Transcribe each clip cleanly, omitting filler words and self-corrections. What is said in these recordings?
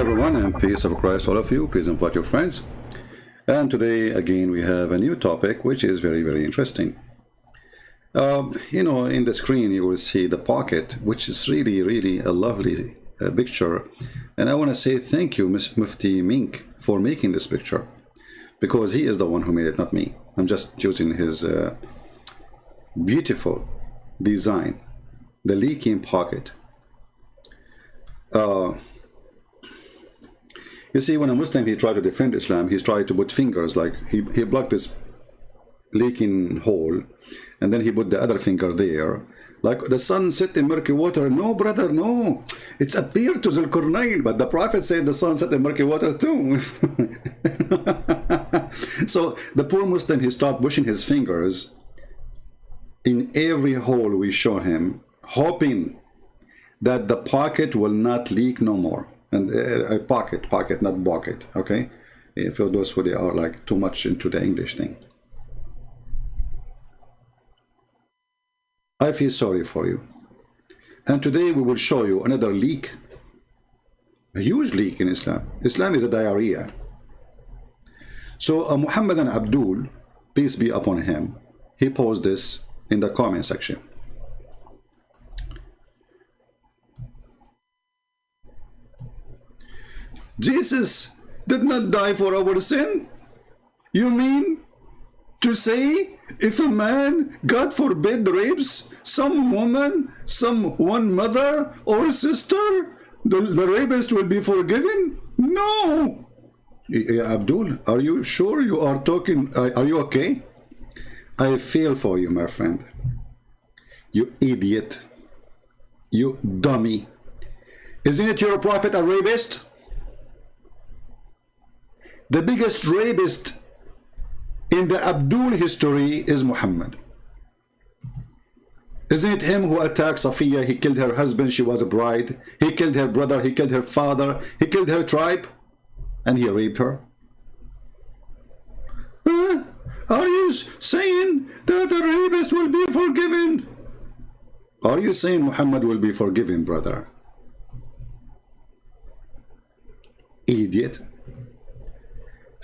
everyone, and peace of Christ all of you. Please invite your friends. And today again we have a new topic which is very interesting. In the screen you will see the pocket, which is really a lovely picture. And I want to say thank you, Mufti Menk, for making this picture, because he is the one who made it, not me. I'm just using his beautiful design, the leaking pocket. You see, when a Muslim, he tried to defend Islam, he's tried to put fingers, like he blocked this leaking hole, and then he put the other finger there, like the sun set in murky water. No, brother, no, it's appeared to the Quran, but the Prophet said the sun set in murky water too. So the poor Muslim, he started pushing his fingers in every hole we show him, hoping that the pocket will not leak no more. And a pocket, not bucket, okay? For those who they are like too much into the English thing. I feel sorry for you. And today we will show you another leak, a huge leak in Islam. Islam is a diarrhea. So Muhammad and Abdul, peace be upon him, he posed this in the comment section. Jesus did not die for our sin? You mean to say if a man, God forbid, rapes some woman, one mother or sister, the rapist will be forgiven? No! Abdul, are you sure you are talking? Are you okay? I feel for you, my friend. You idiot. You dummy. Isn't it your prophet a rapist? The biggest rapist in the Abdul history is Muhammad. Isn't it him who attacked SOFYA? He killed her husband, she was a bride. He killed her brother, he killed her father, he killed her tribe, and he raped her. Are you saying that the rapist will be forgiven? Are you saying Muhammad will be forgiven, brother? Idiot.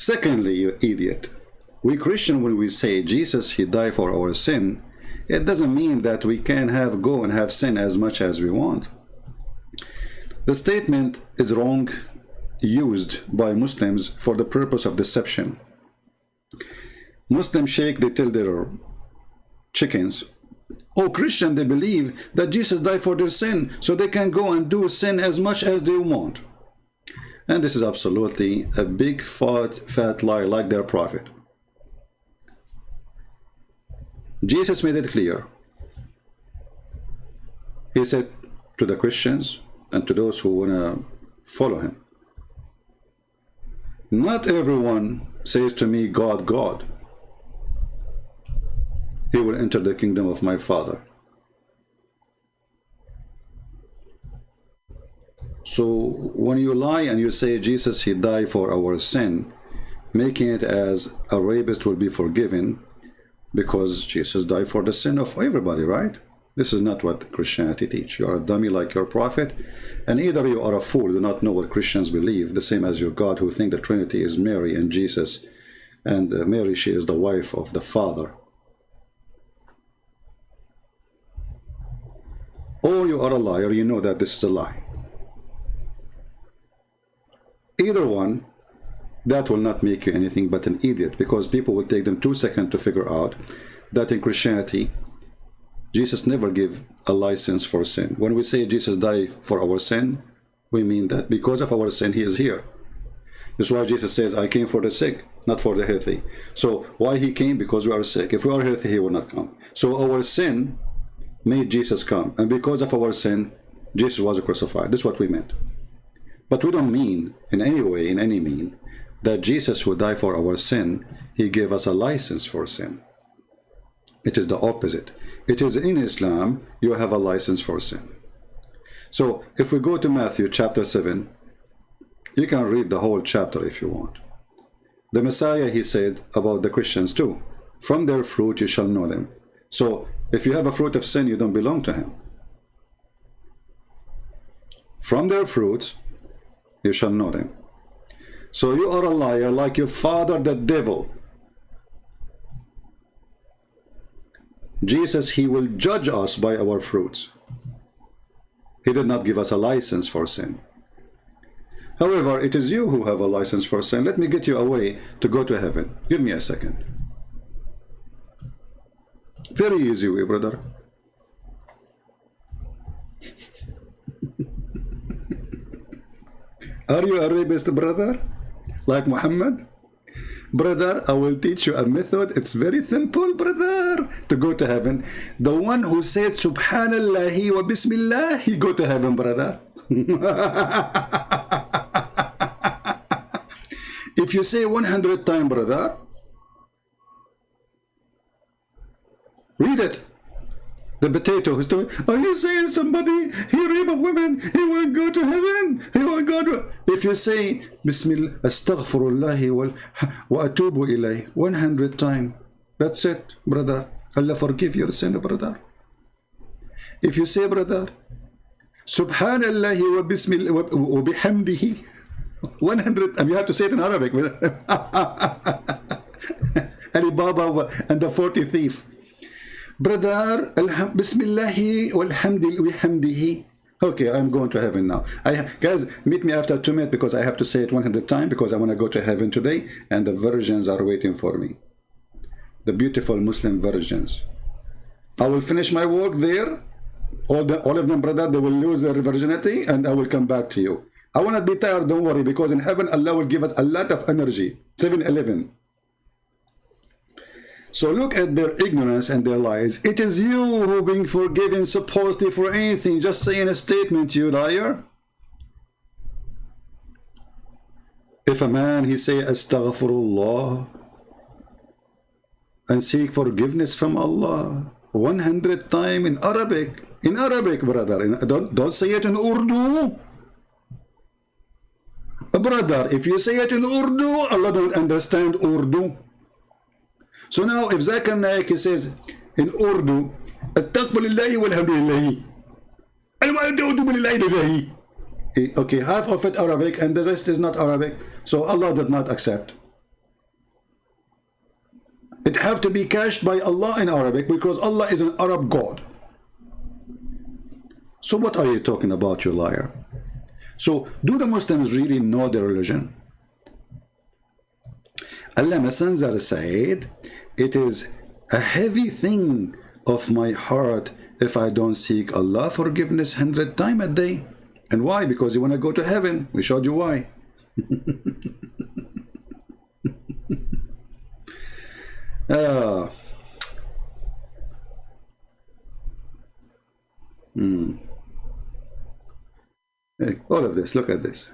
Secondly, you idiot, we Christian, when we say Jesus, he died for our sin, it doesn't mean that we can go and have sin as much as we want. The statement is wrong, used by Muslims for the purpose of deception. Muslim sheikh, they tell their chickens, oh, Christian, they believe that Jesus died for their sin, so they can go and do sin as much as they want. And this is absolutely a big fat lie, like their prophet. Jesus made it clear. He said to the Christians and to those who want to follow him, not everyone says to me, God, God. He will enter the kingdom of my Father. So when you lie and you say Jesus, he died for our sin, making it as a rapist will be forgiven because Jesus died for the sin of everybody, right? This is not what Christianity teach. You are a dummy like your prophet, and either you are a fool, do not know what Christians believe, the same as your God, who think the Trinity is Mary and Jesus, and Mary, she is the wife of the Father. Or you are a liar, you know that this is a lie. Either one, that will not make you anything but an idiot, because people will take them 2 seconds to figure out that in Christianity, Jesus never gave a license for sin. When we say Jesus died for our sin, we mean that because of our sin, he is here. That's why Jesus says, I came for the sick, not for the healthy. So why he came? Because we are sick. If we are healthy, he will not come. So our sin made Jesus come. And because of our sin, Jesus was crucified. That's what we meant. But we don't mean in any way, in any mean, that Jesus who died for our sin, he gave us a license for sin. It is the opposite. It is in Islam, you have a license for sin. So if we go to Matthew chapter 7, you can read the whole chapter if you want. The Messiah, he said about the Christians too, from their fruit you shall know them. So if you have a fruit of sin, you don't belong to him. From their fruits You shall know them. So you are a liar like your father, the devil. Jesus, he will judge us by our fruits. He did not give us a license for sin. However, it is you who have a license for sin. Let me get you a way to go to heaven. Give me a second. Very easy way, brother. Are you a rapist, brother? Like Muhammad? Brother, I will teach you a method. It's very simple, brother, to go to heaven. The one who said Subhanallah wa Bismillah, he go to heaven, brother. If you say 100 times, brother, read it. The potato who's doing, are you saying somebody, he rape a woman, he will go to heaven? He will go to... If you say, Bismillah, Astaghfirullah wa atubu ilayh, 100 times, that's it, brother. Allah forgive your sin, brother. If you say, brother, Subhanallah wa Bismillah wa bihamdihi, 100, and you have to say it in Arabic. Ali Baba and the 40 thief. Brother, Bismillahi walhamdihi. Okay, I'm going to heaven now. Guys, meet me after 2 minutes because I have to say it 100 times because I want to go to heaven today and the virgins are waiting for me. The beautiful Muslim virgins. I will finish my work there. All of them, brother, they will lose their virginity and I will come back to you. I will not be tired, don't worry, because in heaven Allah will give us a lot of energy. 7-Eleven. So look at their ignorance and their lies. It is you who being forgiven supposedly for anything. Just saying a statement, you liar. If a man, he say Astaghfirullah and seek forgiveness from Allah 100 times in Arabic. In Arabic, brother. Don't say it in Urdu. Brother, if you say it in Urdu, Allah don't understand Urdu. So now if Zakir Naik says in Urdu, Astaghfirullahi walhamdulillahi, okay, half of it Arabic and the rest is not Arabic, so Allah did not accept. It have to be cashed by Allah in Arabic because Allah is an Arab God. So what are you talking about, you liar? So do the Muslims really know their religion? Allah Messenger said, it is a heavy thing of my heart if I don't seek Allah forgiveness 100 times a day. And why? Because you want to go to heaven. We showed you why. Hey, all of this, look at this.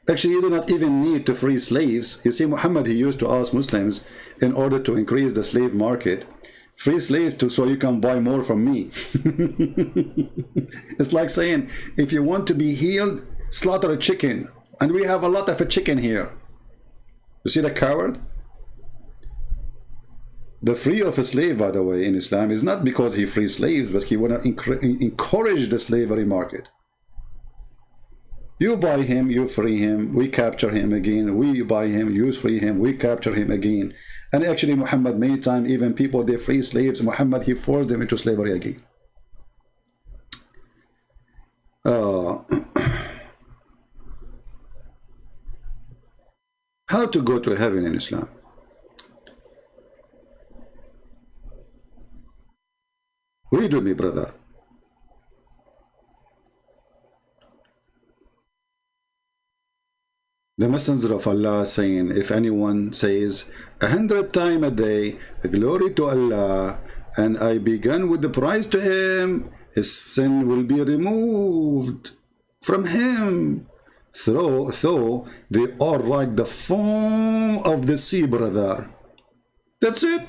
Actually, you do not even need to free slaves. You see, Muhammad, he used to ask Muslims, in order to increase the slave market, free slaves so you can buy more from me. It's like saying, if you want to be healed, slaughter a chicken. And we have a lot of a chicken here. You see the coward? The free of a slave, by the way, in Islam is not because he frees slaves, but he want to encourage the slavery market. You buy him, you free him, we capture him again, we buy him, you free him, we capture him again. And actually Muhammad many times, even people they free slaves, Muhammad he forced them into slavery again. How to go to heaven in Islam? Read with me, brother. The Messenger of Allah saying, if anyone says 100 times a day, glory to Allah, and I began with the prize to him, his sin will be removed from him. Though they are like the foam of the sea, brother. That's it.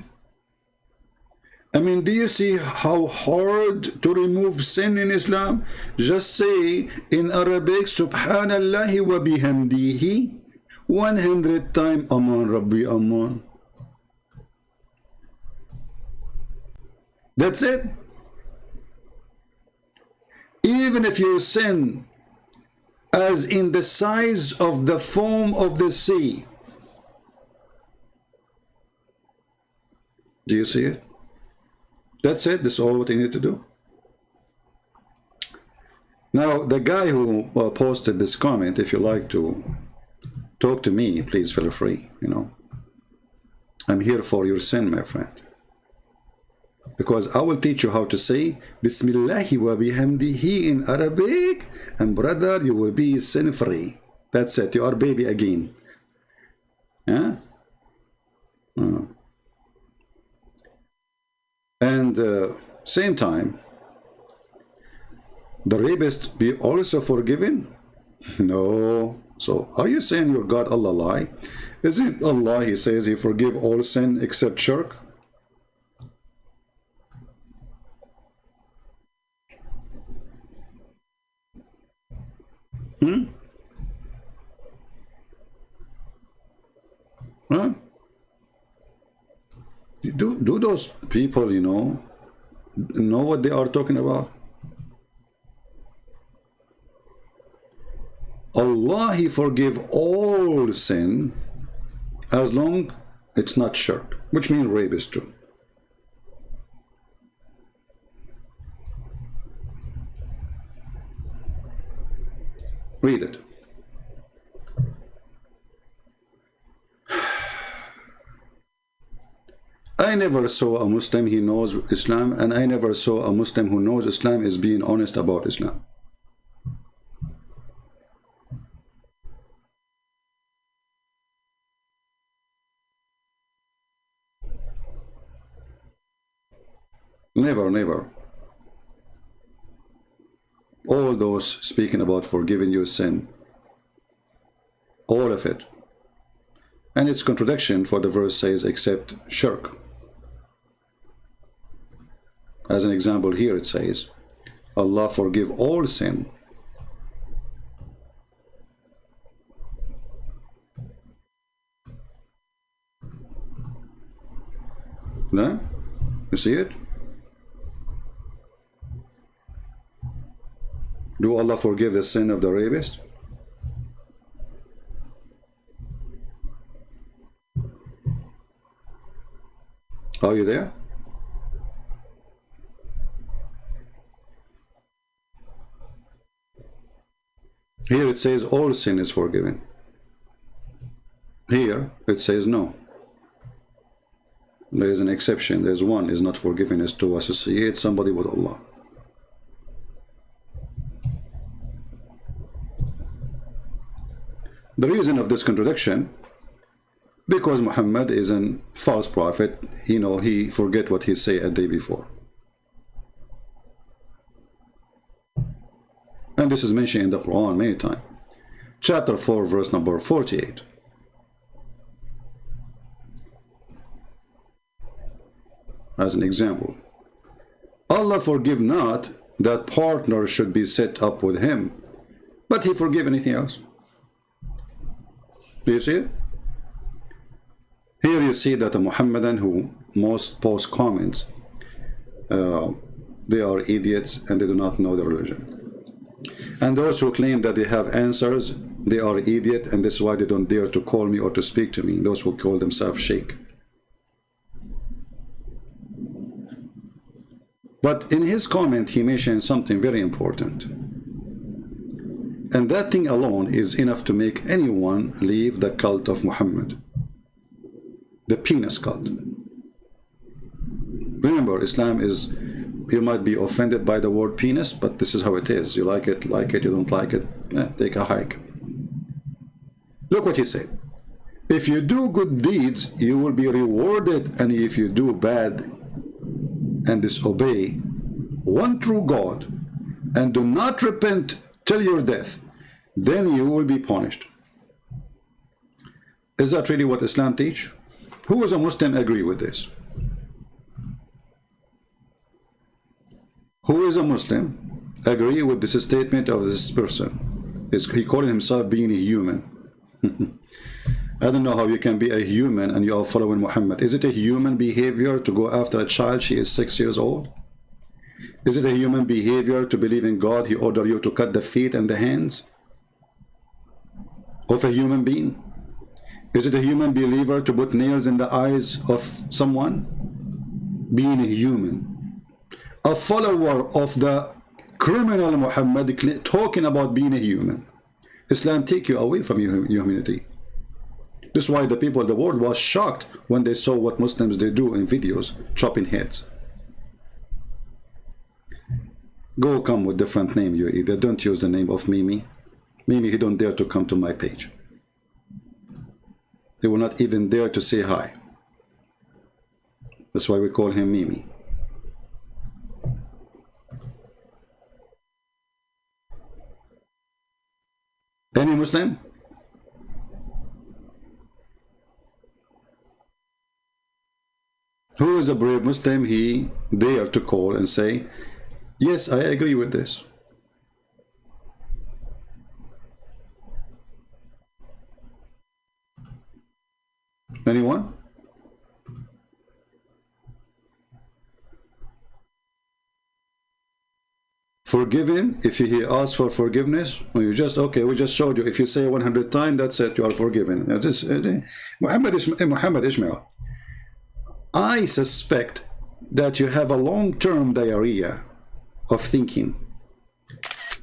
I mean, do you see how hard to remove sin in Islam? Just say in Arabic, Subhanallah wa bihamdihi, 100 times, Aman Rabbi Aman. That's it. Even if your sin as in the size of the foam of the sea. Do you see it? That's it. That's all what you need to do. Now, the guy who posted this comment, if you like to talk to me, please feel free, you know. I'm here for your sin, my friend. Because I will teach you how to say Bismillahi wa bihamdihi in Arabic, and brother, you will be sin free. That's it. You are baby again. Yeah? And same time, the rapist be also forgiven? No. So are you saying your God Allah lie? Isn't Allah, he says he forgive all sin except shirk? Huh? Do those people, you know what they are talking about? Allah, he forgive all sin as long it's not shirk, which means rapist too. Read it. I never saw a Muslim who knows Islam, and I never saw a Muslim who knows Islam is being honest about Islam. Never, never. All those speaking about forgiving your sin, all of it. And its contradiction, for the verse says, except shirk. As an example here it says, Allah forgive all sin. No? You see it? Do Allah forgive the sin of the rapist? Are you there? Here it says all sin is forgiven. Here it says no. There is an exception. There's one is not forgiven, is to associate somebody with Allah. The reason of this contradiction, because Muhammad is a false prophet, you know, he forget what he said a day before. And this is mentioned in the Quran many times. Chapter 4, verse number 48. As an example, Allah forgive not that partner should be set up with him, but he forgive anything else. Do you see it? Here you see that a Muhammadan who most post comments, they are idiots and they do not know the religion. And those who claim that they have answers, they are idiot, and this is why they don't dare to call me or to speak to me, those who call themselves sheikh. But in his comment, he mentioned something very important. And that thing alone is enough to make anyone leave the cult of Muhammad. The penis cult. Remember, Islam is, you might be offended by the word penis, but this is how it is. You like it, you don't like it, take a hike. Look what he said. If you do good deeds, you will be rewarded, and if you do bad and disobey one true God and do not repent till your death, then you will be punished. Is that really what Islam teach? Who is a Muslim agree with this? Who is a Muslim agree with this statement of this person? He calling himself being a human. I don't know how you can be a human and you are following Muhammad. Is it a human behavior to go after a child? She is 6 years old. Is it a human behavior to believe in God? He ordered you to cut the feet and the hands of a human being? Is it a human believer to put nails in the eyes of someone? Being a human, a follower of the criminal Muhammad, talking about being a human. Islam take you away from your humanity. This is why the people of the world was shocked when they saw what Muslims they do in videos, chopping heads. Go come with different name, you either. Don't use the name of Mimi. Mimi, he don't dare to come to my page. He will not even dare to say hi. That's why we call him Mimi. Any Muslim? Who is a brave Muslim? He dare to call and say, yes, I agree with this. Anyone? Forgiven, if he asks for forgiveness, or you just, okay, we just showed you, if you say 100 times, that's it, you are forgiven. Now this, Muhammad Ishmael, I suspect that you have a long-term diarrhea of thinking.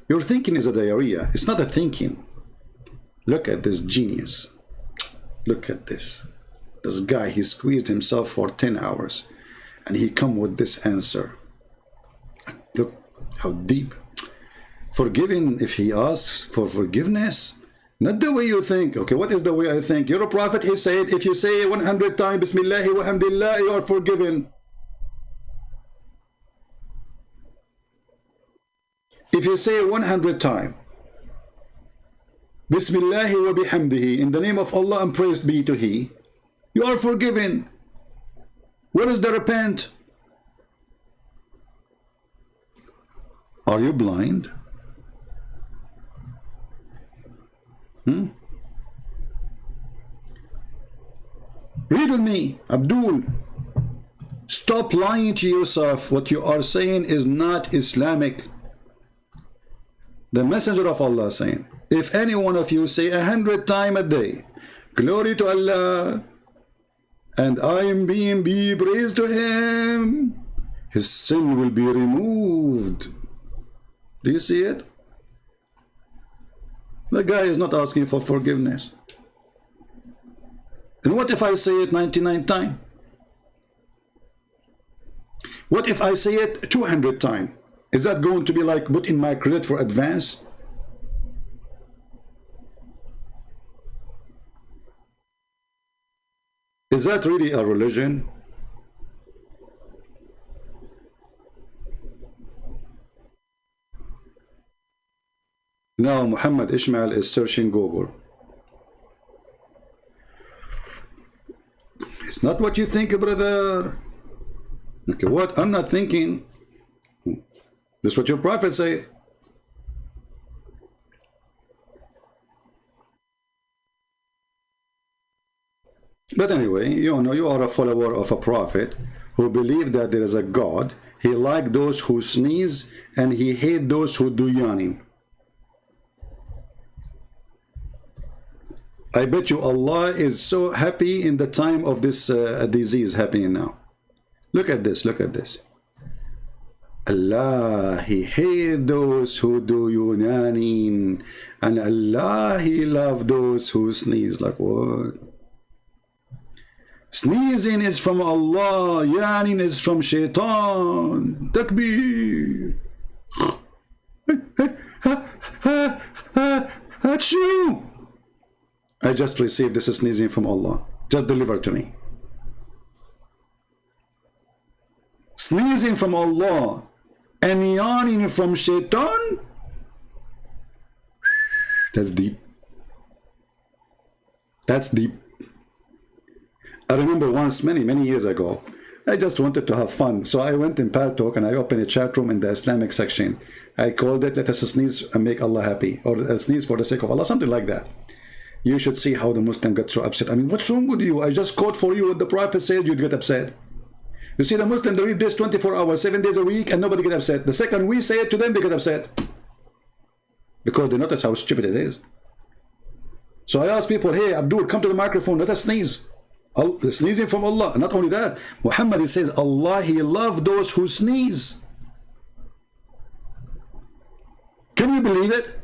Your thinking is a diarrhea. It's not a thinking. Look at this genius. Look at this. This guy, he squeezed himself for 10 hours and he come with this answer. Look how deep. Forgiving, if he asks for forgiveness, not the way you think. Okay, what is the way I think? You're a prophet, he said, if you say 100 times Bismillah wa hamdillah, you are forgiven. If you say 100 times Bismillah wa bihamdihi, in the name of Allah and praised be to He, you are forgiven. What is the repent? Are you blind? Read with me, Abdul. Stop lying to yourself. What you are saying is not Islamic. The Messenger of Allah is saying, if any one of you say 100 times a day, glory to Allah, and I am being be praised to Him, his sin will be removed. Do you see it? The guy is not asking for forgiveness. And what if I say it 99 times? What if I say it 200 times? Is that going to be like put in my credit for advance? Is that really a religion? Now Muhammad Ishmael is searching Google. It's not what you think, brother. Okay, what? I'm not thinking. This is what your prophet said. But anyway, you know, you are a follower of a prophet who believe that there is a God. He likes those who sneeze and he hates those who do yawning. I bet you Allah is so happy in the time of this disease happening now. Look at this, look at this. Allah, He hates those who do yawning, and Allah, He loves those who sneeze. Like what? Sneezing is from Allah, yawning is from Shaitan. Takbir. Achoo! I just received this sneezing from Allah. Just deliver to me. Sneezing from Allah and yawning from Shaitan? That's deep. That's deep. I remember once, many years ago, I just wanted to have fun. So I went in Paltalk and I opened a chat room in the Islamic section. I called it, let us sneeze and make Allah happy. Or sneeze for the sake of Allah, something like that. You should see how the Muslim got so upset. I mean, what's wrong with you? I just called for you what the Prophet said, you'd get upset. You see the Muslim, they read this 24 hours, 7 days a week, and nobody get upset. The second we say it to them, they get upset. Because they notice how stupid it is. So I ask people, hey, Abdul, come to the microphone, let us sneeze. Sneezing from Allah. Not only that, Muhammad, he says, Allah, he loves those who sneeze. Can you believe it?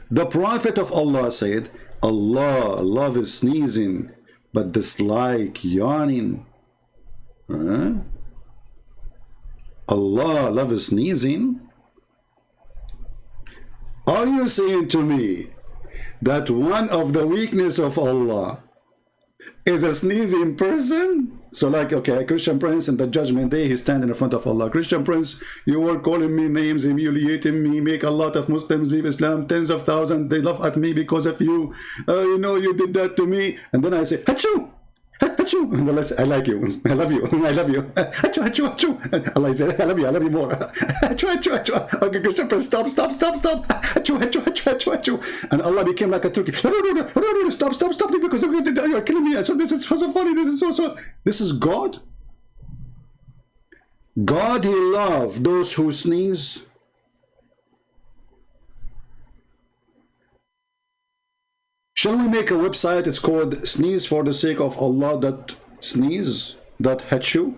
The Prophet of Allah said, Allah loves sneezing, but dislike yawning. Allah loves sneezing. Are you saying to me that one of the weakness of Allah is a sneezing person? So like, okay, a Christian prince in the judgment day, he's standing in front of Allah. Christian prince, you were calling me names, humiliating me, make a lot of Muslims leave Islam, tens of thousands, they laugh at me because of you. You know, you did that to me. And then I say, Achoo! Achoo! And Allah says, I like you, I love you, I love you. Achoo, achoo, achoo. And Allah says, I love you more. Achoo, achoo, achoo. Okay, Christian prince, stop. Achoo, achoo, achoo, achoo, achoo. And Allah became like a turkey. No, stop, because you're killing me. So this is so funny, this is so. This is God. God, he loves those who sneeze. Shall we make a website? It's called Sneeze for the Sake of Allah.sneeze.hu.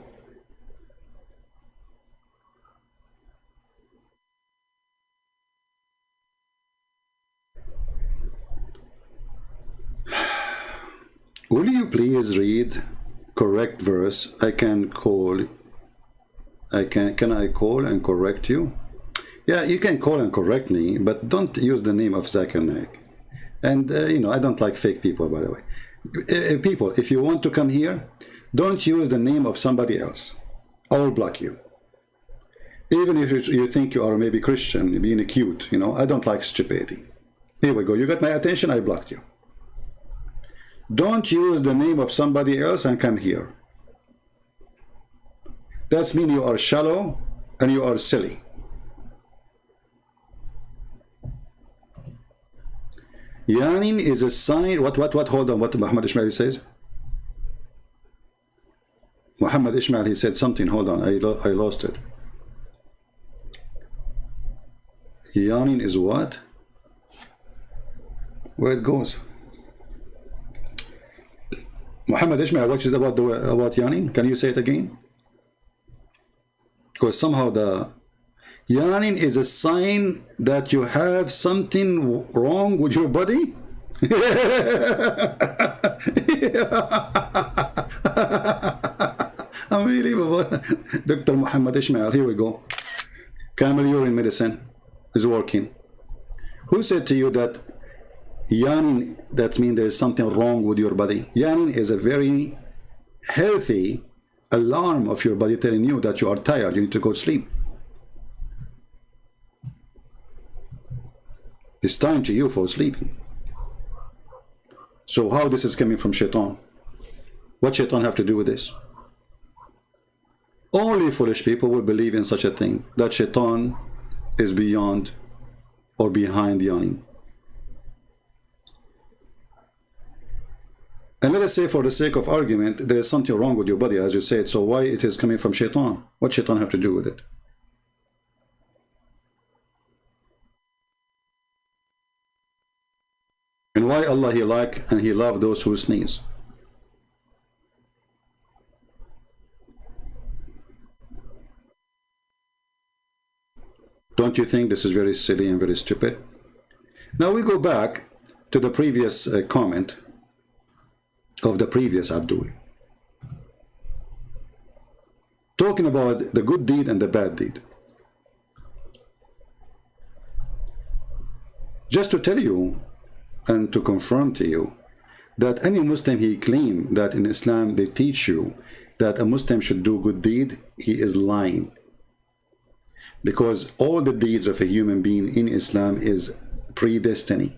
Will you please read correct verse? Can I call and correct you? Yeah, you can call and correct me, but don't use the name of Zakir Naik. And, you know, I don't like fake people, by the way. People, if you want to come here, don't use the name of somebody else. I will block you. Even if you think you are maybe Christian, being cute, you know, I don't like stupidity. Here we go. You got my attention, I blocked you. Don't use the name of somebody else and come here. That means you are shallow and you are silly. Yawning is a sign. What? Hold on. What Muhammad Ishmael says? Muhammad Ishmael, he said something. Hold on. I lost it. Yawning is what? Where it goes? Muhammad Ishmael, what is about yawning? Can you say it again? Because somehow the yawning is a sign that you have something wrong with your body. Unbelievable. Dr. Muhammad Ishmael, here we go. Camel urine medicine is working. Who said to you that yawning, that means there is something wrong with your body? Yawning is a very healthy alarm of your body telling you that you are tired, you need to go to sleep. It's time to you for sleeping. So how this is coming from shaitan? What shaitan have to do with this? Only foolish people will believe in such a thing, that shaitan is beyond or behind yawning. And let us say, for the sake of argument, there is something wrong with your body, as you said, so why it is coming from shaitan? What shaitan have to do with it? And why Allah, he like and he love those who sneeze? Don't you think this is very silly and very stupid? Now we go back to the previous comment of the previous Abdul, talking about the good deed and the bad deed. Just to tell you and to confirm to you that any Muslim, he claim that in Islam they teach you that a Muslim should do good deed, he is lying. Because all the deeds of a human being in Islam is predestiny.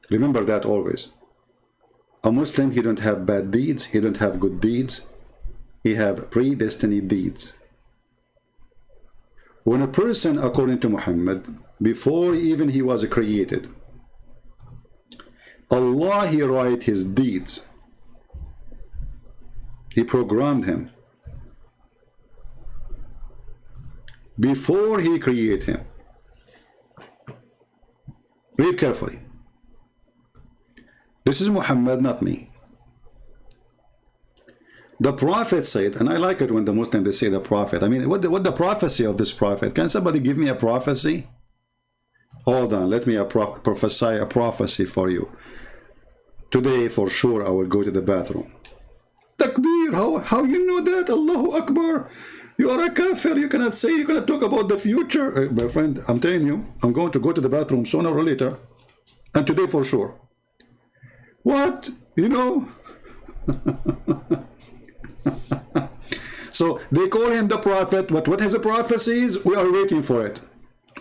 Remember that always. A Muslim, he don't have bad deeds, he don't have good deeds, he have predestined deeds. When a person, according to Muhammad, before even he was created, Allah, he write his deeds. He programmed him before he created him. Read carefully. This is Muhammad, not me. The prophet said, and I like it when the Muslims they say the prophet. I mean, what the prophecy of this prophet? Can somebody give me a prophecy? Hold on, let me prophesy a prophecy for you. Today, for sure, I will go to the bathroom. Takbir, how you know that? Allahu Akbar. You are a kafir. You cannot say, you cannot talk about the future. My friend, I'm telling you, I'm going to go to the bathroom sooner or later. And today for sure. What? You know? So they call him the prophet, but what his prophecies? We are waiting for it.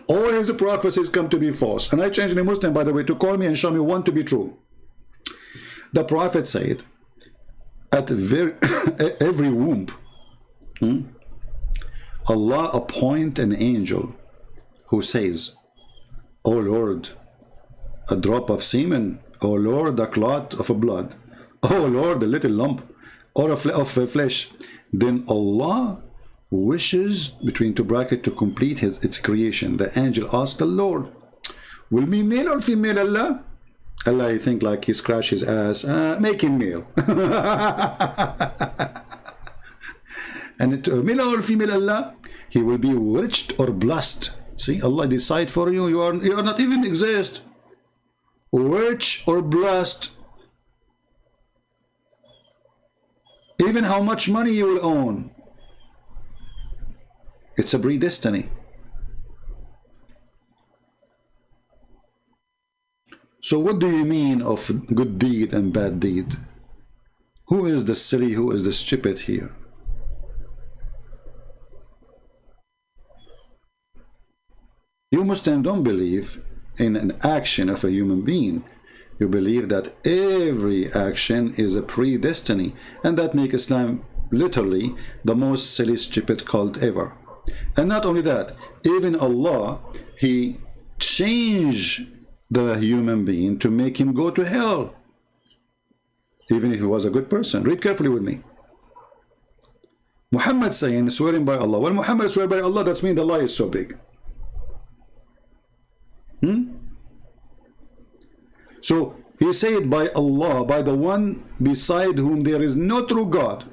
All his prophecies come to be false. And I changed the Muslim, by the way, to call me and show me one to be true. The prophet said, at every womb, Allah appoint an angel who says, "O Lord, a drop of semen, O Lord, a clot of blood, O Lord, a little lump or of flesh." Then Allah wishes, between two brackets, to complete its creation. The angel asked the Lord, "Will be male or female, Allah?" Allah, I think, like he scratched his ass, make him male. And male or female, Allah, he will be rich or blessed. See, Allah decide for you. You are not even exist. Rich or blessed. Even how much money you will own. It's a predestiny. So what do you mean of good deed and bad deed? Who is the silly, who is the stupid here? You Muslims don't believe in an action of a human being. You believe that every action is a predestiny, and that makes Islam literally the most silly, stupid cult ever. And not only that, even Allah, he changed the human being to make him go to hell, even if he was a good person. Read carefully with me. Muhammad saying, swearing by Allah. When Muhammad swear by Allah, that means the lie is so big. So he said, by Allah, by the one beside whom there is no true God,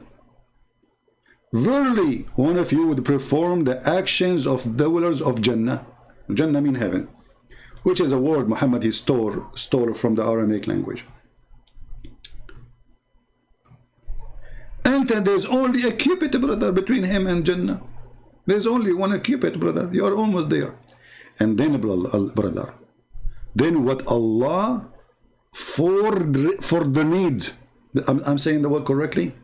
verily one of you would perform the actions of dwellers of Jannah. Jannah means heaven, which is a word Muhammad he stole from the Aramaic language. And there's only a cupid, brother, between him and Jannah. There's only one cupid, brother. You are almost there. And then, brother, then what Allah for the need, I'm saying the word correctly,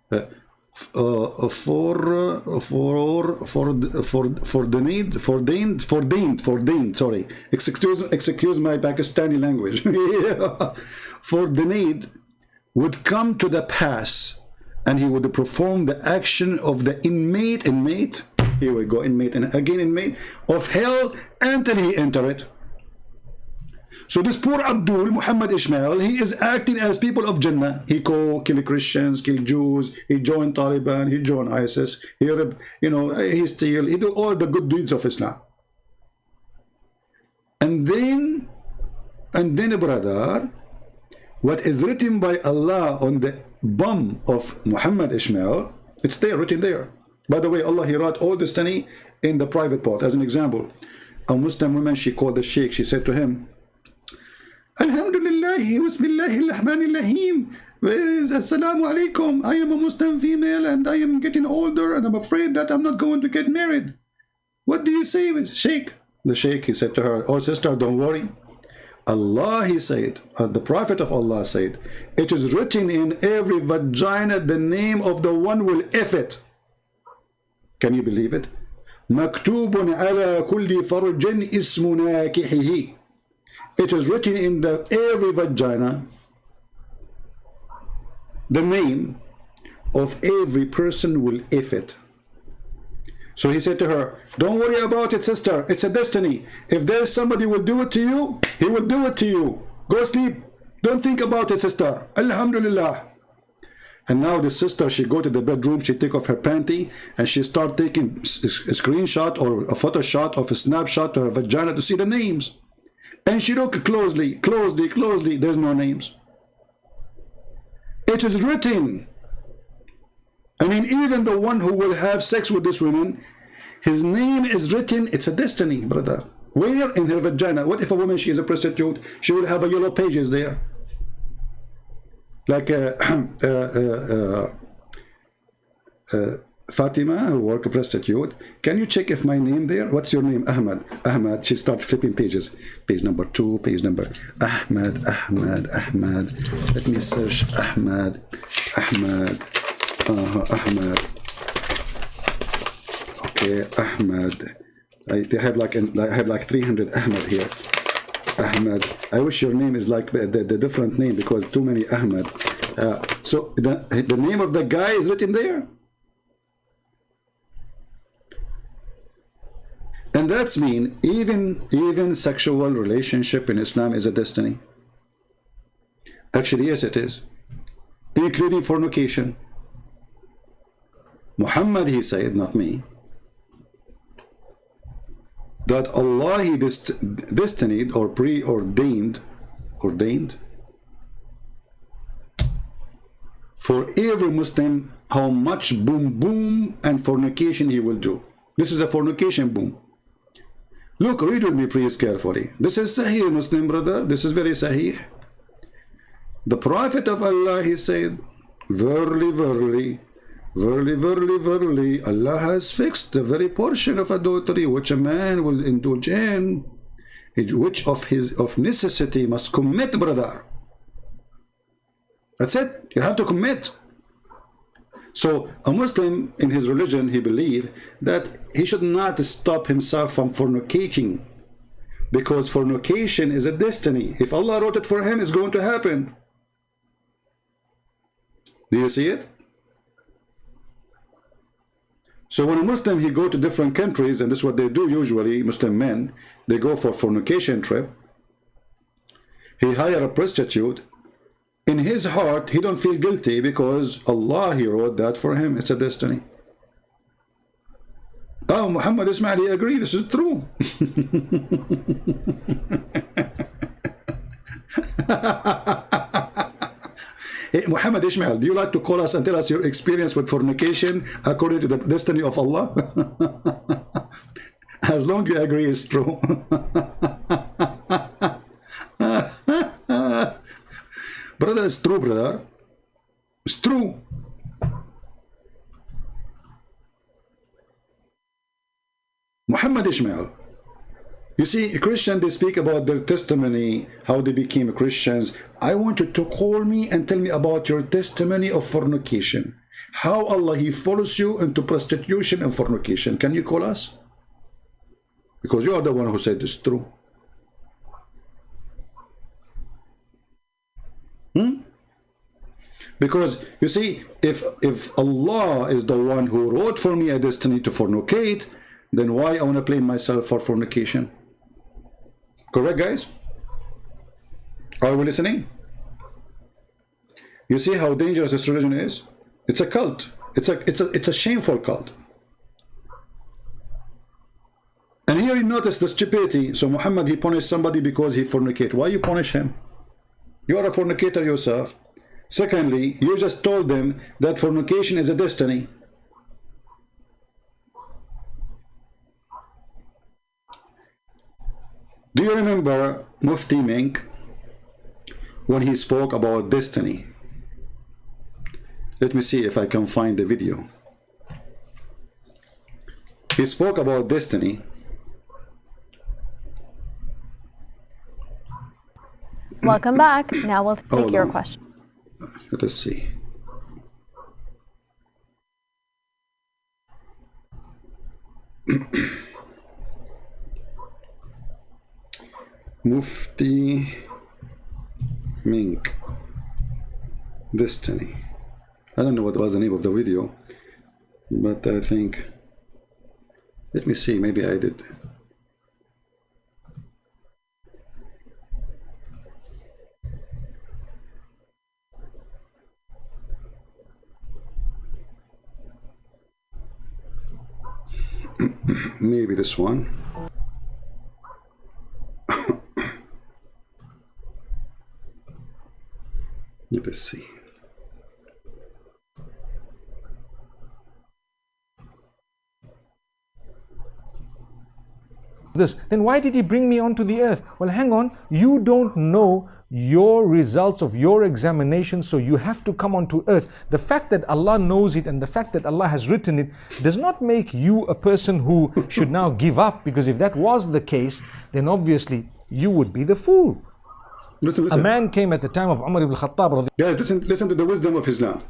for the need, foreordained, sorry, excuse my Pakistani language. For the need would come to the pass, and he would perform the action of the inmate, here we go, inmate, and again inmate of hell until he enter it. So this poor Abdul, Muhammad Ishmael, he is acting as people of Jannah. He kill Christians, kill Jews, he joined Taliban, he joined ISIS, he steal, he do all the good deeds of Islam. And then, brother, what is written by Allah on the bum of Muhammad Ishmael, it's there, written there. By the way, Allah, he wrote all this tani in the private part. As an example, a Muslim woman, she called the sheikh, she said to him, Alhamdulillah, Bismillahir Rahmanir Rahim, Assalamu alaikum, I am a Muslim female and I am getting older and I'm afraid that I'm not going to get married. What do you say, sheikh? The sheikh, he said to her, oh sister, don't worry. Allah, he said, the Prophet of Allah said, it is written in every vagina the name of the one will F it. Can you believe it? Maktubun ala kulli farjin ismu nakihihi. It is written in every vagina the name of every person will F it. So he said to her, don't worry about it, sister. It's a destiny. If there's somebody who will do it to you, he will do it to you. Go sleep. Don't think about it, sister. Alhamdulillah. And now the sister, she go to the bedroom, she take off her panty, and she start taking a screenshot or a photo shot of a snapshot of her vagina to see the names. And she look closely, there's no names. It is written. I mean, even the one who will have sex with this woman, his name is written. It's a destiny, brother. Where? In her vagina. What if a woman, she is a prostitute? She will have a yellow pages there. Like Fatima, who work a prostitute. Can you check if my name there? What's your name? Ahmed. Ahmed. She starts flipping pages. Page number 2, page number Ahmed. Let me search Ahmed. Ahmed. Okay, Ahmed. I have like 300 Ahmed here. Ahmed. I wish your name is like the different name, because too many Ahmed. So the name of the guy is written there. And that's mean even sexual relationship in Islam is a destiny. Actually, yes, it is, including fornication. Muhammad, he said, not me, that Allah, he destined or preordained for every Muslim how much boom and fornication he will do. This is a fornication boom. Look, read with me please carefully. This is Sahih, Muslim brother. This is very Sahih. The Prophet of Allah, he said, verily, Allah has fixed the very portion of adultery which a man will indulge in, which of necessity must commit, brother. That's it. You have to commit. So a Muslim in his religion, he believes that he should not stop himself from fornicating, because fornication is a destiny. If Allah wrote it for him, it's going to happen. Do you see it? So when a Muslim, he go to different countries, and this is what they do usually, Muslim men, they go for fornication trip. He hire a prostitute. In his heart, he don't feel guilty, because Allah, he wrote that for him. It's a destiny. Oh, Muhammad Ismail, he agreed. This is true. Hey, Muhammad Ishmael, do you like to call us and tell us your experience with fornication according to the destiny of Allah? As long as you agree it's true. Brother, it's true, brother. It's true. Muhammad Ishmael. You see, Christians, they speak about their testimony, how they became Christians. I want you to call me and tell me about your testimony of fornication. How Allah, he follows you into prostitution and fornication. Can you call us? Because you are the one who said it's true. Because, you see, if Allah is the one who wrote for me a destiny to fornicate, then why I want to blame myself for fornication? Correct, guys? Are we listening? You see how dangerous this religion is? It's a cult. It's a shameful cult. And here you notice the stupidity. So Muhammad, he punished somebody because he fornicated. Why you punish him? You are a fornicator yourself. Secondly, you just told them that fornication is a destiny. Do you remember Mufti Menk when he spoke about destiny? Let me see if I can find the video. He spoke about destiny. Welcome back. Now we'll take your question. Let us see. Mufti Menk, destiny. I don't know what was the name of the video, but I think, let me see, maybe I did. maybe this one. Let us see. This, then why did he bring me onto the earth? Well, hang on, you don't know your results of your examination, so you have to come onto earth. The fact that Allah knows it and the fact that Allah has written it does not make you a person who should now give up, because if that was the case, then obviously you would be the fool. Listen. A man came at the time of Umar ibn Khattab. Guys, listen to the wisdom of Islam.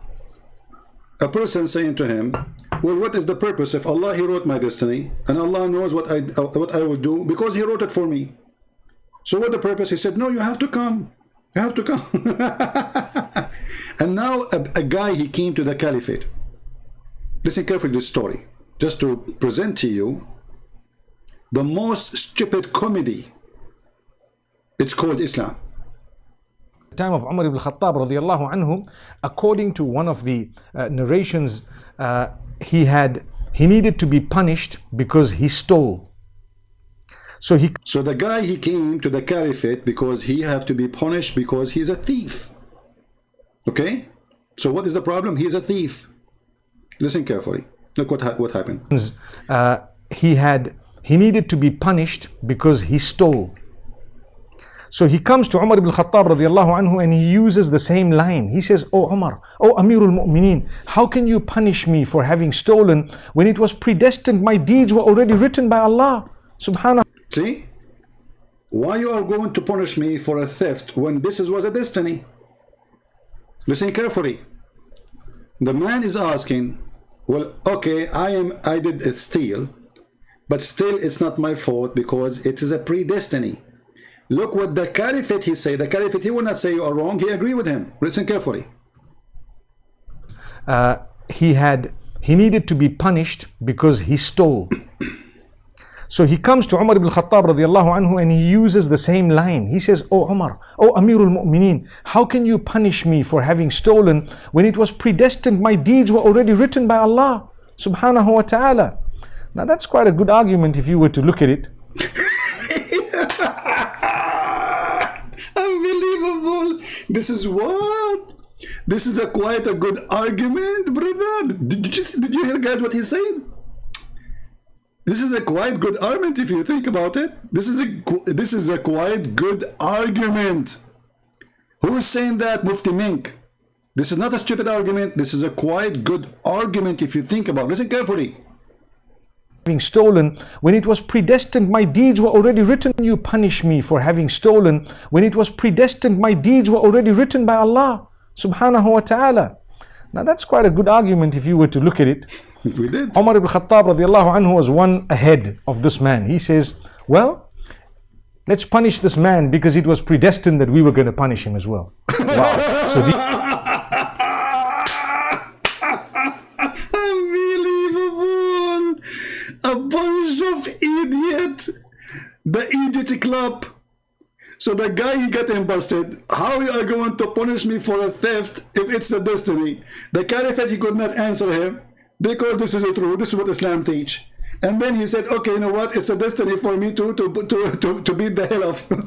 A person saying to him, well, what is the purpose if Allah, He wrote my destiny and Allah knows what I will do because He wrote it for me. So what the purpose? He said, no, you have to come. You have to come. And now a guy, he came to the caliphate. Listen carefully to this story, just to present to you the most stupid comedy. It's called Islam. Time of Umar ibn Khattab radiallahu anhu, according to one of the narrations, he needed to be punished because he stole. So the guy, he came to the caliphate because he have to be punished because he's a thief. Okay, so what is the problem? He's a thief. Listen carefully. Look what happened. He needed to be punished because he stole. So he comes to Umar ibn Khattab radiallahu anhu and he uses the same line. He says, "Oh Umar, oh Amirul Mu'mineen, how can you punish me for having stolen when it was predestined? My deeds were already written by Allah subhanahu." See? Why you are going to punish me for a theft when this was a destiny? Listen carefully. The man is asking, well, okay, I did steal, but still it's not my fault because it is a predestiny. Look what the caliphate he say. The caliphate, he will not say you are wrong. He agree with him. Listen carefully. He needed to be punished because he stole. So he comes to Umar ibn Khattab radiallahu anhu and he uses the same line. He says, "Oh Umar, oh Amirul Mu'mineen, how can you punish me for having stolen when it was predestined? My deeds were already written by Allah subhanahu wa ta'ala." Now that's quite a good argument if you were to look at it. Unbelievable. This is what? This is quite a good argument, brother. Did you hear, guys, what he said? This is a quite good argument if you think about it. This is a quite good argument. Who's saying that? Mufti Menk. This is not a stupid argument. This is a quite good argument if you think about it. Listen carefully. Having stolen when it was predestined, my deeds were already written. You punish me for having stolen when it was predestined, my deeds were already written by Allah subhanahu wa ta'ala. Now that's quite a good argument if you were to look at it. We did. Umar ibn Khattab radiallahu anhu was one ahead of this man. He says, well, let's punish this man because it was predestined that we were going to punish him as well. Wow. So unbelievable. A bunch of idiots. The idiot club. So the guy, he got him busted. How you are going to punish me for a theft if it's the destiny? The caliphate, he could not answer him because this is the truth. This is what Islam teach. And then he said, okay, you know what? It's a destiny for me to beat the hell of you.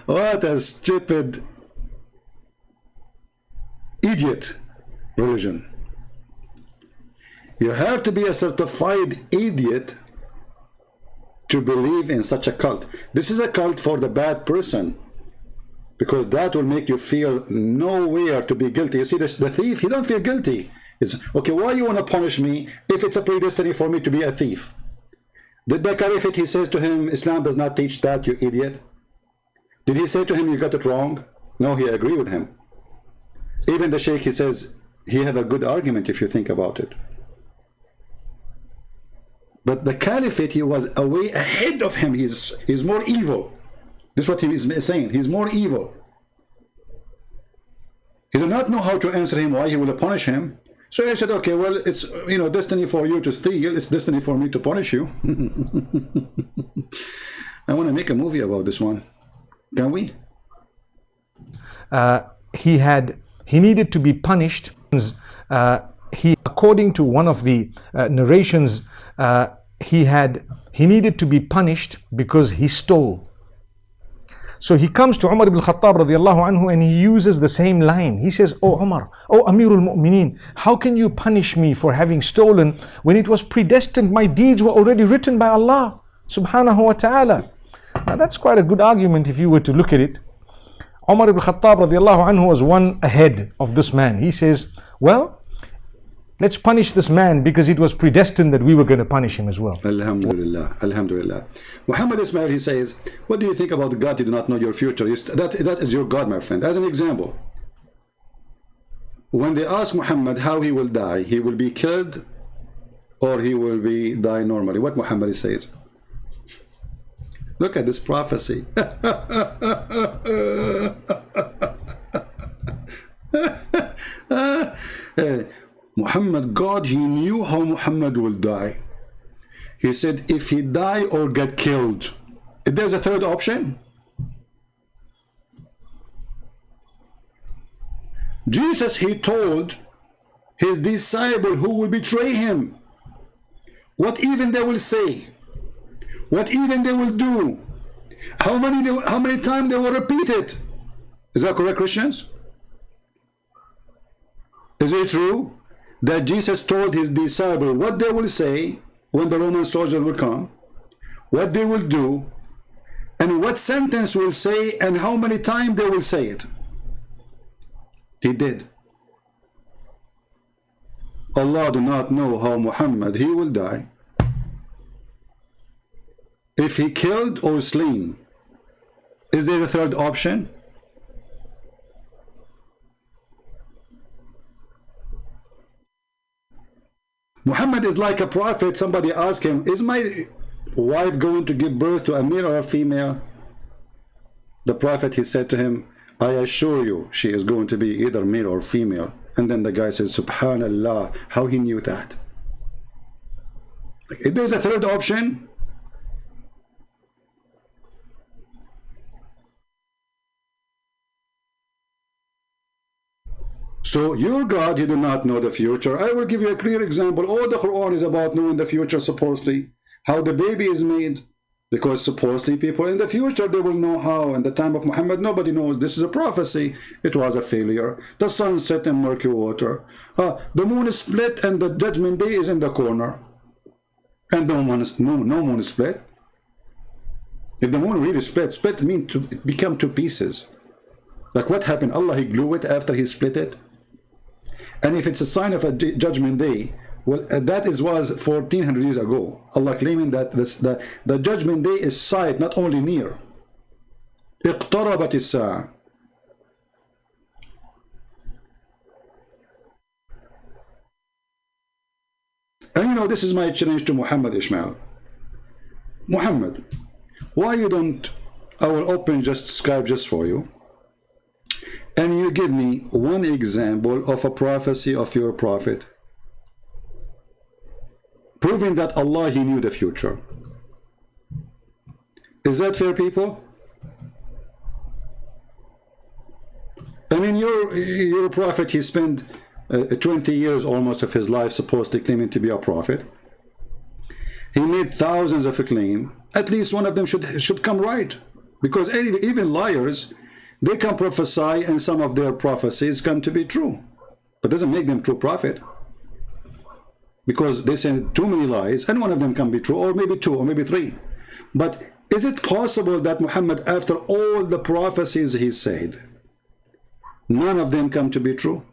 What a stupid idiot religion. You have to be a certified idiot to believe in such a cult. This is a cult for the bad person, because that will make you feel nowhere to be guilty. You see, the thief, he don't feel guilty. It's okay, why you want to punish me if it's a predestiny for me to be a thief? Did the caliphate, he says to him, Islam does not teach that, you idiot? Did he say to him, you got it wrong? No, he agreed with him. Even the sheikh, he says, he have a good argument if you think about it. But the caliphate, he was way ahead of him. He's more evil. This is what he is saying. He's more evil. He did not know how to answer him, why he will punish him. So he said, okay, well, it's, you know, destiny for you to steal. It's destiny for me to punish you. I want to make a movie about this one. Can we? He needed to be punished. According to one of the narrations, he needed to be punished because he stole. So he comes to Umar ibn Khattab radiallahu anhu and he uses the same line. He says, "Oh Umar, oh Amirul Mu'mineen, how can you punish me for having stolen when it was predestined? My deeds were already written by Allah subhanahu wa ta'ala." Now that's quite a good argument if you were to look at it. Umar ibn Khattab radiallahu anhu was one ahead of this man. He says, well, let's punish this man because it was predestined that we were going to punish him as well. Alhamdulillah, Alhamdulillah. Muhammad Ismail, he says, what do you think about God? You do not know your future. That is your God, my friend. As an example, when they ask Muhammad how he will die, he will be killed or he will die normally. What Muhammad says? Look at this prophecy. Muhammad, God, he knew how Muhammad will die. He said, if he die or get killed, there's a third option. Jesus, he told his disciple who will betray him, what even they will say, what even they will do, how many times they will repeat it. Is that correct, Christians? Is it true that Jesus told his disciple what they will say when the Roman soldiers will come, what they will do, and what sentence will say, and how many times they will say it? He did. Allah do not know how Muhammad, he will die. If he killed or slain, is there a third option? Muhammad is like a prophet. Somebody asked him, is my wife going to give birth to a male or a female? The prophet, he said to him, I assure you she is going to be either male or female. And then the guy says, Subhanallah, how he knew that? If there's a third option, so your God, you do not know the future. I will give you a clear example. All the Quran is about knowing the future, supposedly. How the baby is made. Because supposedly people in the future, they will know how. In the time of Muhammad, nobody knows. This is a prophecy. It was a failure. The sun set in murky water. The moon is split and the judgment day is in the corner. And no moon is split. If the moon really split means to become two pieces. Like what happened? Allah, he glue it after he split it. And if it's a sign of a judgment day, well, that was 1400 years ago. Allah claiming that the judgment day is sight, not only near. اقتربت الساعة. And you know, this is my challenge to Muhammad Ismail. Muhammad, why you don't, I will open just Skype just for you. And you give me one example of a prophecy of your prophet, proving that Allah, he knew the future. Is that fair, people? I mean, your prophet, he spent 20 years almost of his life supposedly claiming to be a prophet. He made thousands of claims. At least one of them should come right. Because even liars, they can prophesy and some of their prophecies come to be true. But doesn't make them true prophet. Because they say too many lies and one of them can be true, or maybe two, or maybe three. But is it possible that Muhammad, after all the prophecies he said, none of them come to be true?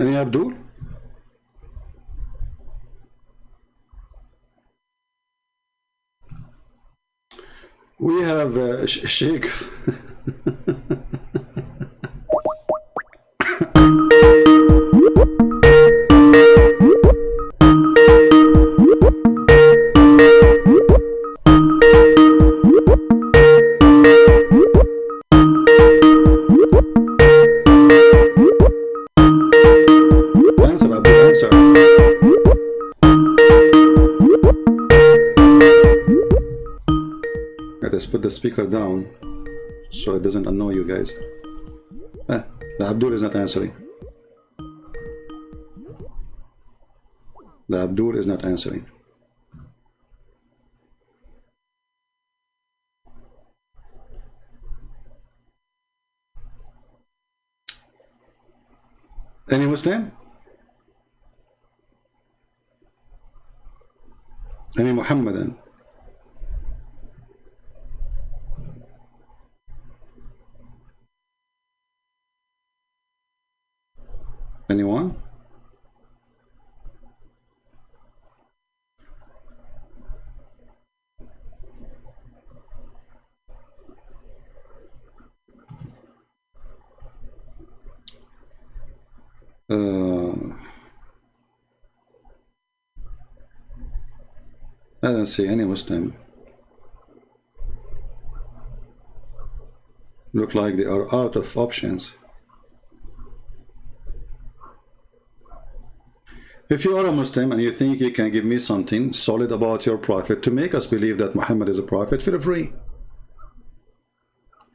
Any Abdul? We have Sheikh. Answer, Abdul, answer. Let us put the speaker down so it doesn't annoy you guys. The Abdul is not answering. The Abdul is not answering. Any Muslim? Any Muhammadan? Anyone? I don't see any Muslim. Look like they are out of options. If you are a Muslim and you think you can give me something solid about your prophet to make us believe that Muhammad is a prophet, feel free.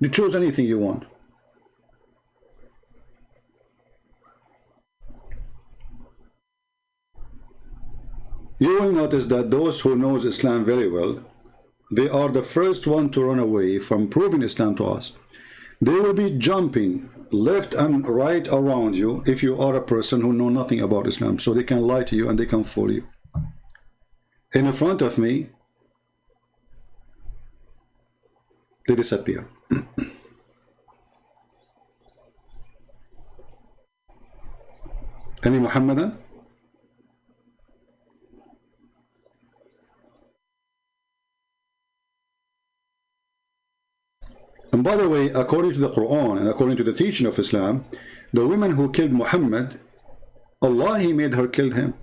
You choose anything you want. You will notice that those who knows Islam very well, they are the first one to run away from proving Islam to us. They will be jumping left and right around you if you are a person who know nothing about Islam, so they can lie to you and they can fool you. In front of me, they disappear. Any Muhammadan? And by the way, according to the Quran and according to the teaching of Islam, the woman who killed Muhammad, Allah, He made her kill him.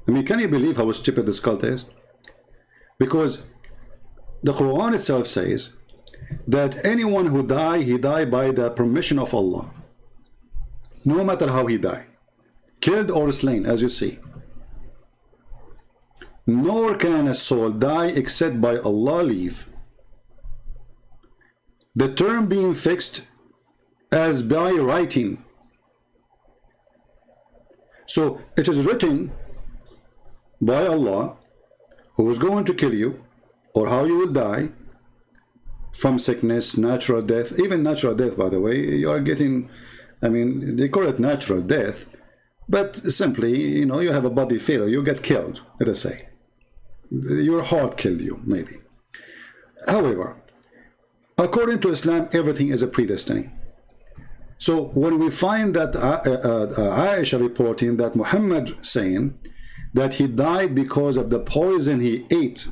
I mean, can you believe how stupid this cult is? Because the Quran itself says that anyone who die, he die by the permission of Allah. No matter how he die, killed or slain, as you see. Nor can a soul die except by Allah leave. The term being fixed as by writing. So it is written by Allah who is going to kill you or how you will die from sickness, natural death. Even natural death, by the way, you are getting, I mean, they call it natural death, but simply, you know, you have a body failure, you get killed, let us say. Your heart killed you, maybe. However, according to Islam, everything is a predestiny. So when we find that Aisha reporting that Muhammad saying that he died because of the poison he ate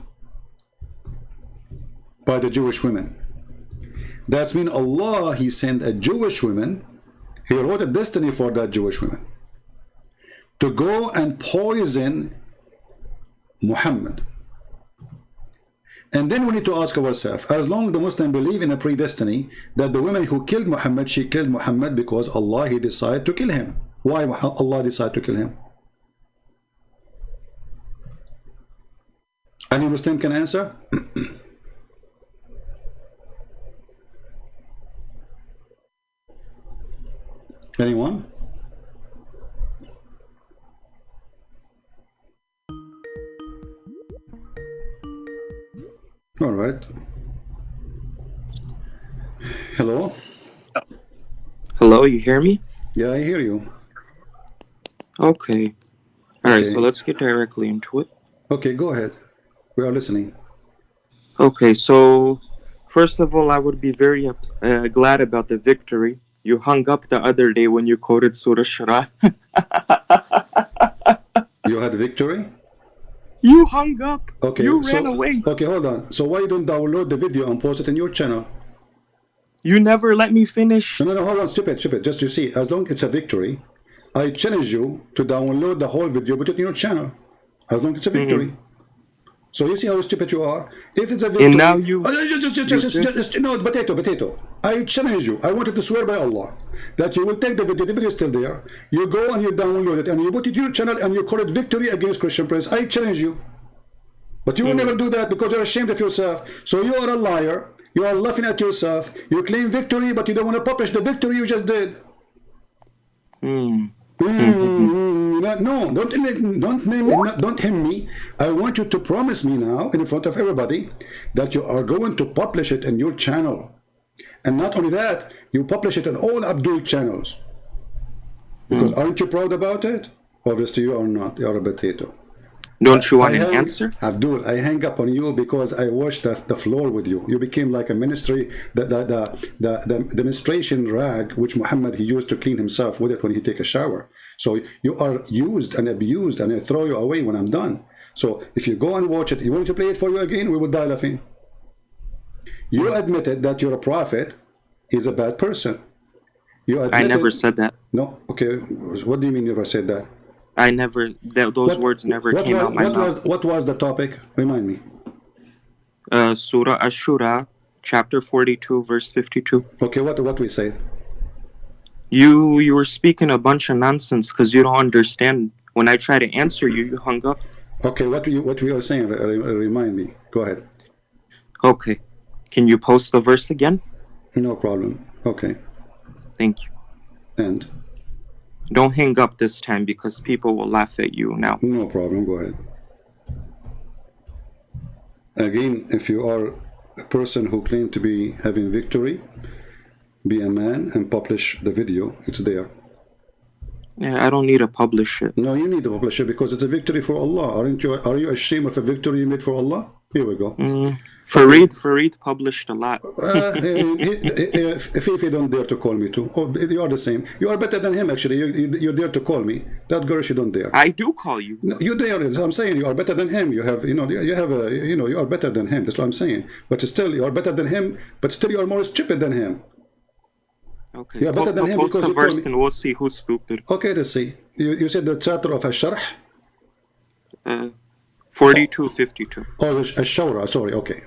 by the Jewish women, that's mean Allah, He sent a Jewish woman, He wrote a destiny for that Jewish woman to go and poison Muhammad. And then we need to ask ourselves, as long as the Muslims believe in a predestiny, that the woman who killed Muhammad, she killed Muhammad because Allah, He decided to kill him. Why Allah decided to kill him? Any Muslim can answer? Anyone? All right. Hello? Hello, you hear me? Yeah, I hear you. Okay. Alright, so let's get directly into it. Okay, go ahead. We are listening. Okay, so first of all, I would be very glad about the victory. You hung up the other day when you quoted Surah Shura. You had victory? You hung up. Okay, You ran away. Okay, hold on. So why you don't download the video and post it in your channel? You never let me finish. No, hold on, stupid. Just you see, as long as it's a victory, I challenge you to download the whole video, put it in your channel. As long as it's a victory. So you see how stupid you are? If it's a victory... And now you... Just no, potato. I challenge you. I wanted to swear by Allah that you will take the video is still there. You go and you download it and you put it in your channel and you call it victory against Christian Prince. I challenge you. But you will never do that because you're ashamed of yourself. So you are a liar. You are laughing at yourself. You claim victory, but you don't want to publish the victory you just did. No, don't him me. I want you to promise me now in front of everybody that you are going to publish it in your channel. And not only that, you publish it on all Abdul channels. Because aren't you proud about it? Obviously you are not. You are a potato. Don't you want an answer? Abdul, I hang up on you because I watched the floor with you. You became like a ministry, the demonstration rag which Muhammad he used to clean himself with it when he take a shower. So you are used and abused, and I throw you away when I'm done. So if you go and watch it, you want me to play it for you again? We will die laughing. You admitted that you're a prophet is a bad person. You admitted, I never said that. No, okay. What do you mean you never said that? I never, those words never came out my mouth. What was the topic? Remind me. Surah Ash-Shura, chapter 42, verse 52. Okay, what we say? You were speaking a bunch of nonsense because you don't understand. When I try to answer you, you hung up. Okay, what we are saying, remind me. Go ahead. Okay. Can you post the verse again? No problem. Okay. Thank you. And? Don't hang up this time because people will laugh at you now. No problem, go ahead. Again, if you are a person who claims to be having victory, be a man and publish the video. It's there. Yeah, I don't need to publish it. No, you need to publish it because it's a victory for Allah. Aren't you? Are you ashamed of a victory you made for Allah? Here we go. Farid published a lot. If you don't dare to call me too, you are the same. You are better than him actually. You dare to call me. That girl, she don't dare. I do call you. No, you dare. I'm saying you are better than him. You have, you are better than him. That's what I'm saying. But still, you are better than him. But still, you are more stupid than him. Okay. You are better than him post because the verse and we'll see who's stupid. Okay, let's see. You said the chapter of Asharh. 42:52. Oh, Ashura. Sorry. Okay.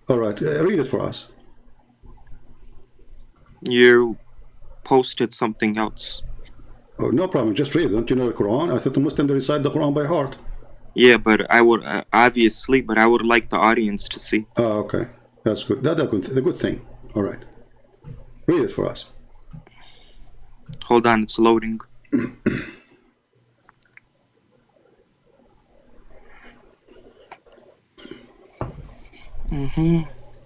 All right. Read it for us. You posted something else. Oh, no problem. Just read it. Don't you know the Quran? I thought the Muslims recite the Quran by heart. Yeah, but I would obviously, but I would like the audience to see. Oh, okay. That's good. That's a good thing. All right. Read it for us. Hold on, it's loading.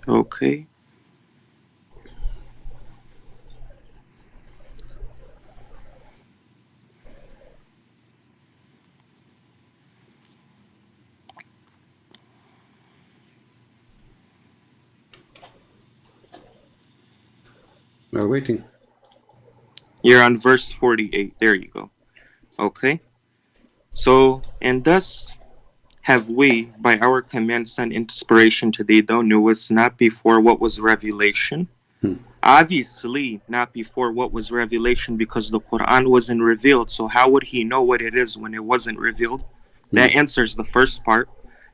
Okay. We're waiting. You're on verse 48. There you go. Okay. So, and thus have we, by our command, sent inspiration to thee, thou knewest not before what was revelation. Obviously, not before what was revelation, because the Quran wasn't revealed. So how would he know what it is when it wasn't revealed? That answers the first part.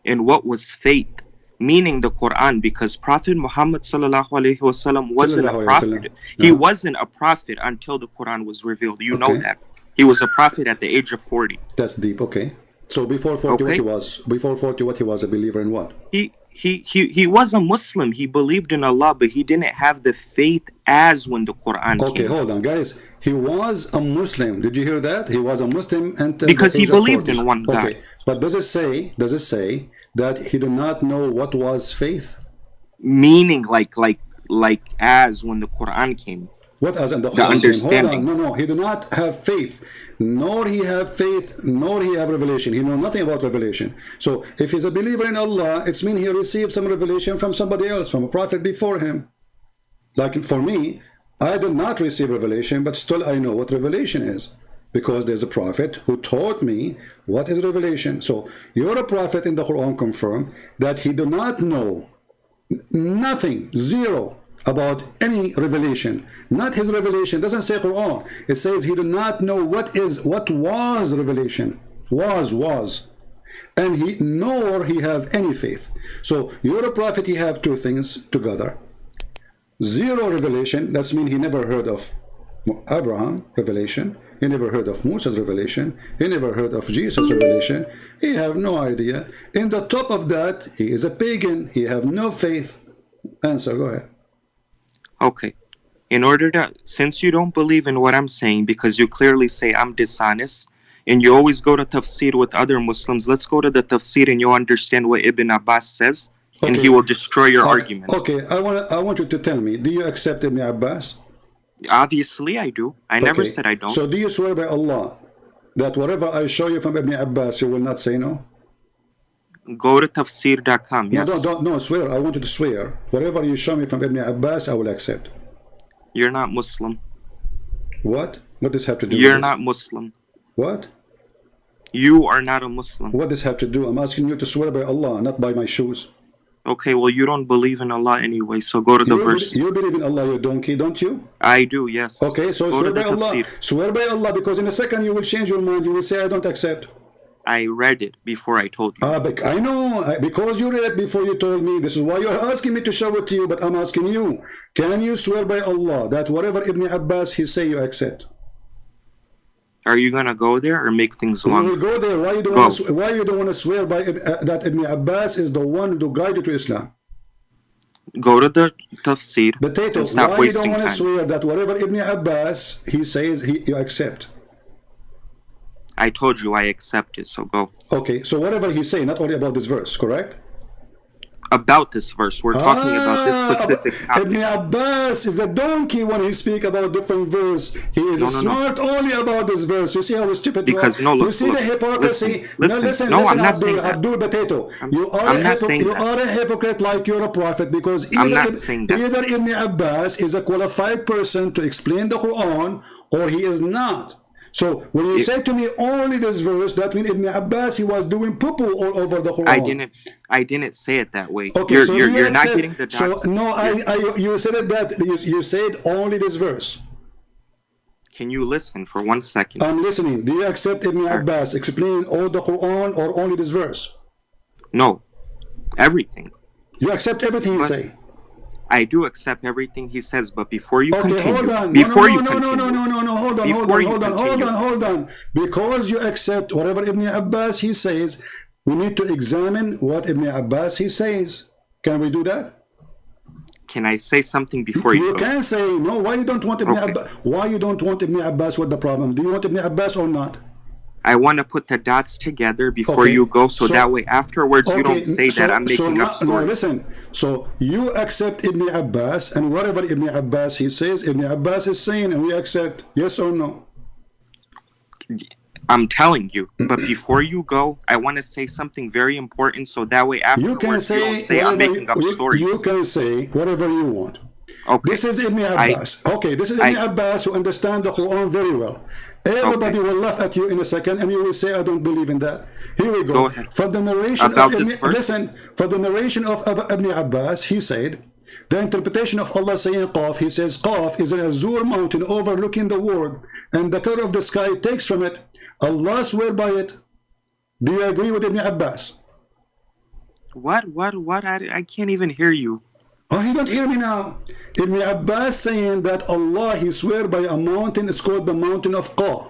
And what was faith? Meaning the Quran, because Prophet Muhammad sallallahu alaihi wasallam wasn't a prophet. He wasn't a prophet until the Quran was revealed. You know that. He was a prophet at the age of 40. That's deep. Okay. So before 40, what he was? Before 40, what he was? A believer in what? He was a Muslim. He believed in Allah, but he didn't have the faith as when the Quran came. Okay, hold on, guys. He was a Muslim. Did you hear that? He was a Muslim until because he believed in one God. Okay, but does it say that he did not know what was faith? Meaning, like as when the Quran came. What as in the understanding? Hold on. No, he did not have faith, nor he have faith, nor he have revelation. He know nothing about revelation. So if he's a believer in Allah, it's mean he received some revelation from somebody else, from a prophet before him. Like for me, I did not receive revelation, but still I know what revelation is. because there's a prophet who taught me what is revelation. So you're a prophet in the Quran confirmed that he do not know nothing, zero, about any revelation. Not his revelation. It doesn't say Quran. It says he do not know what was revelation. Was. And nor he have any faith. So you're a prophet, he have two things together. Zero revelation, that's mean he never heard of Abraham revelation, he never heard of Moses revelation, he never heard of Jesus revelation, he have no idea. In the top of that, he is a pagan, he have no faith. Answer, go ahead. Okay. In order to, since you don't believe in what I'm saying, because you clearly say I'm dishonest, and you always go to tafsir with other Muslims, let's go to the tafsir and you'll understand what Ibn Abbas says, and he will destroy your argument. Okay, I want you to tell me, do you accept Ibn Abbas? Obviously I do. I never said I don't. So do you swear by Allah that whatever I show you from Ibn Abbas, you will not say no? Go to tafsir.com, yes. No, swear. I want you to swear. Whatever you show me from Ibn Abbas, I will accept. You're not Muslim. What? What does this have to do You're with not Muslim. What? You are not a Muslim. What does this have to do? I'm asking you to swear by Allah, not by my shoes. Okay, well, you don't believe in Allah anyway, so go to the verse. You believe in Allah, you donkey, don't you? I do, yes. Okay, so go swear to by Allah. tafsir. Swear by Allah, because in a second you will change your mind. You will say, I don't accept. I read it before I told you. I know, because you read it before you told me. This is why you're asking me to show it to you, but I'm asking you, can you swear by Allah that whatever Ibn Abbas he say, you accept? Are you going to go there or make things We long? will go there. Why you don't want to swear by that Ibn Abbas is the one who guide you to Islam? Go to the tafsir Potato, and stop why you wasting don't want to time. swear that whatever Ibn Abbas he says, you accept? I told you I accept it, so go. Okay, so whatever he say, not only about this verse, correct? About this verse, we're talking about this specific Ibn topic. Abbas is a donkey when he speak about different verse. He is smart only about this verse. You see how stupid you are? Because no, look, you see the hypocrisy. Listen, I'm not saying that. Abdul Potato. You I'm not saying you that. are a hypocrite like you're a prophet, because I'm not saying that. either Ibn Abbas is a qualified person to explain the Quran, or he is not. So when you say to me only this verse, that means Ibn Abbas he was doing poo-poo all over the Quran. I didn't say it that way. Okay, you're not getting the dots. So no, you said it that you said only this verse. Can you listen for 1 second? I'm listening. Do you accept Ibn Abbas explaining all the Quran or only this verse? No, everything. You accept everything you say. I do accept everything he says, but before you continue, hold on. Before you continue, hold on. Because you accept whatever Ibn Abbas he says, we need to examine what Ibn Abbas he says. Can we do that? Can I say something before you go? Can say no. Why you don't want Ibn Abbas? Why you don't want Ibn Abbas? What the problem? Do you want Ibn Abbas or not? I want to put the dots together before you go, so that way afterwards you don't say that I'm making up stories. No, listen. So you accept Ibn Abbas, and whatever Ibn Abbas he says, Ibn Abbas is saying, and we accept. Yes or no? I'm telling you, but before you go, I want to say something very important, so that way afterwards you don't say I'm making up stories. You can say whatever you want. Okay. This is Ibn Abbas. This is Ibn Abbas who understands the Quran very well. Everybody will laugh at you in a second, and you will say, "I don't believe in that." Here we go. Go ahead. For the narration About of this verse? listen. For the narration of Ibn Abbas, he said, the interpretation of Allah saying Qaf, he says Qaf is an Azhar mountain overlooking the world, and the color of the sky takes from it. Allah swear by it. Do you agree with Ibn Abbas? What? I can't even hear you. Oh, you don't hear me now. Ibn Abbas saying that Allah, he swear by a mountain, it's called the mountain of Qaf.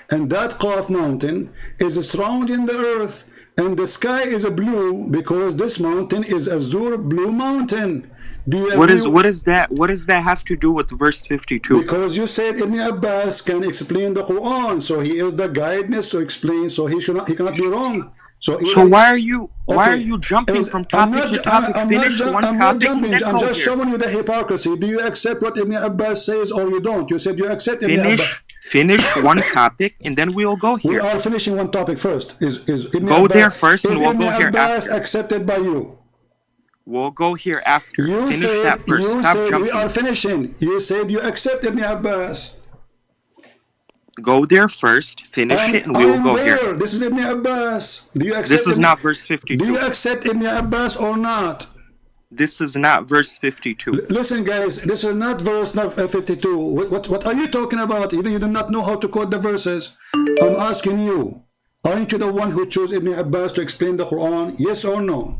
And that Qaf mountain is surrounding the earth, and the sky is a blue because this mountain is Azhar blue mountain. Do you agree? What is that? What does that have to do with verse 52? Because you said Ibn Abbas can explain the Quran, so he is the guidance to explain, so he cannot be wrong. So why are you jumping from topic to topic? Finish one topic and then I'm go just here. showing you the hypocrisy. Do you accept what Ibn Abbas says or you don't? You said you accept Ibn Abbas. Finish one topic and then we'll go here. We are finishing one topic first. Is Ibn go Abbas, there first and we'll go here Abbas after. accepted by you? We'll go here after. Finish that first. You Stop said jumping. we are finishing. You said you accept Ibn Abbas. Go there first, finish it, and we will go here. This is Ibn Abbas. Do you accept This is not verse 52. Do you accept Ibn Abbas or not? This is not verse 52. Listen, guys, this is not verse 52. What are you talking about? Even you do not know how to quote the verses. I'm asking you, aren't you the one who chose Ibn Abbas to explain the Quran? Yes or no?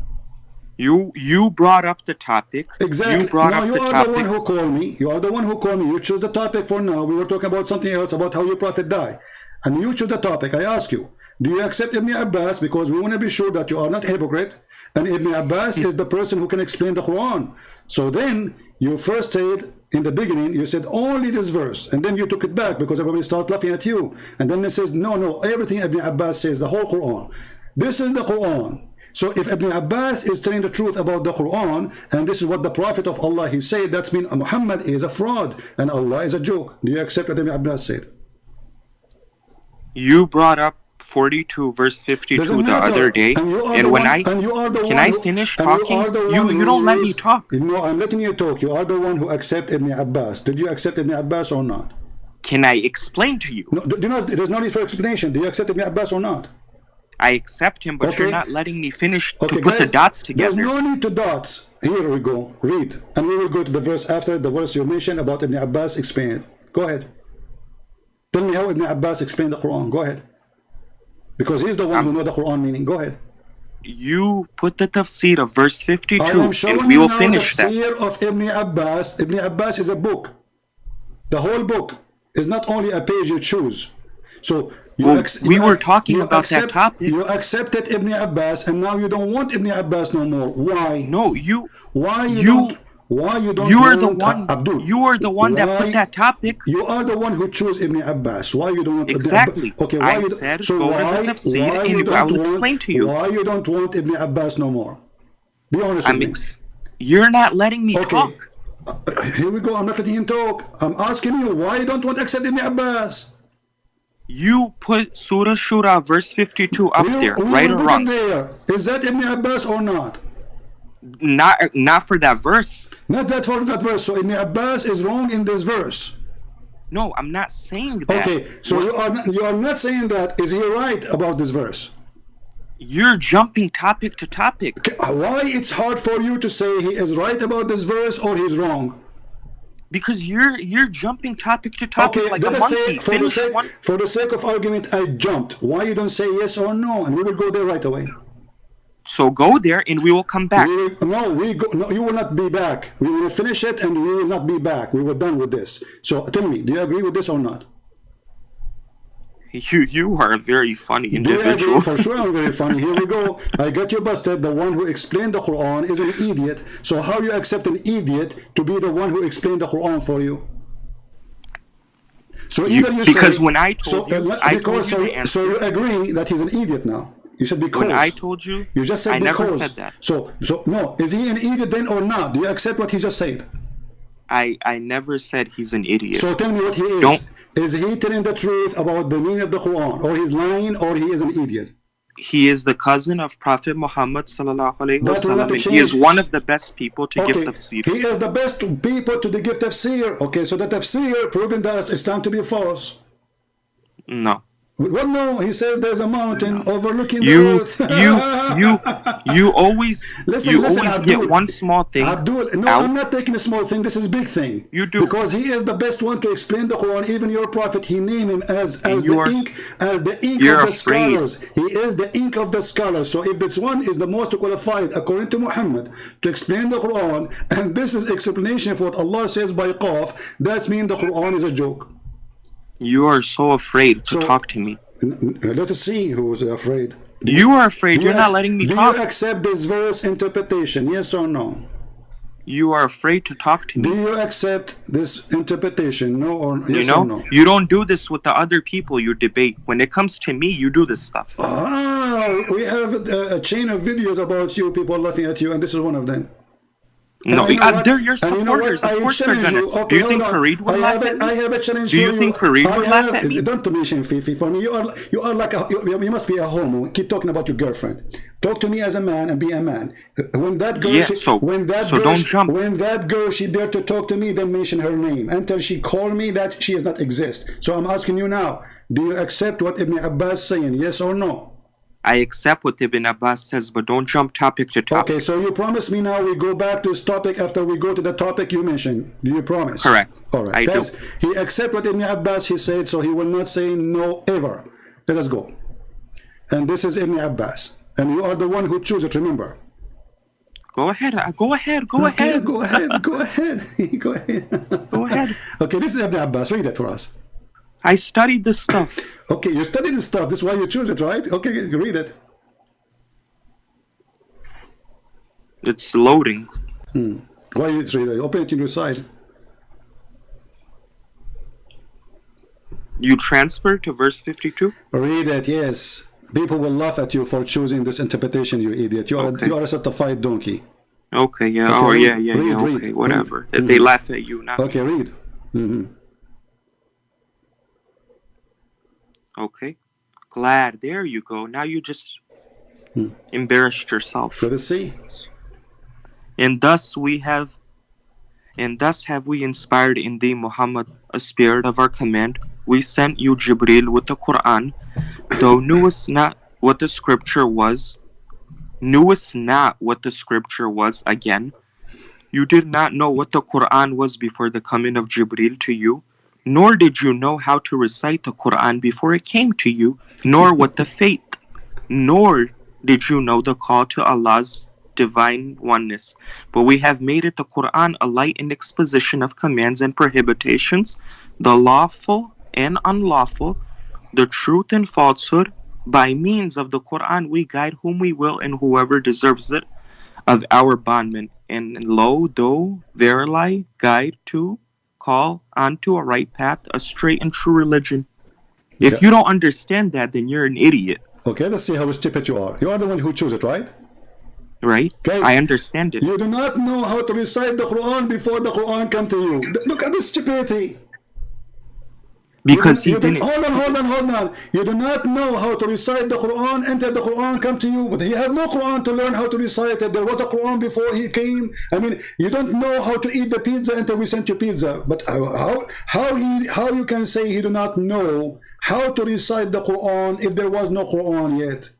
You brought up the topic. Exactly. You brought up you the are topic. the one who called me. You are the one who called me. You choose the topic for now. We were talking about something else, about how your prophet died. And you choose the topic. I ask you, do you accept Ibn Abbas? Because we want to be sure that you are not a hypocrite. And Ibn Abbas is the person who can explain the Quran. So then you first said in the beginning, you said only this verse. And then you took it back because everybody started laughing at you. And then it says, no, everything Ibn Abbas says, the whole Quran. This is the Quran. So if Ibn Abbas is telling the truth about the Quran, and this is what the Prophet of Allah he said, that's mean Muhammad is a fraud and Allah is a joke. Do you accept what Ibn Abbas said? You brought up 42 verse 52 the other day, and when can I finish talking? You don't let me talk. No, I'm letting you talk. You are the one who accept Ibn Abbas. Did you accept Ibn Abbas or not? Can I explain to you? No, there's no need for explanation. Do you accept Ibn Abbas or not? I accept him, but you're not letting me finish to put the dots together. There's no need to dots. Here we go. Read. And we will go to the verse after the verse you mentioned about Ibn Abbas explained. Go ahead. Tell me how Ibn Abbas explained the Quran. Go ahead. Because he's the one who knows the Quran meaning. Go ahead. You put the tafsir of verse 52, and we will finish that. The tafsir of Ibn Abbas. Ibn Abbas is a book. The whole book is not only a page you choose. So we were talking about that topic. You accepted Ibn Abbas, and now you don't want Ibn Abbas no more. Why? No, you. Why you don't? You are the one. Abdul. You are the one that put that topic. You are the one who chose Ibn Abbas. Why you don't want exactly? Ibn Abbas? Okay. I said go to the tafsir, and I will explain to you. Why you don't want Ibn Abbas no more? Be honest with me. You're not letting me talk. Here we go. I'm not letting him talk. I'm asking you why you don't want to accept Ibn Abbas. You put Surah Shura verse 52 up there, right or wrong? There. Is that Ibn Abbas or not? Not for that verse. Not that for that verse. So Ibn Abbas is wrong in this verse. No, I'm not saying that. Okay, so you are not saying that. Is he right about this verse? You're jumping topic to topic. Why it's hard for you to say he is right about this verse or he's wrong? Because you're jumping topic to topic like a monkey. For the sake of argument, I jumped. Why you don't say yes or no, and we will go there right away. So go there, and we will come back. No, you will not be back. We will finish it, and we will not be back. We were done with this. So tell me, do you agree with this or not? You are a very funny individual. For sure I'm very funny. Here we go. I got you busted. The one who explained the Quran is an idiot. So how you accept an idiot to be the one who explained the Quran for you? So because when I told you, I told you the answer. So you agree that he's an idiot now? You said because. When I told you, you just said I because. never said that. So no, is he an idiot then or not? Do you accept what he just said? I never said he's an idiot. So tell me what he is. Is he telling the truth about the meaning of the Quran, or he's lying, or he is an idiot? He is the cousin of Prophet Muhammad sallallahu alaihi wasallam, and he is one of the best people to give tafsir. He is the best people to give tafsir. Okay, so the tafsir proving that Islam to be false. No. Well, no, he says there's a mountain overlooking the earth. you always Abdul, get one small thing. Abdul, no, I'm not taking a small thing. This is a big thing. You do, because he is the best one to explain the Quran. Even your prophet, he named him as the ink of the scholars. He is the ink of the scholars. So if this one is the most qualified, according to Muhammad, to explain the Quran, and this is explanation for what Allah says by Qaf, that means the Quran is a joke. You are so afraid to talk to me. Let us see who is afraid. You are afraid. You're not letting me talk. Do you accept this verse interpretation? Yes or no? You are afraid to talk to me. Do you accept this interpretation? No or yes or no? You don't do this with the other people you debate. When it comes to me, you do this stuff. We have a chain of videos about you, people laughing at you, and this is one of them. No, you know what? they're your And you know what? supporters. Of course they're challenge gonna. you. Okay, Do you hold think on. Farid would laugh at me? I have a challenge Do for you you. think Farid would laugh at me? Don't mention Fifi for me. You are like you must be a homo. Keep talking about your girlfriend. Talk to me as a man and be a man. When that girl, when that girl she dared to talk to me, then mention her name until she called me that she does not exist. So I'm asking you now: do you accept what Ibn Abbas saying? Yes or no? I accept what Ibn Abbas says, but don't jump topic to topic. Okay, so you promise me now we go back to this topic after we go to the topic you mentioned. Do you promise? Correct. All right. I Guys, do. he accept what Ibn Abbas he said, so he will not say no ever. Let us go. And this is Ibn Abbas. And you are the one who choose it, remember. Go ahead. Go ahead. Go Okay, ahead. Go ahead. Go ahead. Go ahead. Go ahead. Okay, this is Ibn Abbas. Read it for us. I studied this stuff. Okay, you studied this stuff. This is why you choose it, right? Okay, read it. It's loading. Why you read it? Open it in your side. You transfer to verse 52? Read it, yes. People will laugh at you for choosing this interpretation, you idiot. You are a certified donkey. Okay, yeah. Okay, Oh, read, yeah. read, Okay, whatever. read. They laugh at you now. Okay, read. Okay. Glad. There you go. Now you just embarrassed yourself. Let us see. And thus have we inspired in thee, Muhammad, a spirit of our command. We sent you, Jibreel, with the Quran. Thou knewest not what the scripture was. Again. You did not know what the Quran was before the coming of Jibreel to you. Nor did you know how to recite the Quran before it came to you. Nor what the faith. Nor did you know the call to Allah's divine oneness, but we have made it the Quran a light and exposition of commands and prohibitions, the lawful and unlawful, the truth and falsehood. By means of the Quran we guide whom we will and whoever deserves it of our bondmen, and lo, though verily guide to call onto a right path, a straight and true religion. If you don't understand that, then you're an idiot. Okay, let's see how stupid you are. You are the one who chose it, right? Right? Guys, I understand it. You do not know how to recite the Quran before the Quran come to you. Look at this stupidity. Because he didn't. Hold on. You do not know how to recite the Quran until the Quran come to you. But he have no Quran to learn how to recite it. There was a Quran before he came. I mean, you don't know how to eat the pizza until we sent you pizza. But how you can say he do not know how to recite the Quran if there was no Quran yet?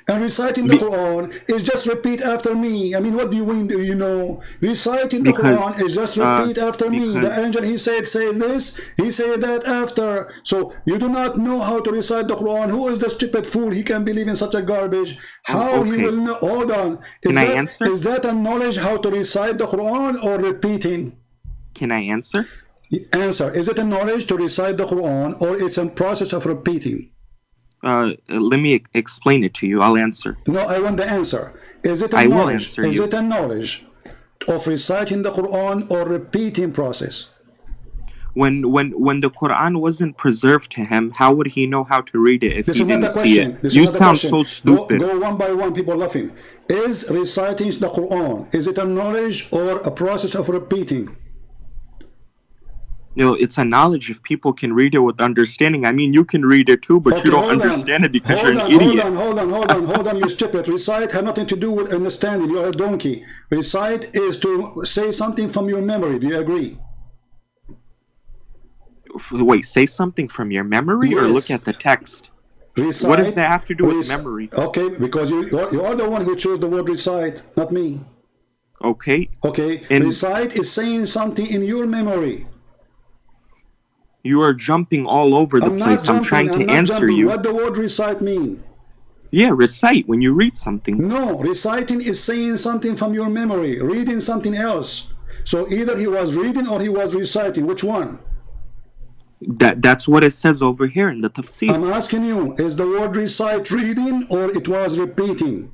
And reciting the Quran is just repeat after me. I mean, what do you mean? Do you know? Reciting the Quran is just repeat after me. The angel, he said, say this. He said that after. So you do not know how to recite the Quran. Who is the stupid fool? He can believe in such a garbage. How he will know? Hold on. Can I answer? Is that a knowledge how to recite the Quran or repeating? Can I answer? Answer. Is it a knowledge to recite the Quran or it's a process of repeating? Let me explain it to you. I'll answer. No, I want the answer. Is it a I knowledge? will answer Is you. it a knowledge of reciting the Quran or repeating process? When the Quran wasn't preserved to him, how would he know how to read it if he didn't see it? You sound so stupid. Go one by one, people laughing. Is reciting the Quran, is it a knowledge or a process of repeating? You know, it's a knowledge if people can read it with understanding. I mean, you can read it too, but Okay, you don't understand it because you're an idiot. Hold on, you stupid. Recite has nothing to do with understanding. You are a donkey. Recite is to say something from your memory. Do you agree? Wait, say something from your memory or look at the text? Recite, what does that have to do with memory? Okay, because you are the one who chose the word recite, not me. Okay. Okay, recite is saying something in your memory. You are jumping all over the place. I'm trying to answer you. What the word recite mean? Yeah, recite when you read something. No, reciting is saying something from your memory, reading something else. So either he was reading or he was reciting. Which one? That's what it says over here in the tafsir. I'm asking you, is the word recite reading or it was repeating?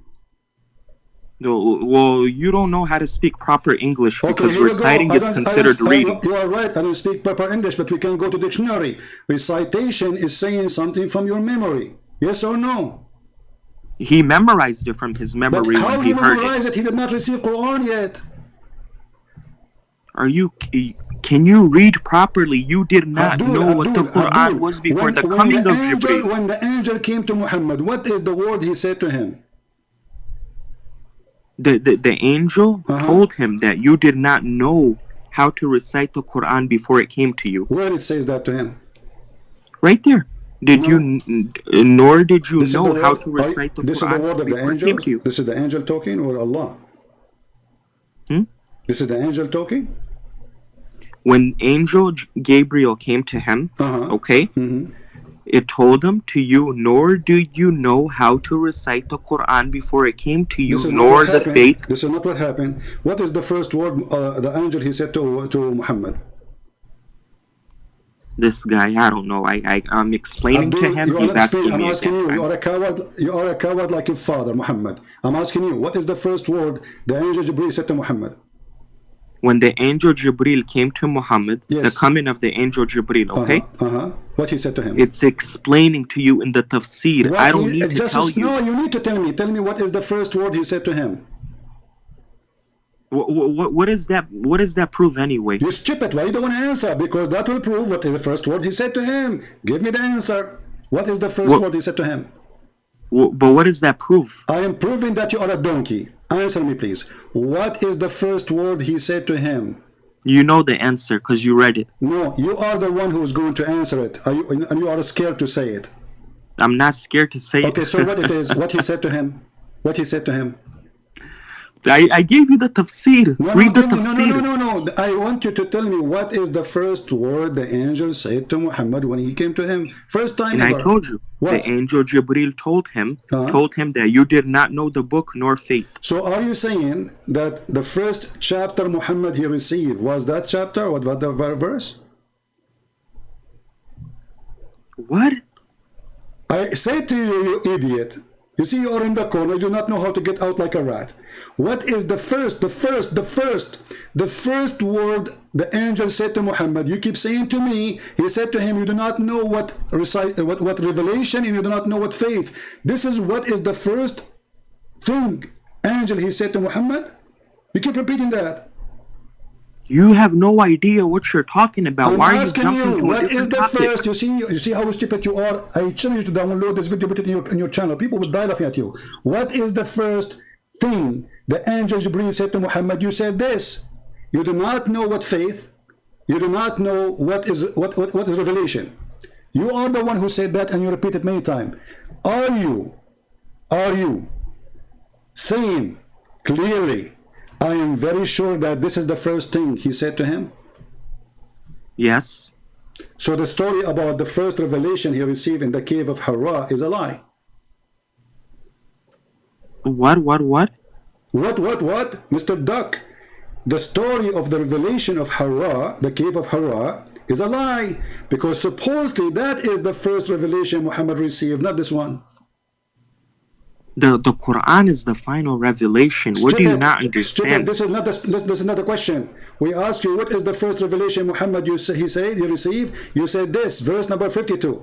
Well, you don't know how to speak proper English because reciting is considered reading. You are right, I don't speak proper English, but we can go to dictionary. Recitation is saying something from your memory. Yes or no? He memorized it from his memory but how when he he heard memorized it. He did not receive Quran yet. Can you read properly? You did not know what the Quran was before the coming of Jibreel. When the angel came to Muhammad, what is the word he said to him? The angel told him that you did not know how to recite the Quran before it came to you. Where it says that to him? Right there. Nor did you know how to recite the Quran. This is the word of the angel? This is the angel talking or Allah? This is the angel talking? When angel Gabriel came to him, it told him to you, nor do you know how to recite the Quran before it came to you, nor the faith. This is not what happened. What is the first word the angel he said to Muhammad? This guy, I don't know. I'm explaining Abdul, to him. He's asking me. I'm asking you. You are a coward. You are a coward like your father, Muhammad. I'm asking you. What is the first word the angel Jibril said to Muhammad? When the angel Jibril came to Muhammad, the coming of the angel Jibril, what he said to him? It's explaining to you in the tafsir. I don't need to tell you. No, you need to tell me. Tell me what is the first word he said to him. What is that? What does that prove anyway? You stupid. Why you don't want to answer? Because that will prove what is the first word he said to him. Give me the answer. What is the first word he said to him? But what does that prove? I am proving that you are a donkey. Answer me, please. What is the first word he said to him? You know the answer because you read it. No, you are the one who is going to answer it. And you are scared to say it. I'm not scared to say it. Okay, so what it is? What he said to him? What he said to him? I gave you the tafsir. Read the tafsir. No. I want you to tell me what is the first word the angel said to Muhammad when he came to him. First time ever. And I told you. What? The angel Jibril told him that you did not know the book nor faith. So are you saying that the first chapter Muhammad he received was that chapter or what the verse? What? I say to you, you idiot. You see, you are in the corner, you do not know how to get out like a rat. What is the first word the angel said to Muhammad? You keep saying to me, he said to him, you do not know what revelation and you do not know what faith. This is what is the first thing angel he said to Muhammad? You keep repeating that. You have no idea what you're talking about. Why are you jumping to what is the topic? First? You see how stupid you are. I challenge you to download this video, put it in your channel. People will die laughing at you. What is the first thing the angel Jibreel said to Muhammad? You said this. You do not know what faith. You do not know what is revelation. You are the one who said that, and you repeat it many times. Are you saying clearly? I am very sure that this is the first thing he said to him. Yes. So the story about the first revelation he received in the cave of Hira is a lie. What? What? Mr. Duck. The story of the revelation of Hira, the cave of Hira, is a lie. Because supposedly that is the first revelation Muhammad received, not this one. The Quran is the final revelation. What do you not understand? This is not the question. We asked you, what is the first revelation Muhammad he received? You said this, verse number 52.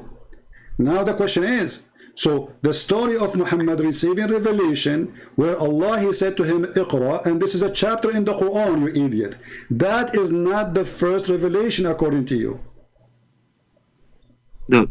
Now the question is, so the story of Muhammad receiving revelation, where Allah he said to him, Iqra, and this is a chapter in the Quran, you idiot. That is not the first revelation according to you. The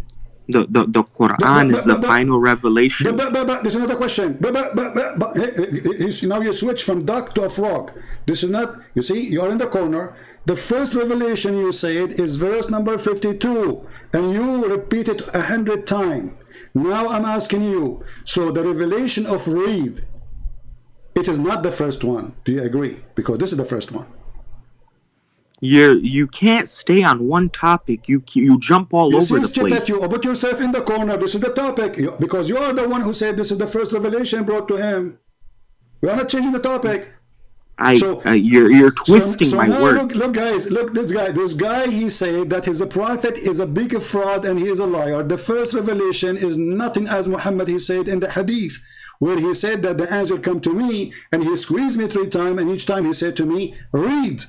Quran is the final revelation. This is another question. Now you switch from duck to a frog. This is not, you see, you are in the corner. The first revelation you said is verse number 52, and you repeat it 100 times. Now I'm asking you, so the revelation of read, it is not the first one. Do you agree? Because this is the first one. You can't stay on one topic. You jump all over the place. You put yourself in the corner. This is the topic because you are the one who said this is the first revelation brought to him. We are not changing the topic. You're twisting my words. Look, guys, look, this guy, he said that he's a prophet, is a big fraud, and he is a liar. The first revelation is nothing as Muhammad he said in the hadith, where he said that the angel come to me and he squeezed me 3 times, and each time he said to me, read.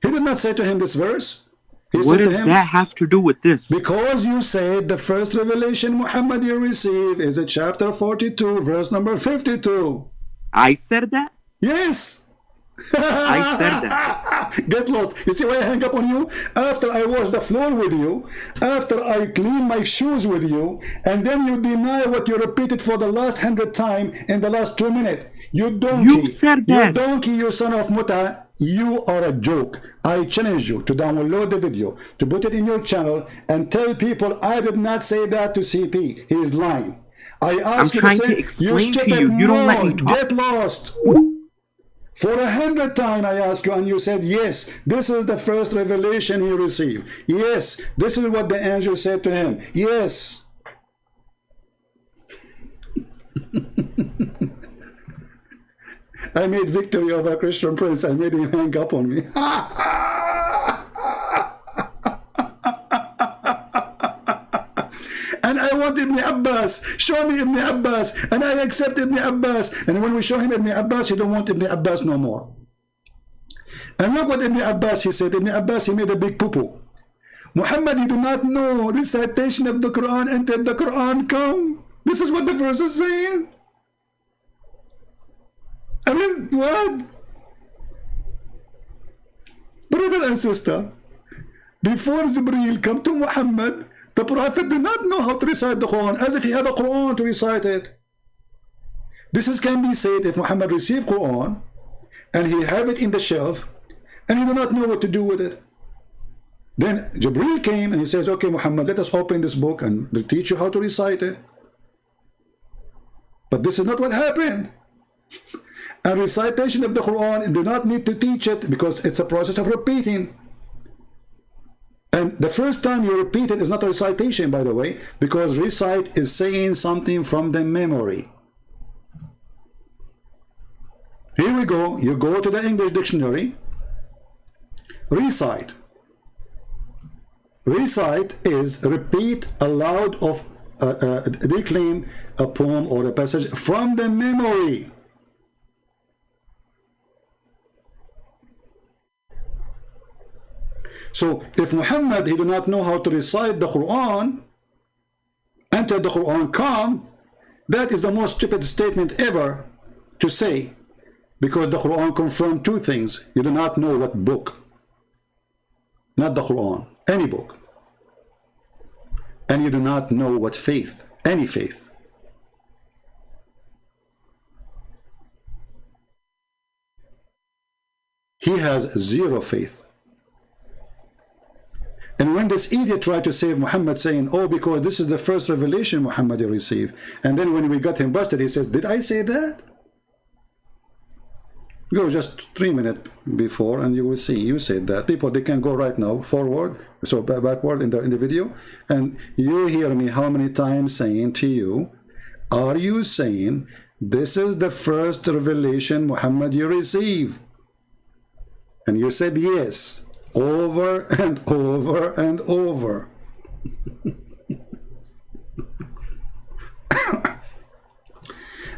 He did not say to him this verse. What does that have to do with this? Because you said the first revelation Muhammad you receive is a chapter 42, verse number 52. I said that? Yes. I said that. Get lost. You see why I hang up on you? After I wash the floor with you, after I clean my shoes with you, and then you deny what you repeated for the last 100 times in the last 2 minutes. You donkey. You said that. You donkey, you son of muta. You are a joke. I challenge you to download the video, to put it in your channel, and tell people I did not say that to CP. He is lying. I asked you trying to say, to explain to stupid you. You don't let me moron, talk. get lost. For 100 times I asked you, and you said, yes, this is the first revelation he received. Yes, this is what the angel said to him. Yes. I made victory over a Christian prince. I made him hang up on me. And I want Ibn Abbas. Show me Ibn Abbas. And I accept Ibn Abbas. And when we show him Ibn Abbas, he don't want Ibn Abbas no more. And look what Ibn Abbas, he said. Ibn Abbas, he made a big poo-poo. Muhammad, you do not know recitation of the Quran until the Quran come. This is what the verse is saying. I mean, what? Brother and sister, before Jibreel come to Muhammad, the Prophet did not know how to recite the Quran, as if he had a Quran to recite it. This can be said if Muhammad received Quran, and he have it in the shelf, and he do not know what to do with it. Then Jibreel came and he says, okay, Muhammad, let us open this book and we'll teach you how to recite it. But this is not what happened. A recitation of the Quran, you do not need to teach it because it's a process of repeating. And the first time you repeat it is not a recitation, by the way, because recite is saying something from the memory. Here we go. You go to the English dictionary. Recite. Recite is repeat aloud of reclaim a poem or a passage from the memory. So if Muhammad, he do not know how to recite the Quran until the Quran come, that is the most stupid statement ever to say, because the Quran confirmed two things. You do not know what book, not the Quran, any book. And you do not know what faith, any faith. He has zero faith. And when this idiot tried to save Muhammad, saying, oh, because this is the first revelation Muhammad received, and then when we got him busted, he says, did I say that? Go just 3 minutes before and you will see you said that. People, they can go right now forward, so backward in the video, and you hear me how many times saying to you, are you saying this is the first revelation Muhammad you receive? And you said yes, over and over and over.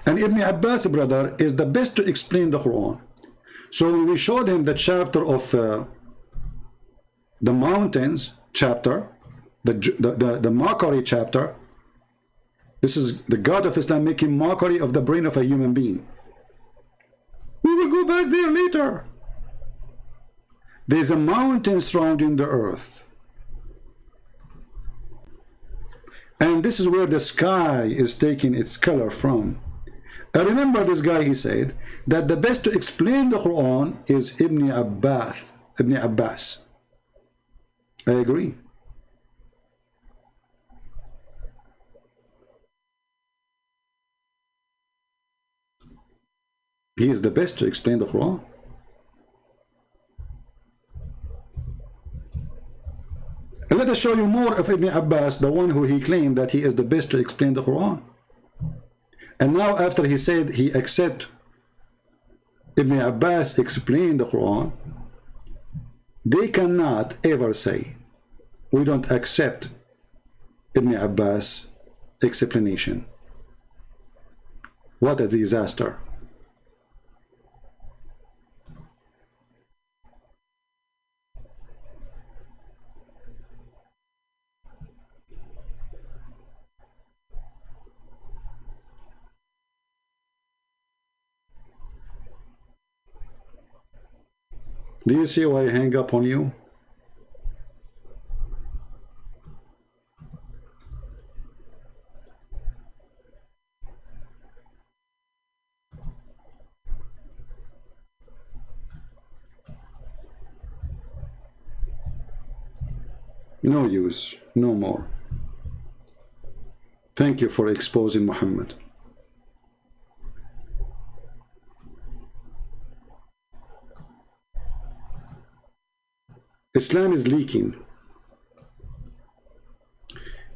And Ibn Abbas, brother, is the best to explain the Quran. So we showed him the chapter of the mountains chapter, the mockery chapter. This is the God of Islam making mockery of the brain of a human being. We will go back there later. There's a mountain surrounding the earth. And this is where the sky is taking its color from. I remember this guy, he said that the best to explain the Quran is Ibn Abbas. I agree. He is the best to explain the Quran. And let us show you more of Ibn Abbas, the one who he claimed that he is the best to explain the Quran. And now after he said he accept Ibn Abbas explain the Quran, they cannot ever say, we don't accept Ibn Abbas explanation. What a disaster. Do you see why I hang up on you? No use, no more. Thank you for exposing Muhammad. Islam is leaking.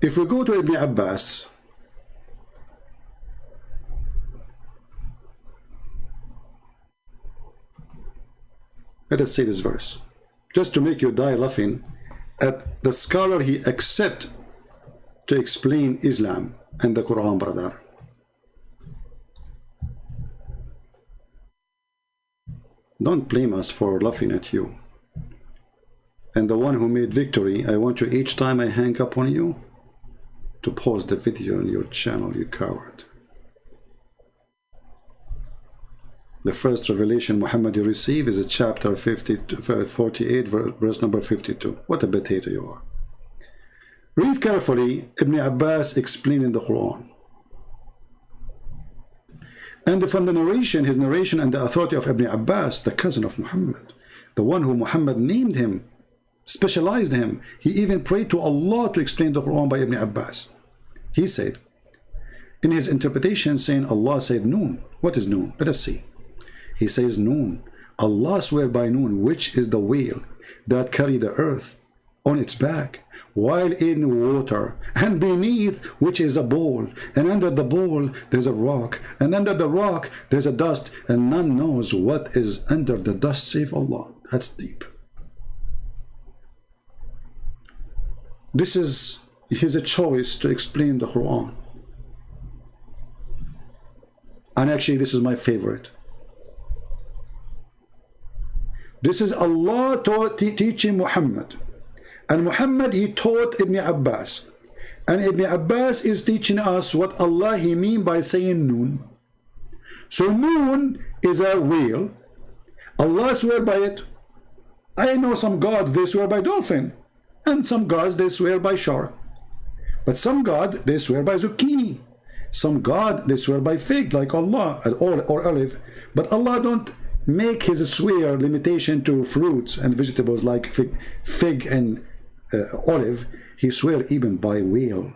If we go to Ibn Abbas, let us see this verse, just to make you die laughing at the scholar he accept to explain Islam and the Quran, brother. Don't blame us for laughing at you. And the one who made victory, I want you each time I hang up on you to pause the video on your channel, you coward. The first revelation Muhammad received is a chapter 48, verse number 52. What a potato you are. Read carefully Ibn Abbas explaining the Quran. And from the narration, his narration and the authority of Ibn Abbas, the cousin of Muhammad, the one who Muhammad named him, specialized him. He even prayed to Allah to explain the Quran by Ibn Abbas. He said, in his interpretation, saying Allah said Noon. What is Noon? Let us see. He says Noon. Allah swear by Noon, which is the whale that carried the earth on its back, while in water, and beneath which is a bowl, and under the bowl there's a rock, and under the rock there's a dust, and none knows what is under the dust save Allah. That's deep. This is his choice to explain the Quran. And actually this is my favorite. This is Allah teaching Muhammad. And Muhammad, he taught Ibn Abbas. And Ibn Abbas is teaching us what Allah he mean by saying Noon. So Noon is a whale. Allah swear by it. I know some gods, they swear by dolphin. And some gods, they swear by shark. But some God, they swear by zucchini. Some God, they swear by fig, like Allah, or olive. But Allah don't make his swear limitation to fruits and vegetables like fig and olive. He swear even by whale.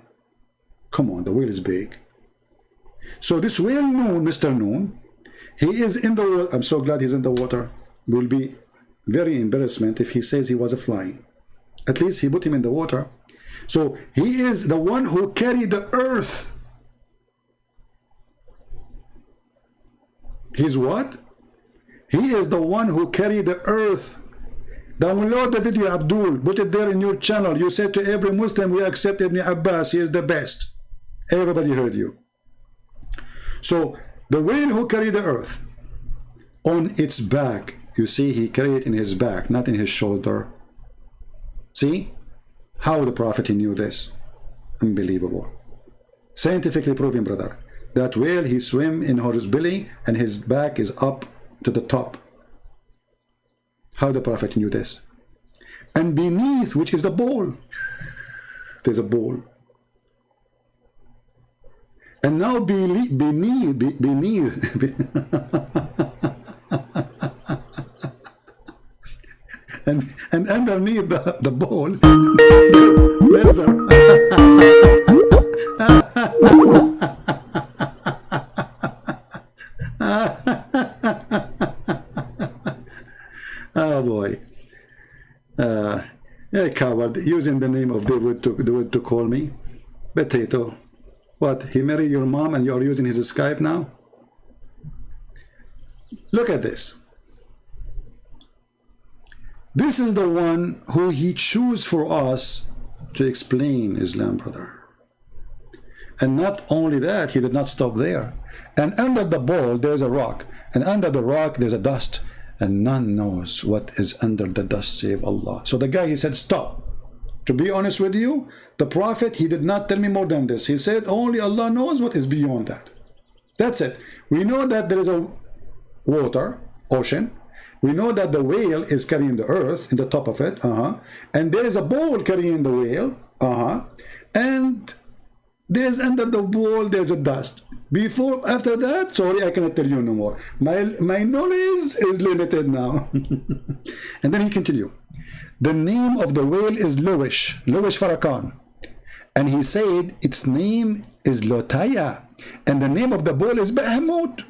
Come on, the whale is big. So this whale Noon, Mr. Noon, he is in the water. I'm so glad he's in the water. Will be very embarrassment if he says he was a fly. At least he put him in the water. So he is the one who carried the earth. He's what? He is the one who carried the earth. Download the video, Abdul. Put it there in your channel. You said to every Muslim, we accept Ibn Abbas. He is the best. Everybody heard you. So the whale who carried the earth on its back. You see, he carried it in his back, not in his shoulder. See how the Prophet knew this? Unbelievable. Scientifically proven, brother. That whale, he swim in his belly and his back is up to the top. How the Prophet knew this? And beneath, which is the bowl, there's a bowl. And now beneath and underneath the bowl, there's a oh boy. Yeah, coward, using the name of David to call me potato. What, he married your mom and you are using his Skype now? Look at this. This is the one who he chose for us to explain Islam, brother. And not only that, he did not stop there. And under the bowl, there's a rock. And under the rock, there's a dust. And none knows what is under the dust save Allah. So the guy, he said, stop. To be honest with you, the Prophet, he did not tell me more than this. He said, only Allah knows what is beyond that. That's it. We know that there is a water, ocean, We know that the whale is carrying the earth in the top of it, and there is a bowl carrying the whale, and there's under the bowl there's a dust. Before, after that, sorry, I cannot tell you no more. My knowledge is limited now. And then he continued. The name of the whale is Lowish Farrakhan. And he said its name is Lotaya. And the name of the bowl is Bahamut.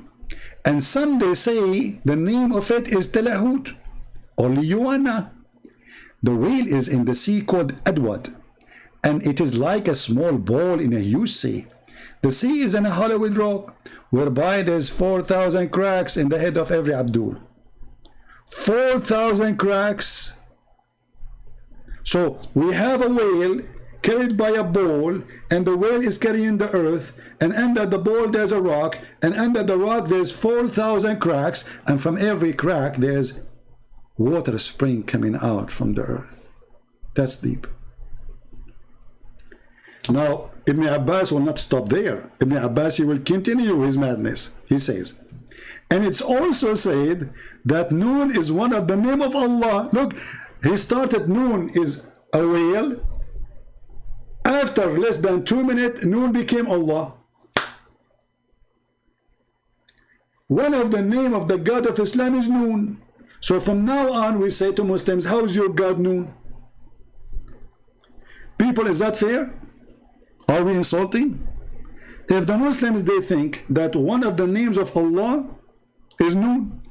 And some they say the name of it is Telahut or Liyuana. The whale is in the sea called Adwad. And it is like a small ball in a huge sea. The sea is in a hollowed rock, whereby there's 4,000 cracks in the head of every Abdul. 4,000 cracks. So we have a whale carried by a bowl, and the whale is carrying the earth, and under the bowl there's a rock, and under the rock there's 4,000 cracks, and from every crack there's water spring coming out from the earth. That's deep. Now, Ibn Abbas will not stop there. Ibn Abbas, he will continue his madness. He says, and it's also said that Noon is one of the name of Allah. Look, he started Noon is a whale. After less than 2 minutes, Noon became Allah. One of the name of the God of Islam is Noon. So from now on, we say to Muslims, how's your God Noon? People, is that fair? Are we insulting? If the Muslims, they think that one of the names of Allah is Noon,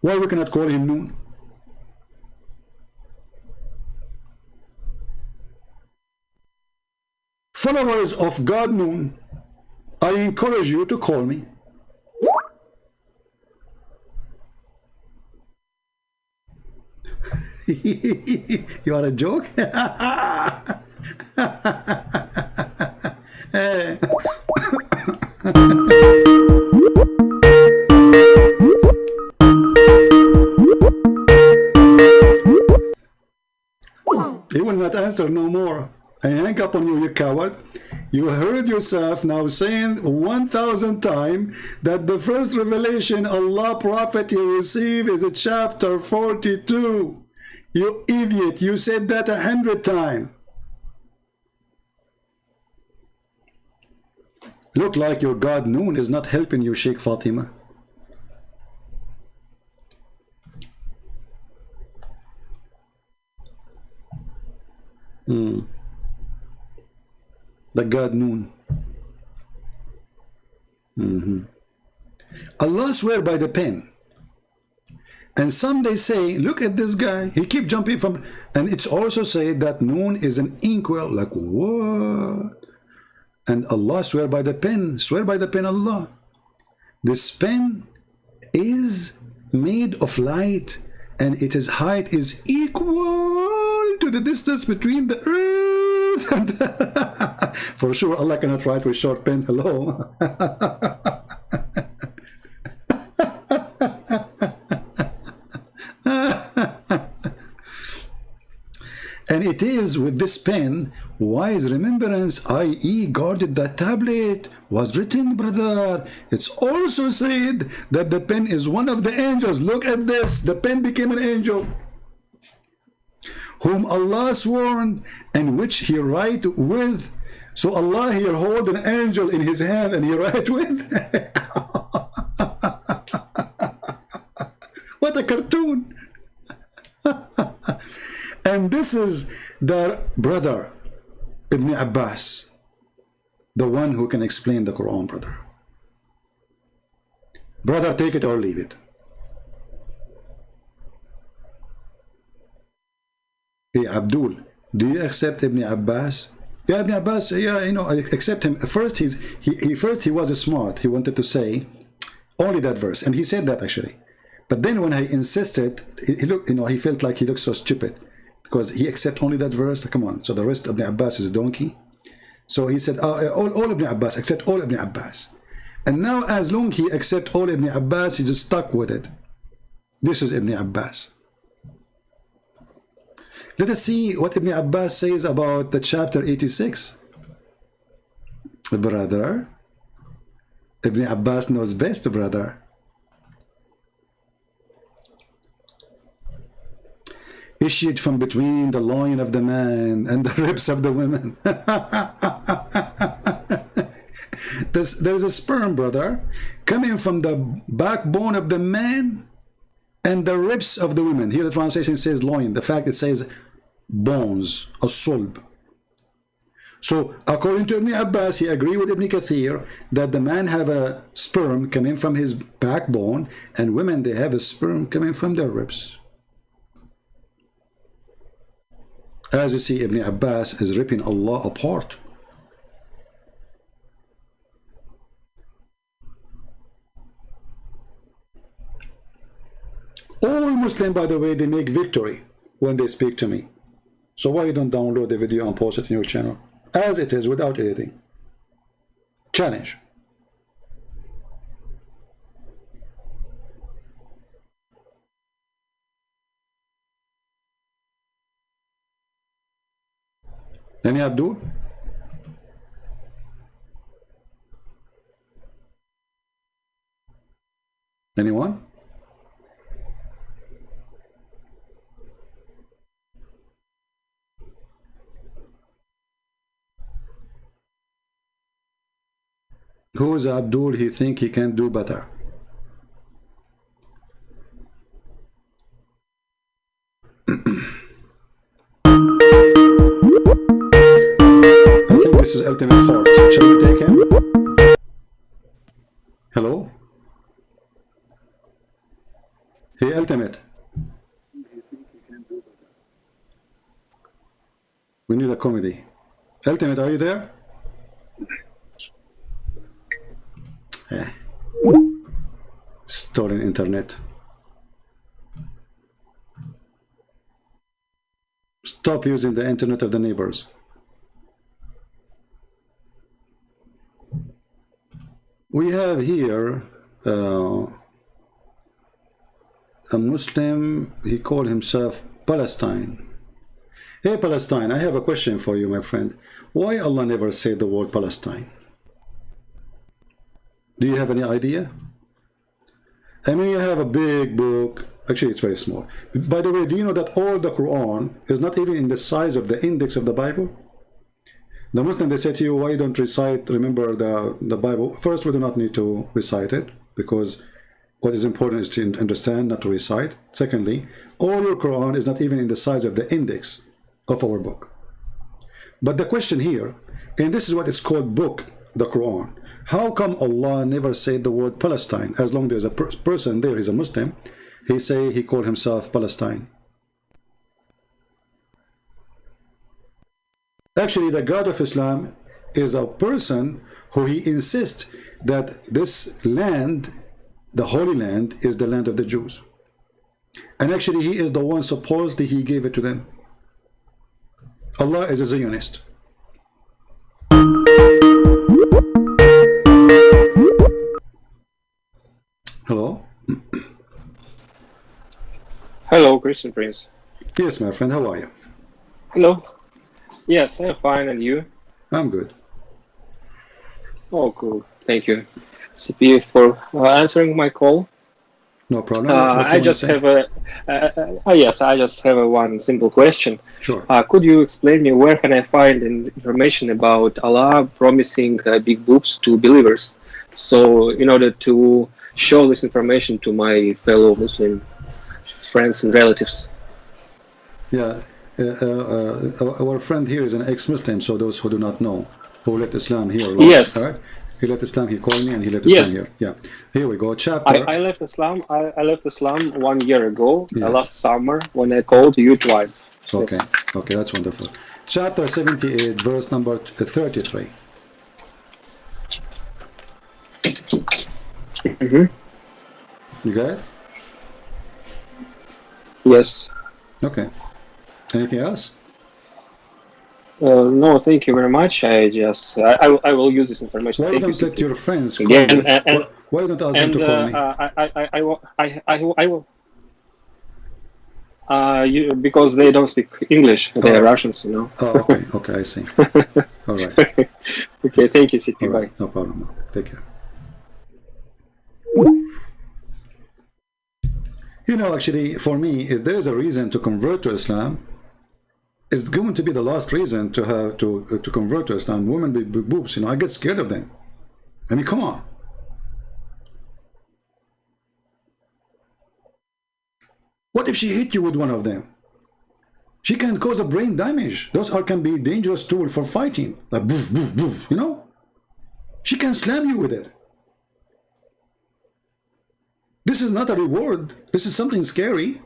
why we cannot call him Noon? Followers of God Noon, I encourage you to call me. You are a joke? He will not answer no more. I hang up on you, you coward. You heard yourself now saying 1,000 times that the first revelation Allah Prophet you receive is a chapter 42. You idiot, you said that 100 times. Look like your God Noon is not helping you, Sheikh Fatima. The God Noon. Allah swear by the pen. And some they say, look at this guy, he keep jumping from, and it's also said that Noon is an inkwell. Like what? And Allah swear by the pen. Swear by the pen, Allah. This pen is made of light, and its height is equal to the distance between the earth and for sure Allah cannot write with short pen. Hello. And it is with this pen, wise remembrance, i.e. guarded the tablet, was written, brother. It's also said that the pen is one of the angels. Look at this. The pen became an angel, whom Allah sworn, and which he write with. So Allah here hold an angel in his hand and he write with. What a cartoon. And this is the brother Ibn Abbas, the one who can explain the Quran, brother. Brother, take it or leave it. Hey, Abdul, do you accept Ibn Abbas? Yeah, Ibn Abbas, yeah, you know, I accept him. First, he was smart. He wanted to say only that verse, and he said that actually. But then when I insisted, he looked, you know, he felt like he looked so stupid because he accept only that verse. Come on, so the rest of Ibn Abbas is a donkey. So he said, all Ibn Abbas, accept all Ibn Abbas. And now as long he accept all Ibn Abbas, he just stuck with it. This is Ibn Abbas. Let us see what Ibn Abbas says about the chapter 86. Brother, Ibn Abbas knows best, brother. issued from between the loin of the man and the ribs of the women. There's a sperm, brother, coming from the backbone of the man and the ribs of the women. Here the translation says loin. The fact it says bones, a sulb. So according to Ibn Abbas, he agreed with Ibn Kathir that the man have a sperm coming from his backbone, and women, they have a sperm coming from their ribs. As you see, Ibn Abbas is ripping Allah apart. All Muslims, by the way, they make victory when they speak to me. So why you don't download the video and post it in your channel? As it is, without editing. Challenge. Any Abdul? Anyone? Who is Abdul? He think he can do better. I think this is ultimate fault. Shall we take him? Hello? Hey, ultimate. We need a comedy. Ultimate, are you there? Stolen internet. Stop using the internet of the neighbors. We have here a Muslim. He called himself Palestine. Hey Palestine, I have a question for you, my friend. Why Allah never said the word Palestine? Do you have any idea? I mean, you have a big book. Actually, it's very small. By the way, do you know that all the Quran is not even in the size of the index of the Bible? The Muslim, they say to you, why don't remember the Bible? First, we do not need to recite it, because what is important is to understand, not to recite. Secondly, all your Quran is not even in the size of the index of our book. But the question here, and this is what it's called book, the Quran. How come Allah never said the word Palestine? As long as there's a person there, he's a Muslim, he called himself Palestine. Actually, the God of Islam is a person who he insists that this land, the Holy Land, is the land of the Jews. And actually, he is the one supposedly he gave it to them. Allah is a Zionist. Hello? Hello, Christian Prince. Yes, my friend, how are you? Hello. Yes, I'm fine, and you? I'm good. Oh, cool. Thank you, CP, for answering my call. No problem. I just have one simple question. Sure. Could you explain me where can I find information about Allah promising big boobs to believers? So, in order to show this information to my fellow Muslim friends and relatives. Yeah, our friend here is an ex-Muslim, so those who do not know, who left Islam here. Yes. Right? He left Islam, he called me, and he left Islam here. Yeah. Here we go, chapter. I left Islam. I left Islam 1 year ago, last summer, when I called you twice. Okay, Yes. okay, that's wonderful. Chapter 78, verse number 33. Mm-hmm. You got it? Yes. Okay. Anything else? No, thank you very much. I will use this information. Why Thank don't you, let your friends call Again, me? and- Why don't ask them to call me? I will. Because they don't speak English. They are Russians, you know. Oh, okay, okay, I see. All right. Okay, thank you, CP. All Bye. right, no problem. Take care. You know, actually, for me, if there is a reason to convert to Islam, it's going to be the last reason to have to convert to Islam. Women with big boobs, you know, I get scared of them. I mean, come on. What if she hit you with one of them? She can cause a brain damage. Those can be dangerous tool for fighting. Like boof, boof, boof, you know? She can slam you with it. This is not a reward. This is something scary.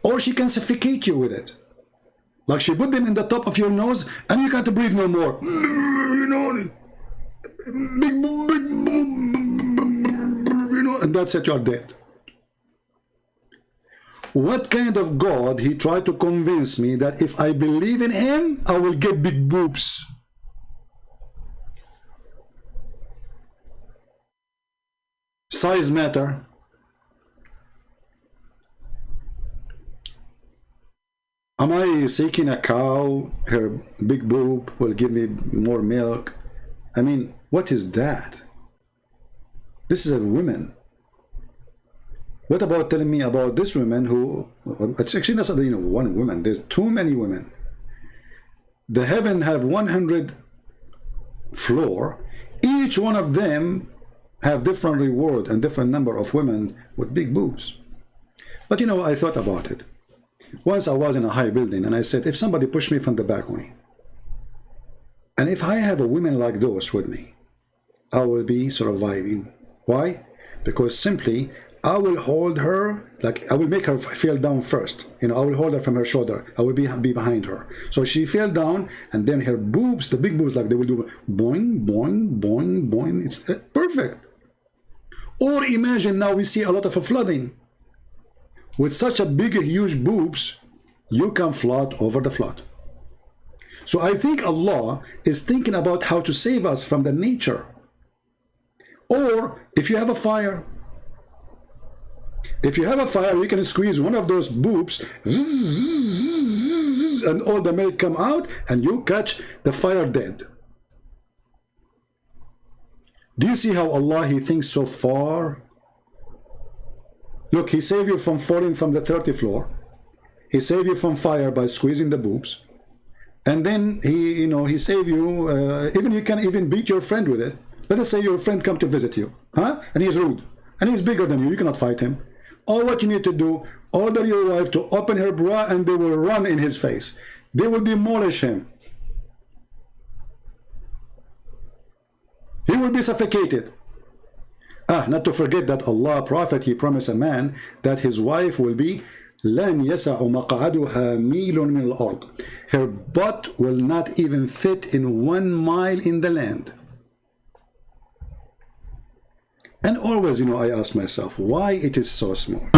Or she can suffocate you with it. Like she put them in the top of your nose and you can't breathe no more. You know? Big, big, you know, and that's it, you're dead. What kind of God he tried to convince me that if I believe in him, I will get big boobs? Size matter. Am I seeking a cow? Her big boob will give me more milk. I mean, what is that? This is a woman. What about telling me about this woman who, it's actually not, you know, one woman, there's too many women. The heaven have 100 floor, each one of them have different reward and different number of women with big boobs. But you know, I thought about it. Once I was in a high building and I said, if somebody pushed me from the balcony, and if I have a woman like those with me, I will be surviving. Why? Because simply, I will hold her, like I will make her fell down first. You know, I will hold her from her shoulder. I will be behind her. So she fell down, and then her boobs, the big boobs, like they will do boing, boing, boing, boing. It's perfect. Or imagine now we see a lot of a flooding. With such a big, huge boobs, you can float over the flood. So I think Allah is thinking about how to save us from the nature. Or if you have a fire, you can squeeze one of those boobs and all the milk come out and you catch the fire dead. Do you see how Allah, he thinks so far? Look, he saved you from falling from the 30th floor. He saved you from fire by squeezing the boobs. And then he, you know, he saved you, even you can even beat your friend with it. Let us say your friend come to visit you, huh? And he's rude, and he's bigger than you cannot fight him. All what you need to do, order your wife to open her bra and they will run in his face. They will demolish him. He will be suffocated. Not to forget that Allah, Prophet, he promised a man that his wife will be لَنْ يَسَعُ مَقْعَدُهَا مِيلٌ مِنَ الْأَرْضِ. Her butt will not even fit in 1 mile in the land. And always, you know, I ask myself, why it is so small?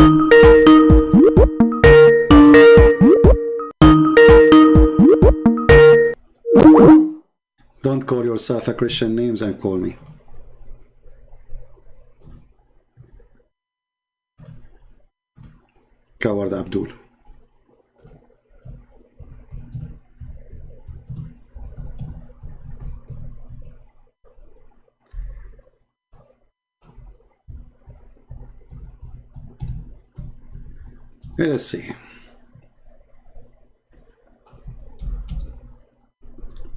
Don't call yourself a Christian names and call me. Coward Abdul. Let's see.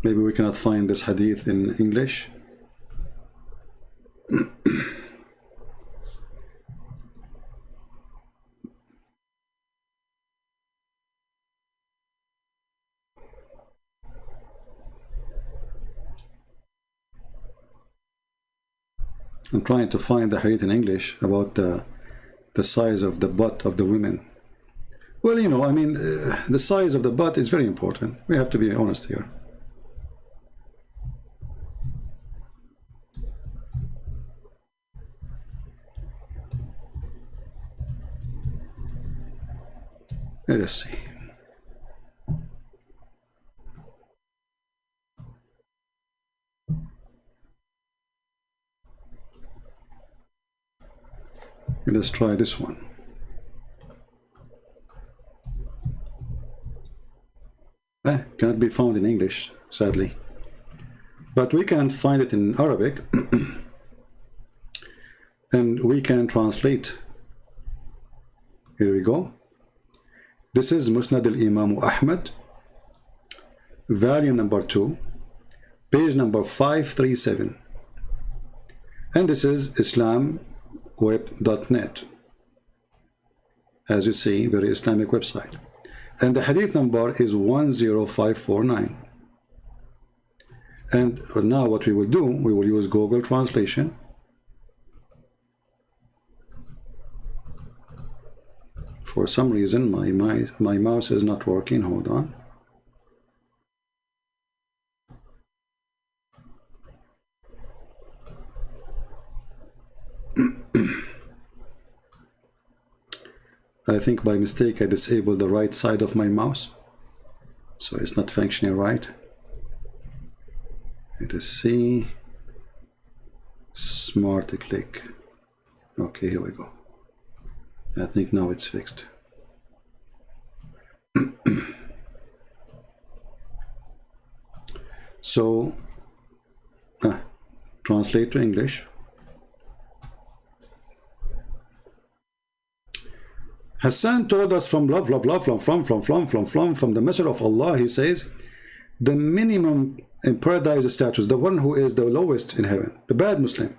Maybe we cannot find this hadith in English. I'm trying to find the hadith in English about the size of the butt of the women. Well, you know, I mean, the size of the butt is very important. We have to be honest here. Let us see. Let's try this one. Cannot be found in English, sadly. But we can find it in Arabic. And we can translate Here we go. This is Musnad al-Imam Ahmed, volume number 2, page number 537. And this is islamweb.net. As you see, very Islamic website. And the hadith number is 10549. And now what we will do, we will use Google Translation. For some reason, my mouse is not working. Hold on. I think by mistake I disabled the right side of my mouse, so it's not functioning right. Let us see. Smart click. Okay, here we go. I think now it's fixed. So translate to English. Hassan told us from blah blah blah from the Messenger of Allah. He says the minimum in paradise status, the one who is the lowest in heaven, the bad Muslim.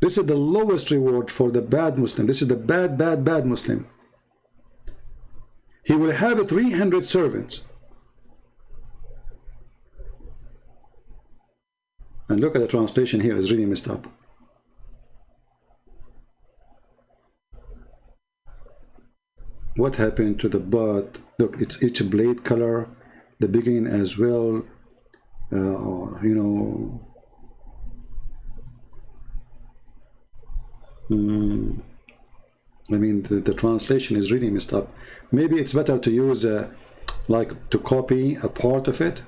This is the lowest reward for the bad Muslim. This is the bad Muslim. He will have 300 servants. And look at the translation here, it's really messed up. What happened to the butt? Look, it's each blade color, the beginning as well. You know. I mean, the translation is really messed up. Maybe it's better to use, like, to copy a part of it,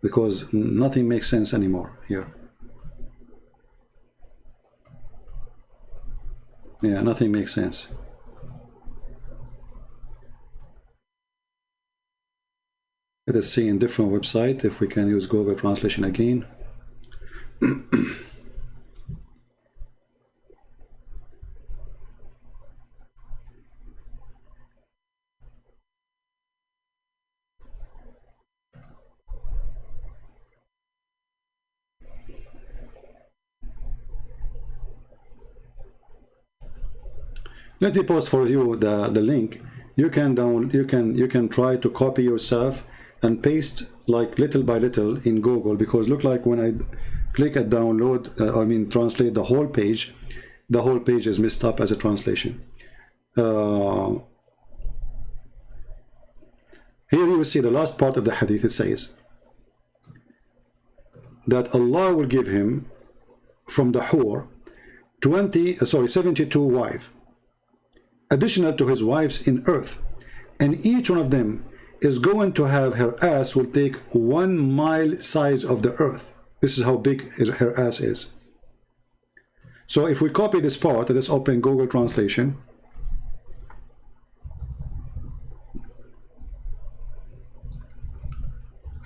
because nothing makes sense anymore here. Yeah, nothing makes sense. Let us see in different website if we can use Google Translation again. Let me post for you the link. You can try to copy yourself and paste like little by little in Google, because look like when I click at download, translate the whole page is messed up as a translation. Here you will see the last part of the hadith. It says that Allah will give him from the hur 72 wives, additional to his wives in earth, and each one of them is going to have, her ass will take 1 mile size of the earth. This is how big her ass is. So if we copy this part, let's open Google Translation.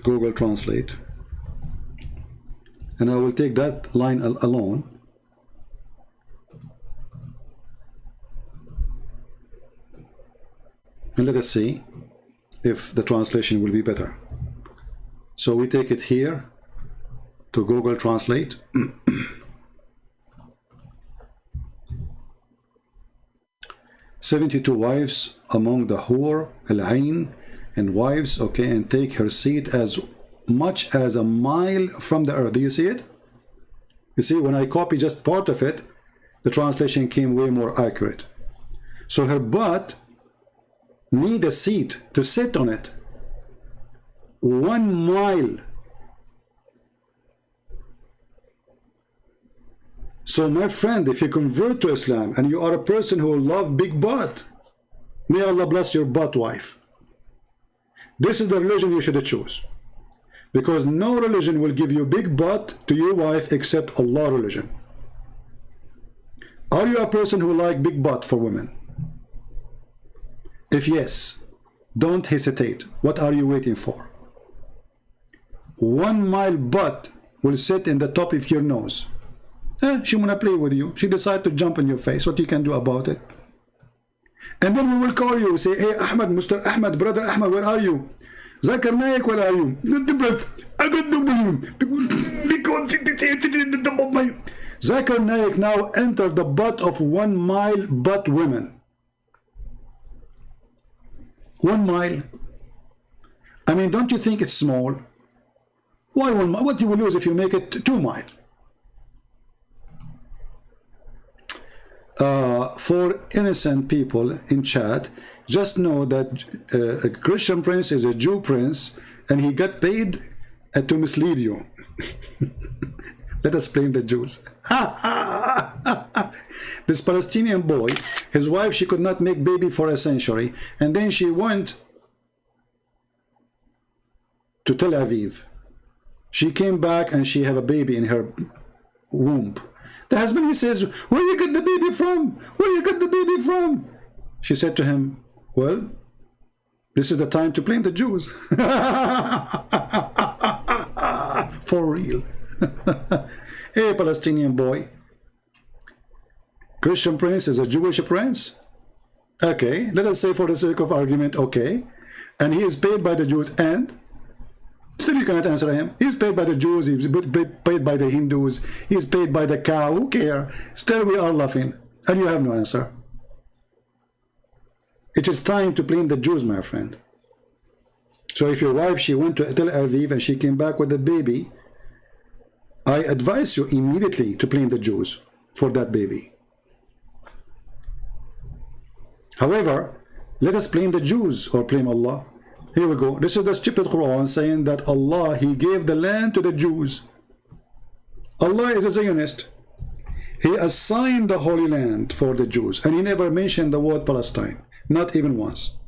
Google Translate, and I will take that line alone. And let us see if the translation will be better. So we take it here to Google Translate. 72 wives among the hur, al-ain, and wives, okay, and take her seat as much as a mile from the earth. Do you see it? You see, when I copy just part of it, the translation came way more accurate. So her butt need a seat to sit on it. 1 mile. So my friend, if you convert to Islam and you are a person who will love big butt, may Allah bless your butt wife. This is the religion you should choose, because no religion will give you big butt to your wife except Allah religion. Are you a person who like big butt for women? If yes, don't hesitate. What are you waiting for? 1 mile butt will sit in the top of your nose. She wanna play with you. She decide to jump in your face. What you can do about it? And then we will call you, say, hey Ahmed, Mr. Ahmed, brother Ahmed, where are you? Zakir Naik, where are you? Zakir Naik now entered the butt of 1 mile butt women. 1 mile. I mean, don't you think it's small? Why 1 mile? What you will lose if you make it 2 miles? For innocent people in chat, just know that a Christian prince is a Jew prince, and he got paid to mislead you. Let us blame the Jews. This Palestinian boy, his wife, she could not make baby for a century, and then she went to Tel Aviv. She came back and she had a baby in her womb. The husband, he says, where you get the baby from? Where you get the baby from? She said to him, well, this is the time to blame the Jews. For real. Hey, Palestinian boy. Christian prince is a Jewish prince? Okay, let us say for the sake of argument, okay. And he is paid by the Jews, and still you cannot answer him. He's paid by the Jews, he's paid by the Hindus, he's paid by the cow, who cares? Still we are laughing, and you have no answer. It is time to blame the Jews, my friend. So if your wife, she went to Tel Aviv and she came back with a baby, I advise you immediately to blame the Jews for that baby. However, let us blame the Jews or blame Allah. Here we go. This is the stupid Quran saying that Allah, He gave the land to the Jews. Allah is a Zionist. He assigned the Holy Land for the Jews, and He never mentioned the word Palestine, not even once.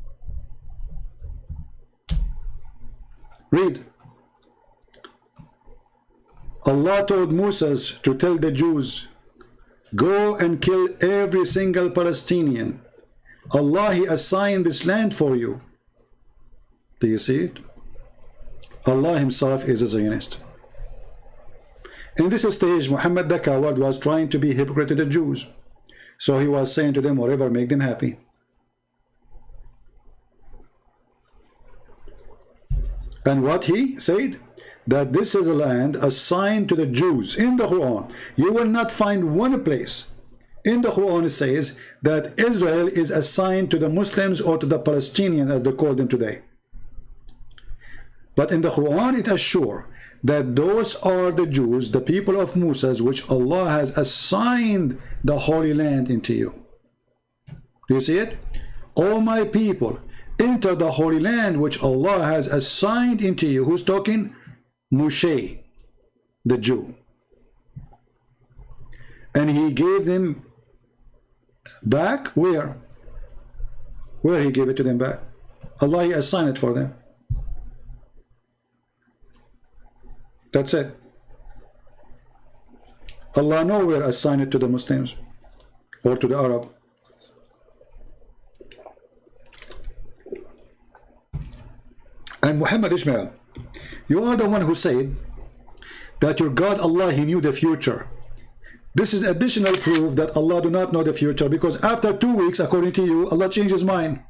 Read. Allah told Moses to tell the Jews, go and kill every single Palestinian. Allah, He assigned this land for you. Do you see it? Allah Himself is a Zionist. In this stage, Muhammad the coward was trying to be hypocrite to the Jews. So he was saying to them, whatever, make them happy. And what he said? That this is a land assigned to the Jews. In the Quran, you will not find one place in the Quran it says that Israel is assigned to the Muslims or to the Palestinians, as they call them today. But in the Quran it assures that those are the Jews, the people of Moses, which Allah has assigned the Holy Land into you. Do you see it? O my people, enter the Holy Land which Allah has assigned into you. Who's talking? Moshe, the Jew. And He gave them back where? Where He gave it to them back? Allah, He assigned it for them. That's it. Allah nowhere assigned it to the Muslims or to the Arab. And Muhammad Ishmael, you are the one who said that your God Allah, He knew the future. This is additional proof that Allah do not know the future, because after 2 weeks, according to you, Allah changed His mind.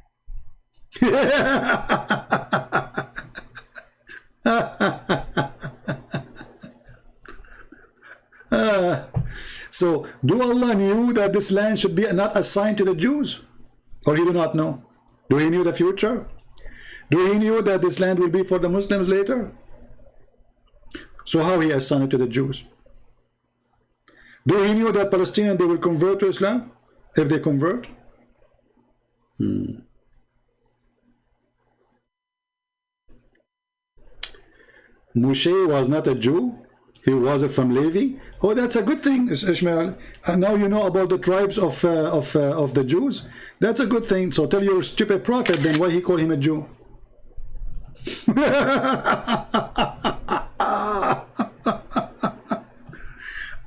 So, do Allah knew that this land should be not assigned to the Jews? Or He do not know? Do He knew the future? Do He knew that this land will be for the Muslims later? So how He assigned it to the Jews? Do He knew that Palestinians, they will convert to Islam if they convert? Moshe was not a Jew. He was from Levi. Oh, that's a good thing, Ishmael. And now you know about the tribes of the Jews. That's a good thing. So tell your stupid prophet then why he called him a Jew.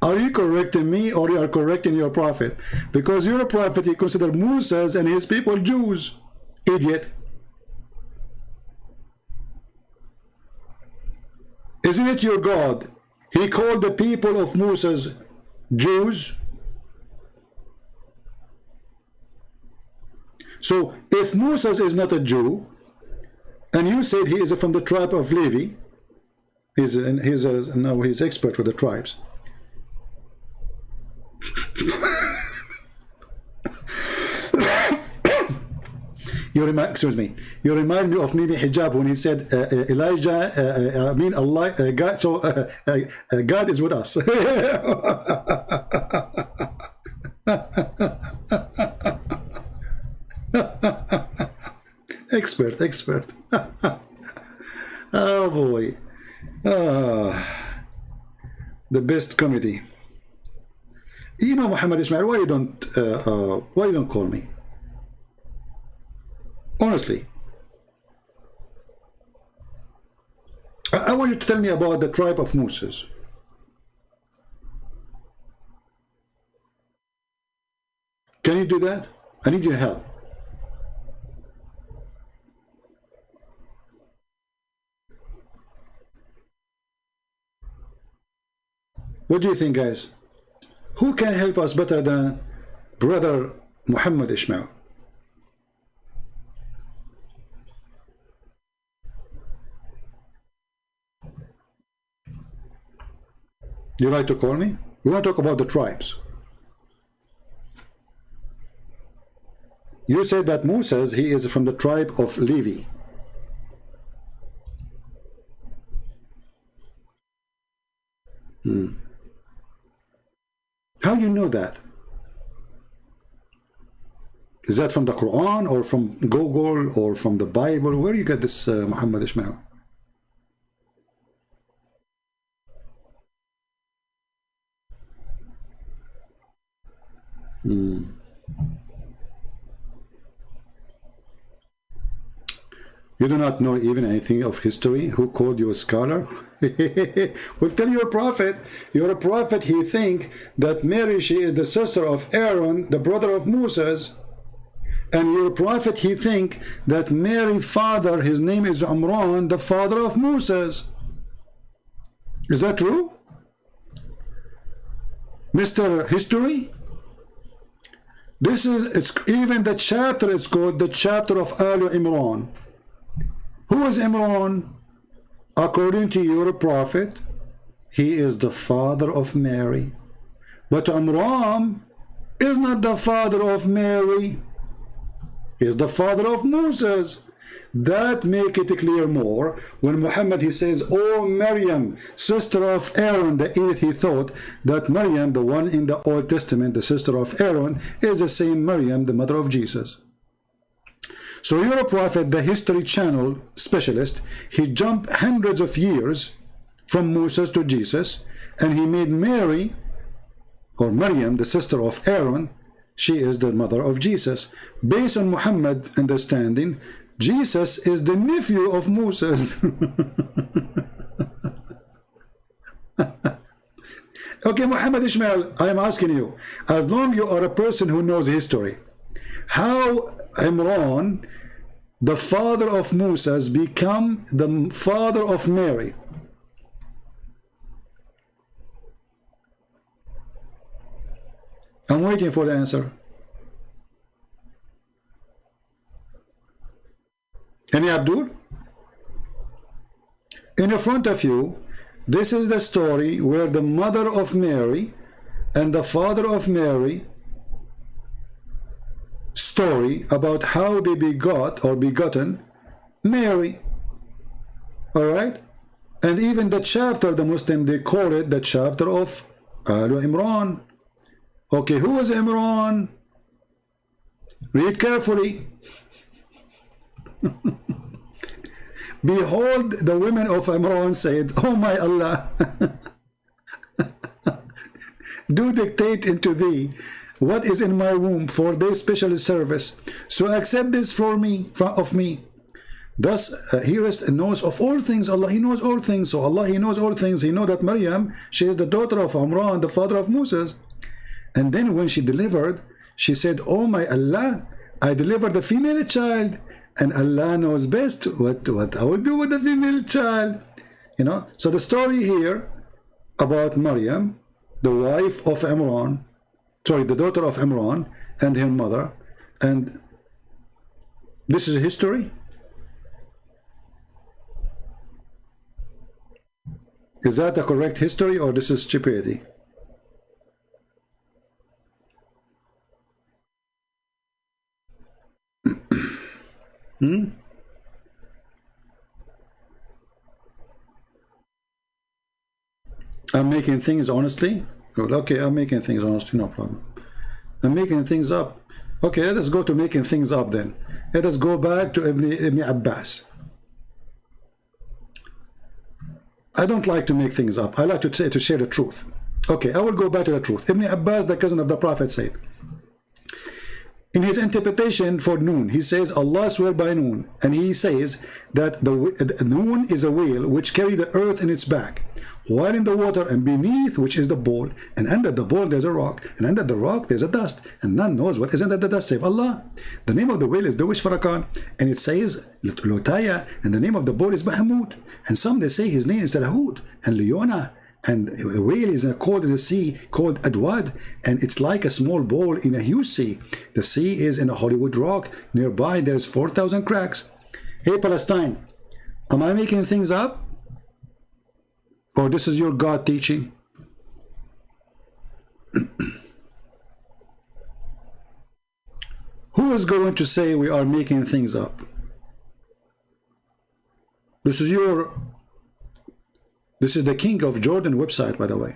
Are you correcting me, or you are correcting your prophet? Because your prophet, he considered Moses and his people Jews. Idiot. Isn't it your God He called the people of Moses Jews. So if Moses is not a Jew, and you said he is from the tribe of Levi, he's expert with the tribes. Excuse me. You remind me of maybe Hijab when he said Elijah. I mean Allah. God. So God is with us. Expert. Oh boy. The best comedy. You know, Muhammad Ismail, why you don't call me? Honestly, I want you to tell me about the tribe of Moses. Can you do that? I need your help. What do you think, guys? Who can help us better than brother Muhammad Ismail? You like to call me? We want to talk about the tribes. You said that Moses, he is from the tribe of Levi. How do you know that? Is that from the Quran or from Google or from the Bible? Where do you get this, Muhammad Ismail? You do not know even anything of history? Who called you a scholar? Well, tell your prophet. You're a prophet. He think that Mary, she is the sister of Aaron, the brother of Moses. And your prophet, he think that Mary's father, his name is Umran, the father of Moses. Is that true? Mr. History? This is, it's even the chapter, it's called the chapter of Al Imran. Who is Imran? According to your prophet, he is the father of Mary. But Imran is not the father of Mary. He is the father of Moses. That make it clear more when Muhammad, he says, "Oh Maryam, sister of Aaron," the eighth, he thought that Maryam, the one in the Old Testament, the sister of Aaron, is the same Maryam, the mother of Jesus. So you're a prophet, the History Channel specialist. He jumped hundreds of years from Moses to Jesus, and he made Mary, or Maryam, the sister of Aaron, she is the mother of Jesus. Based on Muhammad's understanding, Jesus is the nephew of Moses. Okay, Muhammad Ismail, I am asking you, as long you are a person who knows history, how Imran, the father of Moses, become the father of Mary? I'm waiting for the answer. Any Abdul? In front of you, this is the story where the mother of Mary and the father of Mary story about how they begot or begotten Mary. All right? And even the chapter, the Muslim, they call it the chapter of Al Imran. Okay, who was Imran? Read carefully. Behold, the women of Imran said, "Oh my Allah, do dictate into thee what is in my womb for their special service. So accept this for me, of me." Thus, he knows of all things. Allah, he knows all things. So Allah, he knows all things. He knows that Maryam, she is the daughter of Imran, the father of Moses. And then when she delivered, she said, "Oh my Allah, I delivered a female child, and Allah knows best what I will do with the female child." You know, so the story here about Maryam, the wife of Imran, sorry, the daughter of Imran and her mother, and this is history? Is that a correct history, or this is stupidity? I'm making things honestly. Good. Okay, I'm making things honestly, no problem. I'm making things up. Okay, let us go to making things up then. Let us go back to Ibn Abbas. I don't like to make things up. I like to share the truth. Okay, I will go back to the truth. Ibn Abbas, the cousin of the Prophet, said, in his interpretation for Noon, he says, Allah swear by Noon. And he says that the Noon is a whale which carry the earth in its back, while in the water, and beneath which is the bowl, and under the bowl there's a rock, and under the rock there's a dust, and none knows what is under the dust save Allah. The name of the whale is Dawish Farakan, and it says Lotaya, and the name of the bowl is Bahamut, and some they say his name is Talahut, and Leona, and the whale is called in the sea called Adwad, and it's like a small bowl in a huge sea. The sea is in a Hollywood rock, nearby there's 4,000 cracks. Hey Palestine, am I making things up? Or this is your God teaching? Who is going to say we are making things up? This is the king of Jordan website, by the way.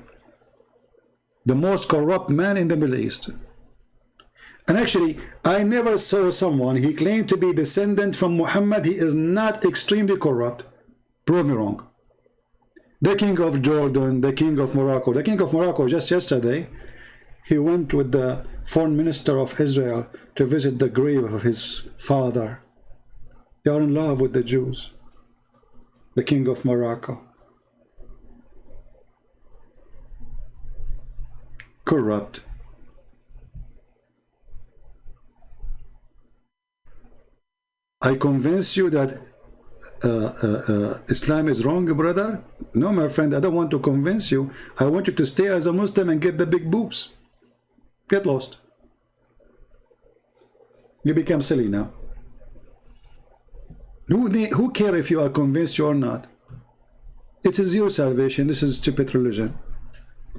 The most corrupt man in the Middle East. And actually, I never saw someone, he claimed to be descendant from Muhammad. He is not extremely corrupt. Prove me wrong. The king of Jordan, the king of Morocco. The king of Morocco, just yesterday, he went with the foreign minister of Israel to visit the grave of his father. They are in love with the Jews. The king of Morocco. Corrupt. I convince you that Islam is wrong, brother? No, my friend, I don't want to convince you. I want you to stay as a Muslim and get the big boobs. Get lost. You become silly now. Who cares if you are convinced or not? It is your salvation. This is stupid religion.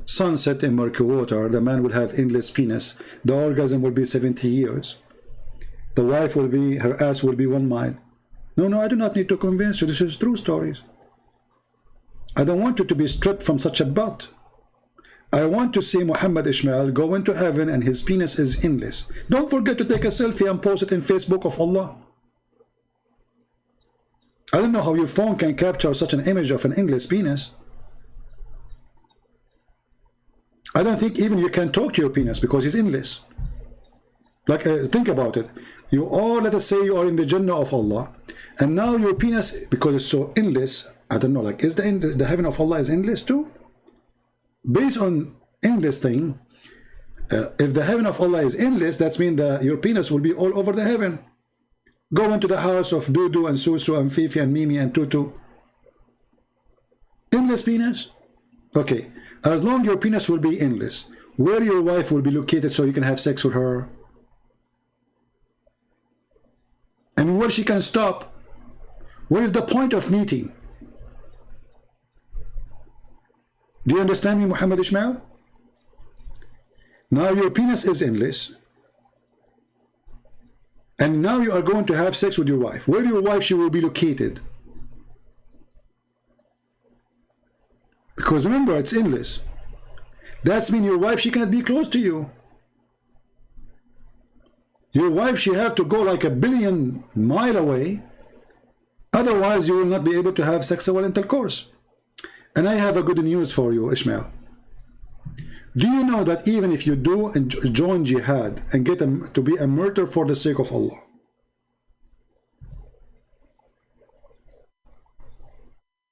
Sunset in murky water. The man will have endless penis. The orgasm will be 70 years. The wife will be, her ass will be 1 mile. No, I do not need to convince you. This is true stories. I don't want you to be stripped from such a butt. I want to see Muhammad Ishmael go into heaven and his penis is endless. Don't forget to take a selfie and post it in Facebook of Allah. I don't know how your phone can capture such an image of an endless penis. I don't think even you can talk to your penis because it's endless. Like, think about it. You are, let us say you are in the Jannah of Allah, and now your penis, because it's so endless, I don't know, like, is the heaven of Allah is endless too? Based on endless thing, if the heaven of Allah is endless, that means that your penis will be all over the heaven. Go into the house of Dudu and Susu and Fifi and Mimi and Tutu. Endless penis? Okay, as long your penis will be endless, where your wife will be located so you can have sex with her? And where she can stop? What is the point of meeting? Do you understand me, Muhammad Ishmael? Now your penis is endless. And now you are going to have sex with your wife. Where your wife she will be located? Because remember, it's endless. That means your wife, she cannot be close to you. Your wife, she have to go like 1 billion miles away. Otherwise, you will not be able to have sexual intercourse. And I have a good news for you, Ishmael. Do you know that even if you do join jihad and get to be a martyr for the sake of Allah,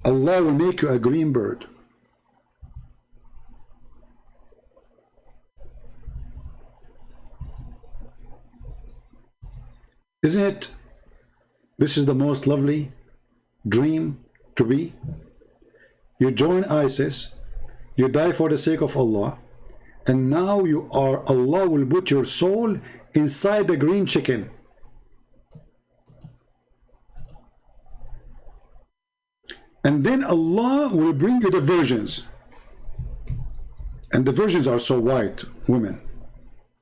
Allah will make you a green bird. Isn't it? This is the most lovely dream to be. You join ISIS, You die for the sake of Allah, and now you are, Allah will put your soul inside the green chicken. And then Allah will bring you the virgins. And the virgins are so white, women.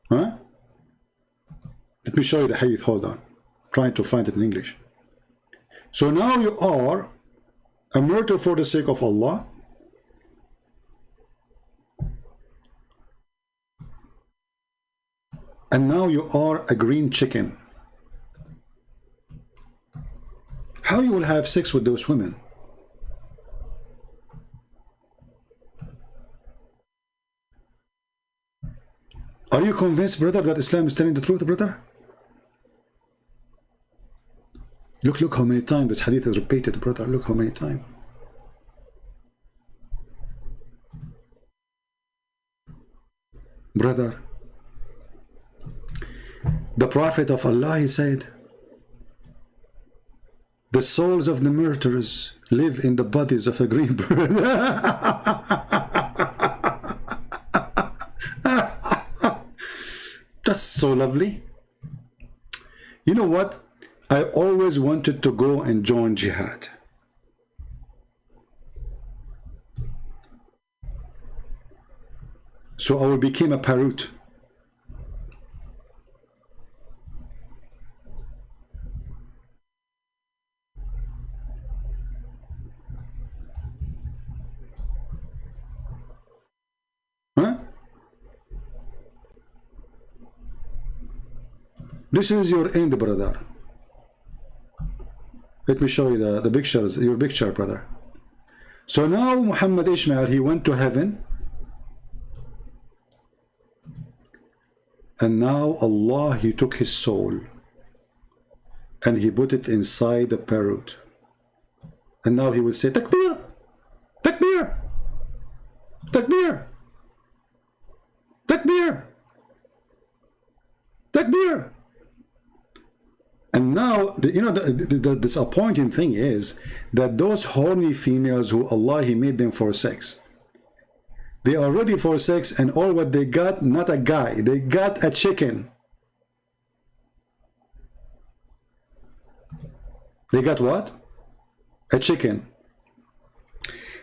Huh? Let me show you the hadith, hold on. I'm trying to find it in English. So now you are a murder for the sake of Allah. And now you are a green chicken. How you will have sex with those women? Are you convinced, brother, that Islam is telling the truth, brother? Look how many times this hadith is repeated, brother. Look how many times. Brother, the Prophet of Allah, he said, the souls of the murderers live in the bodies of a green bird. That's so lovely. You know what? I always wanted to go and join jihad. So I will become a parrot. Huh? This is your end, brother. Let me show you the pictures, your picture, brother. So now Muhammad Ishmael, he went to heaven. And now Allah, he took his soul and he put it inside the parrot. And now he will say, Takbir! Takbir! Takbir! Takbir! Takbir! And now, you know, the disappointing thing is that those horny females who Allah, he made them for sex. They are ready for sex, and all what they got, not a guy, they got a chicken. They got what? A chicken.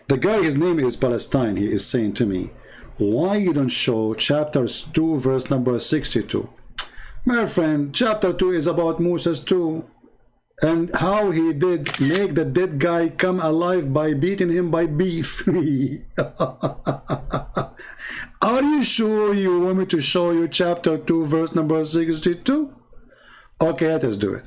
The guy, his name is Palestine, he is saying to me, why you don't show chapters 2 verse number 62? My friend, chapter 2 is about Moses too, and how he did make the dead guy come alive by beating him by beef. Are you sure you want me to show you chapter 2 verse number 62? Okay, let us do it.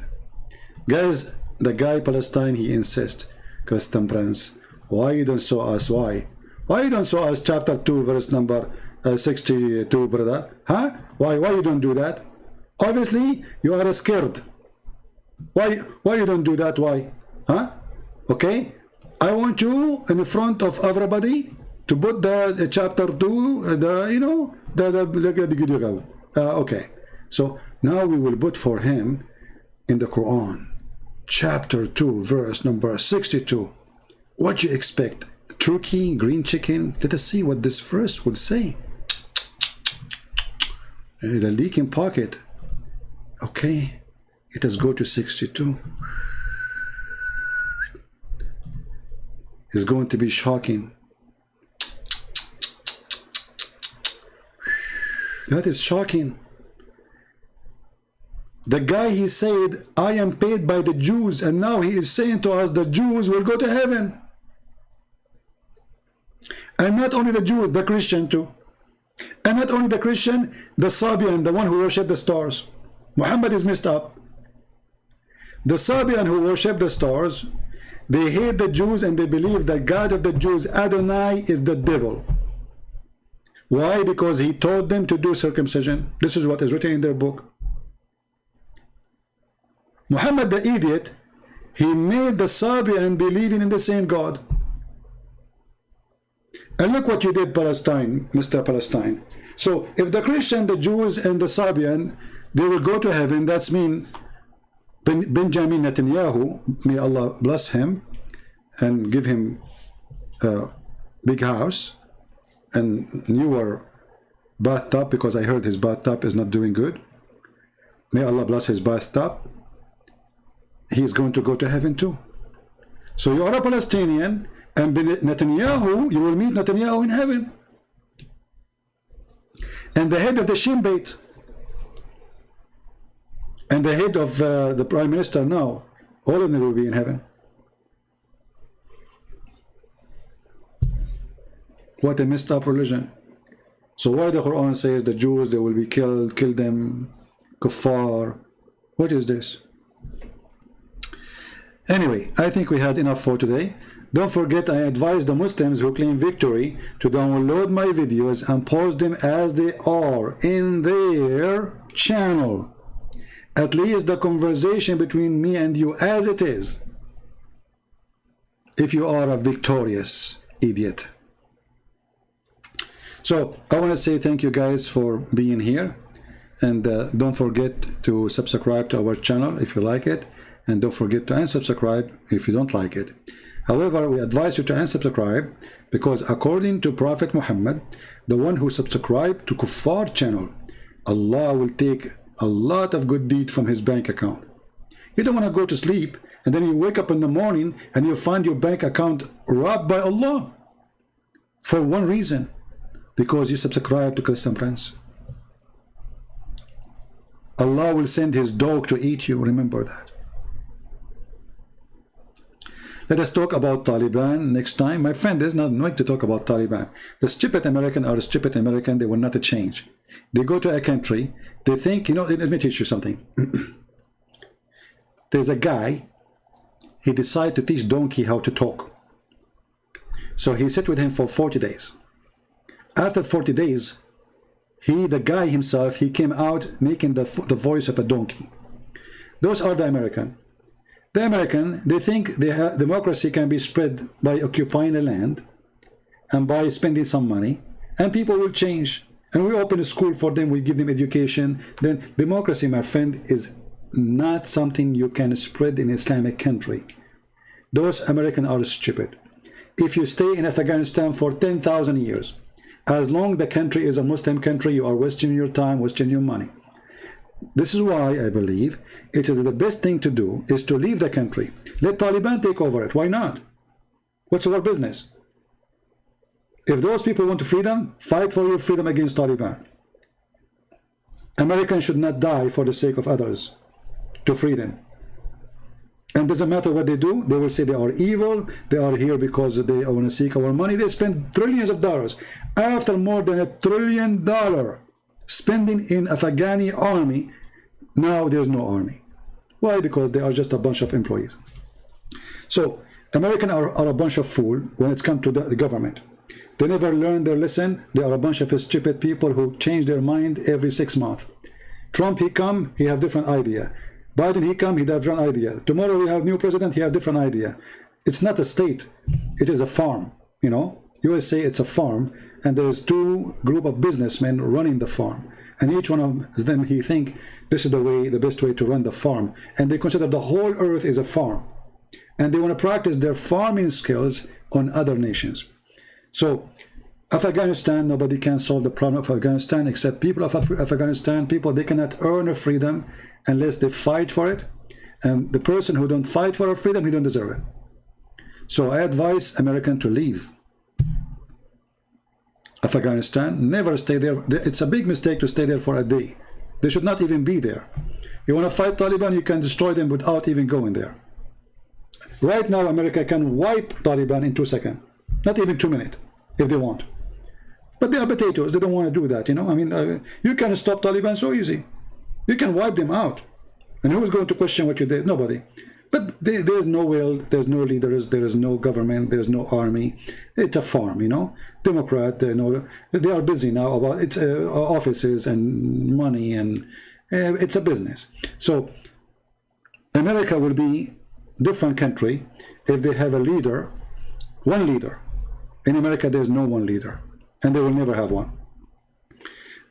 Guys, the guy Palestine, he insists, Christian Prince, why you don't show us? Why you don't show us chapter 2 verse number 62, brother? Huh? Why you don't do that? Obviously, you are scared. Why you don't do that? Why? Huh? Okay? I want you in front of everybody to put the chapter 2, okay. So now we will put for him in the Quran, chapter 2, verse number 62. What you expect? Turkey, green chicken? Let us see what this verse will say. The leaking pocket. Okay, let us go to 62. It's going to be shocking. That is shocking. The guy, he said, I am paid by the Jews, and now he is saying to us the Jews will go to heaven. And not only the Jews, the Christian too. And not only the Christian, the Sabian, the one who worshipped the stars. Muhammad is messed up. The Sabian who worship the stars, they hate the Jews and they believe that God of the Jews, Adonai, is the devil. Why? Because he told them to do circumcision. This is what is written in their book. Muhammad the idiot, he made the Sabian believing in the same God. And look what you did, Palestine, Mr. Palestine. So if the Christian, the Jews, and the Sabian, they will go to heaven, that's mean Benjamin Netanyahu, may Allah bless him and give him a big house, and newer bathtub because I heard his bathtub is not doing good. May Allah bless his bathtub. He's going to go to heaven too. So you are a Palestinian, and Netanyahu, you will meet Netanyahu in heaven. And the head of the Shin Bet, and the head of the Prime Minister now, all of them will be in heaven. What a messed up religion. So why the Quran says the Jews, they will be killed, kill them, kuffar? What is this? Anyway, I think we had enough for today. Don't forget, I advise the Muslims who claim victory to download my videos and post them as they are in their channel. At least the conversation between me and you as it is. If you are a victorious idiot. So I want to say thank you guys for being here, and don't forget to subscribe to our channel if you like it, and don't forget to unsubscribe if you don't like it. However, we advise you to unsubscribe because according to Prophet Muhammad, the one who subscribed to Kuffar channel, Allah will take a lot of good deed from his bank account. You don't want to go to sleep and then you wake up in the morning and you find your bank account robbed by Allah for one reason, because you subscribe to Christian Prince. Allah will send his dog to eat you, remember that. Let us talk about Taliban next time. My friend, there's not much to talk about Taliban. The stupid American are stupid American, they will not change. They go to a country, they think, you know, let me teach you something. There's a guy, he decided to teach donkey how to talk. So he sat with him for 40 days. After 40 days, the guy himself, he came out making the voice of a donkey. Those are the American. The American, they think democracy can be spread by occupying the land and by spending some money, and people will change. And we open a school for them, we give them education. Then democracy, my friend, is not something you can spread in Islamic country. Those Americans are stupid. If you stay in Afghanistan for 10,000 years, as long as the country is a Muslim country, you are wasting your time, wasting your money. This is why I believe it is the best thing to do is to leave the country. Let Taliban take over it. Why not? What's our business? If those people want freedom, fight for your freedom against Taliban. Americans should not die for the sake of others to free them. And doesn't matter what they do, they will say they are evil, they are here because they want to seek our money. They spend trillions of dollars. After more than $1 trillion spending in Afghani army, now there's no army. Why? Because they are just a bunch of employees. So Americans are a bunch of fools when it's come to the government. They never learn their lesson. They are a bunch of stupid people who change their mind every 6 months. Trump, he come, he have different idea. Biden, he come, he have different idea. Tomorrow we have new president, he have different idea. It's not a state, it is a farm, you know. USA, it's a farm, and there's two group of businessmen running the farm. And each one of them, he think this is the best way to run the farm. And they consider the whole earth is a farm. And they want to practice their farming skills on other nations. So Afghanistan, nobody can solve the problem of Afghanistan except people of Afghanistan. People, they cannot earn a freedom unless they fight for it. And the person who don't fight for a freedom, he don't deserve it. So I advise Americans to leave Afghanistan, never stay there. It's a big mistake to stay there for a day. They should not even be there. You want to fight Taliban, you can destroy them without even going there. Right now, America can wipe Taliban in 2 seconds. Not even 2 minutes, if they want. But they are potatoes, they don't want to do that, you know. I mean, you can stop Taliban so easy. You can wipe them out. And who's going to question what you did? Nobody. But there's no will, there's no leaders, there is no government, there's no army. It's a farm, you know. Democrat, you know, they are busy now about its offices and money, and it's a business. So America will be different country if they have a leader, one leader. In America, there's no one leader, and they will never have one.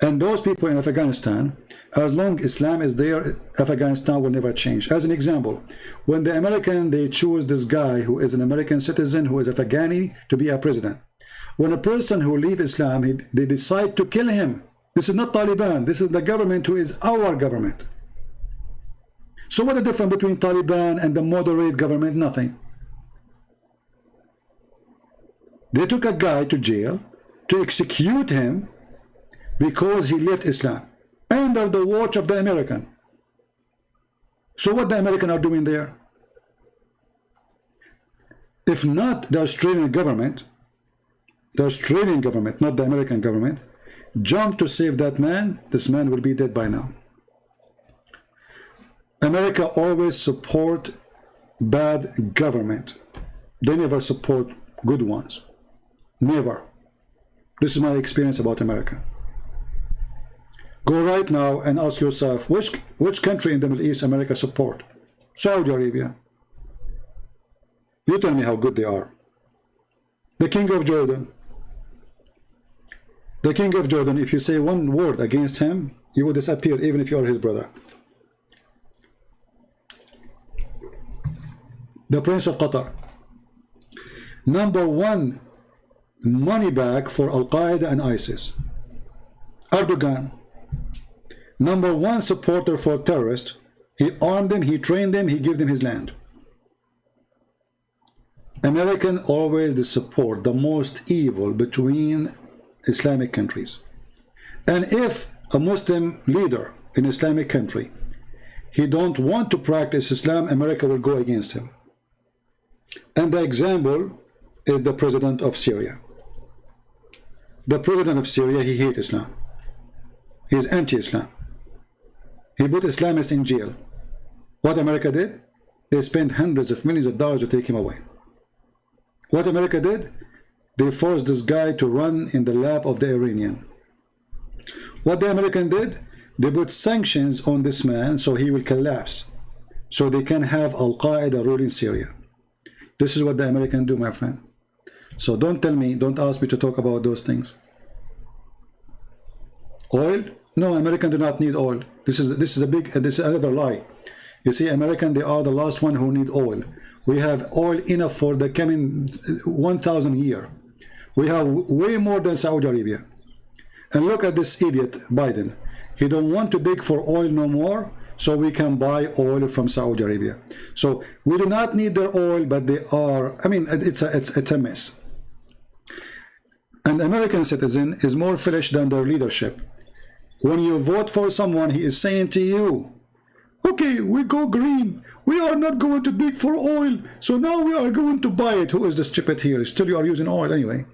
And those people in Afghanistan, as long as Islam is there, Afghanistan will never change. As an example, when the American, they choose this guy who is an American citizen, who is Afghani, to be a president. When a person who leaves Islam, they decide to kill him. This is not Taliban. This is the government who is our government. So what is the difference between Taliban and the moderate government? Nothing. They took a guy to jail to execute him because he left Islam under the watch of the American. So what the Americans are doing there? If not the Australian government, not the American government, jumped to save that man, this man will be dead by now. America always support bad government. They never support good ones. Never. This is my experience about America. Go right now and ask yourself, which country in the Middle East America support? Saudi Arabia. You tell me how good they are. The King of Jordan. The King of Jordan, if you say one word against him, you will disappear even if you are his brother. The Prince of Qatar. #1 money bag for Al-Qaeda and ISIS. Erdogan. #1 supporter for terrorists. He armed them, he trained them, he gave them his land. American always support the most evil between Islamic countries. And if a Muslim leader in Islamic country, he don't want to practice Islam, America will go against him. And the example is the president of Syria. The president of Syria, he hates Islam. He is anti-Islam. He put Islamists in jail. What America did? They spent hundreds of millions of dollars to take him away. What America did? They forced this guy to run in the lap of the Iranian. What the American did? They put sanctions on this man so he will collapse, so they can have Al-Qaeda rule in Syria. This is what the Americans do, my friend. So don't tell me, don't ask me to talk about those things. Oil? No, Americans do not need oil. This is another lie. You see, Americans, they are the last one who need oil. We have oil enough for the coming 1,000 years. We have way more than Saudi Arabia. And look at this idiot, Biden. He don't want to dig for oil no more, so we can buy oil from Saudi Arabia. So we do not need their oil, but they are, I mean, it's a mess. An American citizen is more foolish than their leadership. When you vote for someone, he is saying to you, okay, we go green. We are not going to dig for oil, so now we are going to buy it. Who is the stupid here? Still, you are using oil anyway.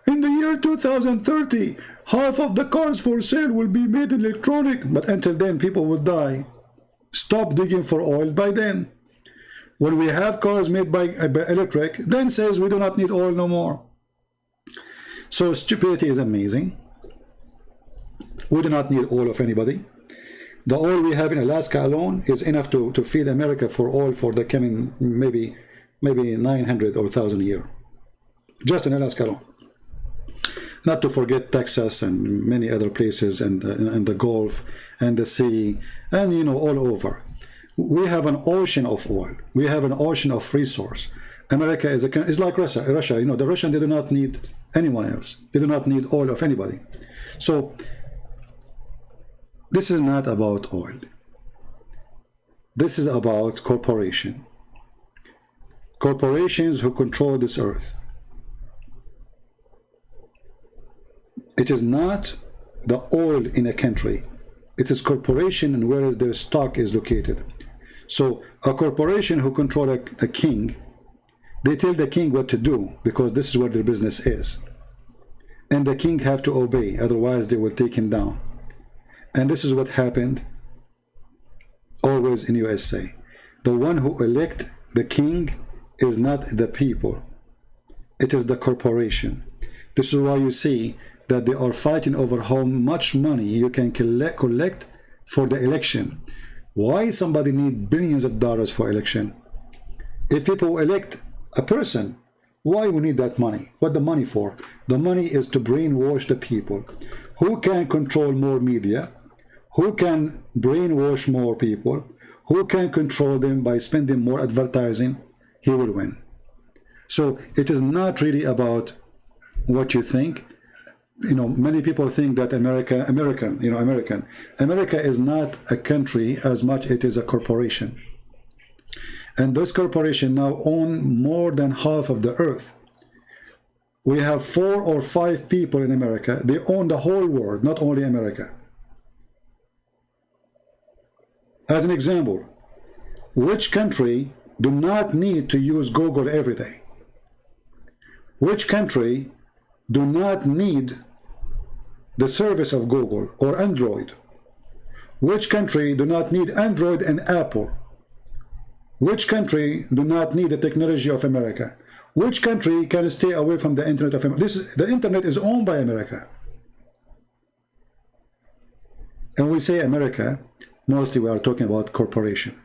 In the year 2030, half of the cars for sale will be made electronic, but until then, people will die. Stop digging for oil by then. When we have cars made by electric, then says we do not need oil no more. So stupidity is amazing. We do not need oil of anybody. The oil we have in Alaska alone is enough to feed America for oil for the coming maybe 900 or 1,000 a year. Just in Alaska alone. Not to forget Texas and many other places and the Gulf and the sea and, you know, all over. We have an ocean of oil. We have an ocean of resource. America is like Russia. You know, the Russians, they do not need anyone else. They do not need oil of anybody. So this is not about oil. This is about corporation. Corporations who control this earth. It is not the oil in a country. It is corporation and where their stock is located. So a corporation who control a king, they tell the king what to do because this is where their business is. And the king have to obey, otherwise they will take him down. And this is what happened always in USA. The one who elect the king is not the people. It is the corporation. This is why you see that they are fighting over how much money you can collect for the election. Why somebody need billions of dollars for election? If people elect a person, why we need that money? What the money for? The money is to brainwash the people. Who can control more media? Who can brainwash more people? Who can control them by spending more advertising? He will win. So it is not really about what you think. You know, many people think that America is not a country as much it is a corporation. And this corporation now own more than half of the earth. We have 4 or 5 people in America. They own the whole world, not only America. As an example, which country do not need to use Google every day? Which country do not need the service of Google or Android? Which country do not need Android and Apple? Which country do not need the technology of America? Which country can stay away from the internet of America? The internet is owned by America. And we say America, mostly we are talking about corporation.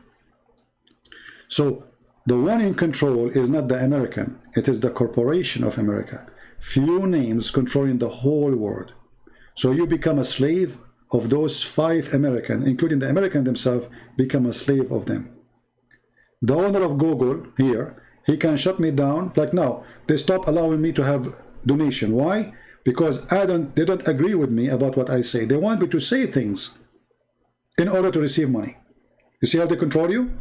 So the one in control is not the American, it is the corporation of America. Few names controlling the whole world. So you become a slave of those 5 Americans, including the American themselves, become a slave of them. The owner of Google here, he can shut me down. Like now, they stop allowing me to have donation. Why? Because they don't agree with me about what I say. They want me to say things in order to receive money. You see how they control you?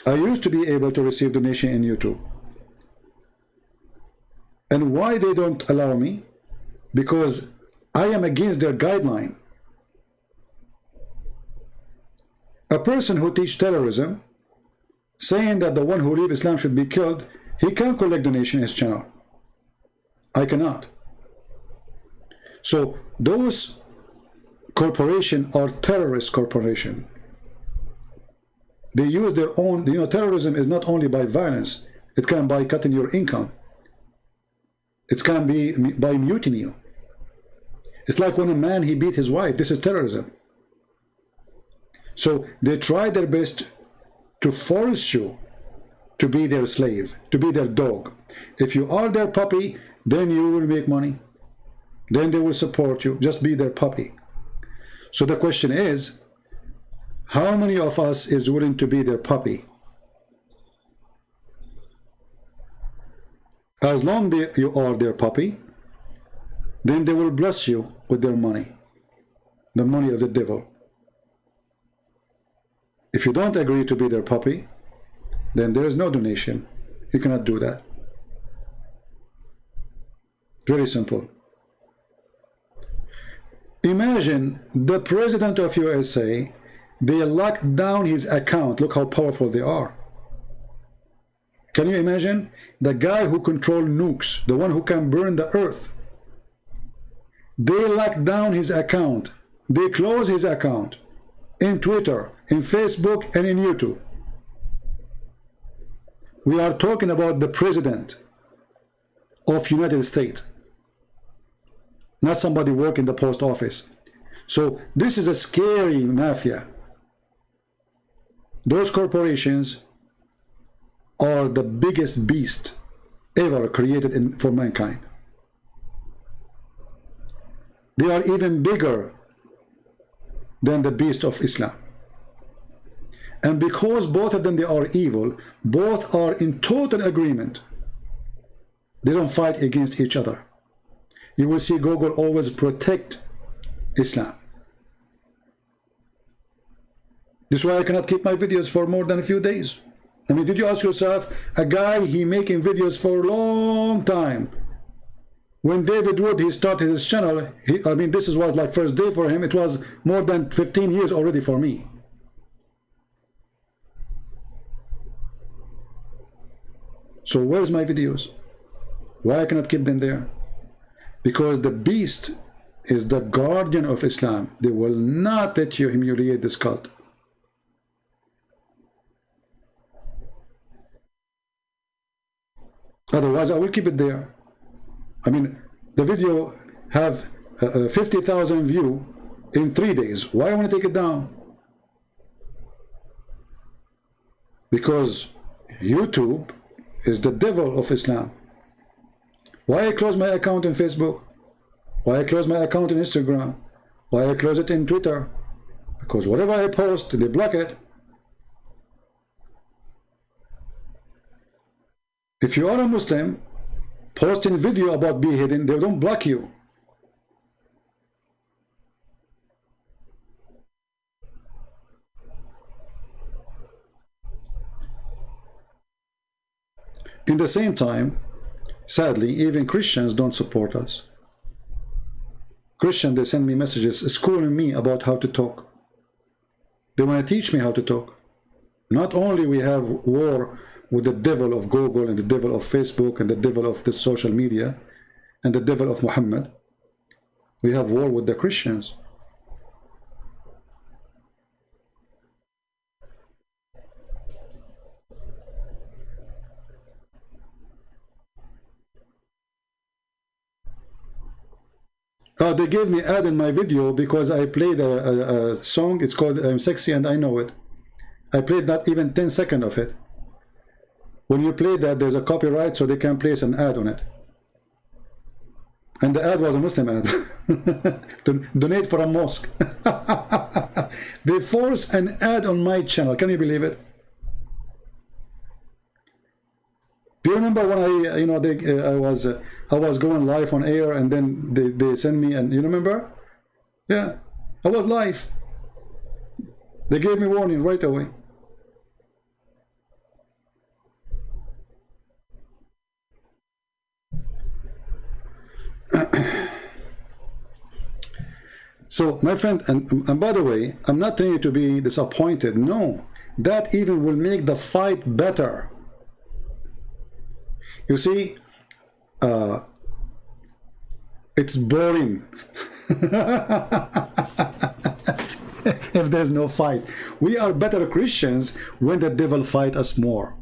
I used to be able to receive donation in YouTube. And why they don't allow me? Because I am against their guideline. A person who teaches terrorism, saying that the one who leaves Islam should be killed, he can collect donation in his channel. I cannot. So those corporations are terrorist corporations. They use their own, terrorism is not only by violence, it can by cutting your income. It can be by muting you. It's like when a man, he beat his wife. This is terrorism. So they try their best to force you to be their slave, to be their dog. If you are their puppy, then you will make money. Then they will support you. Just be their puppy. So the question is, how many of us is willing to be their puppy? As long as you are their puppy, then they will bless you with their money, the money of the devil. If you don't agree to be their puppy, then there is no donation. You cannot do that. Very simple. Imagine the president of USA, they locked down his account. Look how powerful they are. Can you imagine? The guy who controls nukes, the one who can burn the earth. They locked down his account. They closed his account in Twitter, in Facebook, and in YouTube. We are talking about the president of United States, not somebody working the post office. So this is a scary mafia. Those corporations are the biggest beast ever created for mankind. They are even bigger than the beast of Islam. And because both of them, they are evil, both are in total agreement. They don't fight against each other. You will see Google always protect Islam. This is why I cannot keep my videos for more than a few days. I mean, did you ask yourself, a guy, he making videos for a long time. When David Wood, he started his channel, this was like first day for him. It was more than 15 years already for me. So where's my videos? Why I cannot keep them there? Because the beast is the guardian of Islam. They will not let you humiliate this cult. Otherwise, I will keep it there. I mean, the video have 50,000 views in 3 days. Why I want to take it down? Because YouTube is the devil of Islam. Why I close my account in Facebook? Why I close my account in Instagram? Why I close it in Twitter? Because whatever I post, they block it. If you are a Muslim, posting video about beheading, they don't block you. In the same time, sadly, even Christians don't support us. Christians, they send me messages schooling me about how to talk. They want to teach me how to talk. Not only we have war with the devil of Google and the devil of Facebook and the devil of the social media and the devil of Muhammad, we have war with the Christians. They gave me ad in my video because I played a song. It's called I'm Sexy and I Know It. I played not even 10 seconds of it. When you play that, there's a copyright, so they can place an ad on it. And the ad was a Muslim ad. Donate for a mosque. They forced an ad on my channel. Can you believe it? Do you remember when I was going live on air and then they sent me, and you remember? Yeah, I was live. They gave me warning right away. So, my friend, and by the way, I'm not telling you to be disappointed. No, that even will make the fight better. You see, it's boring if there's no fight. We are better Christians when the devil fight us more.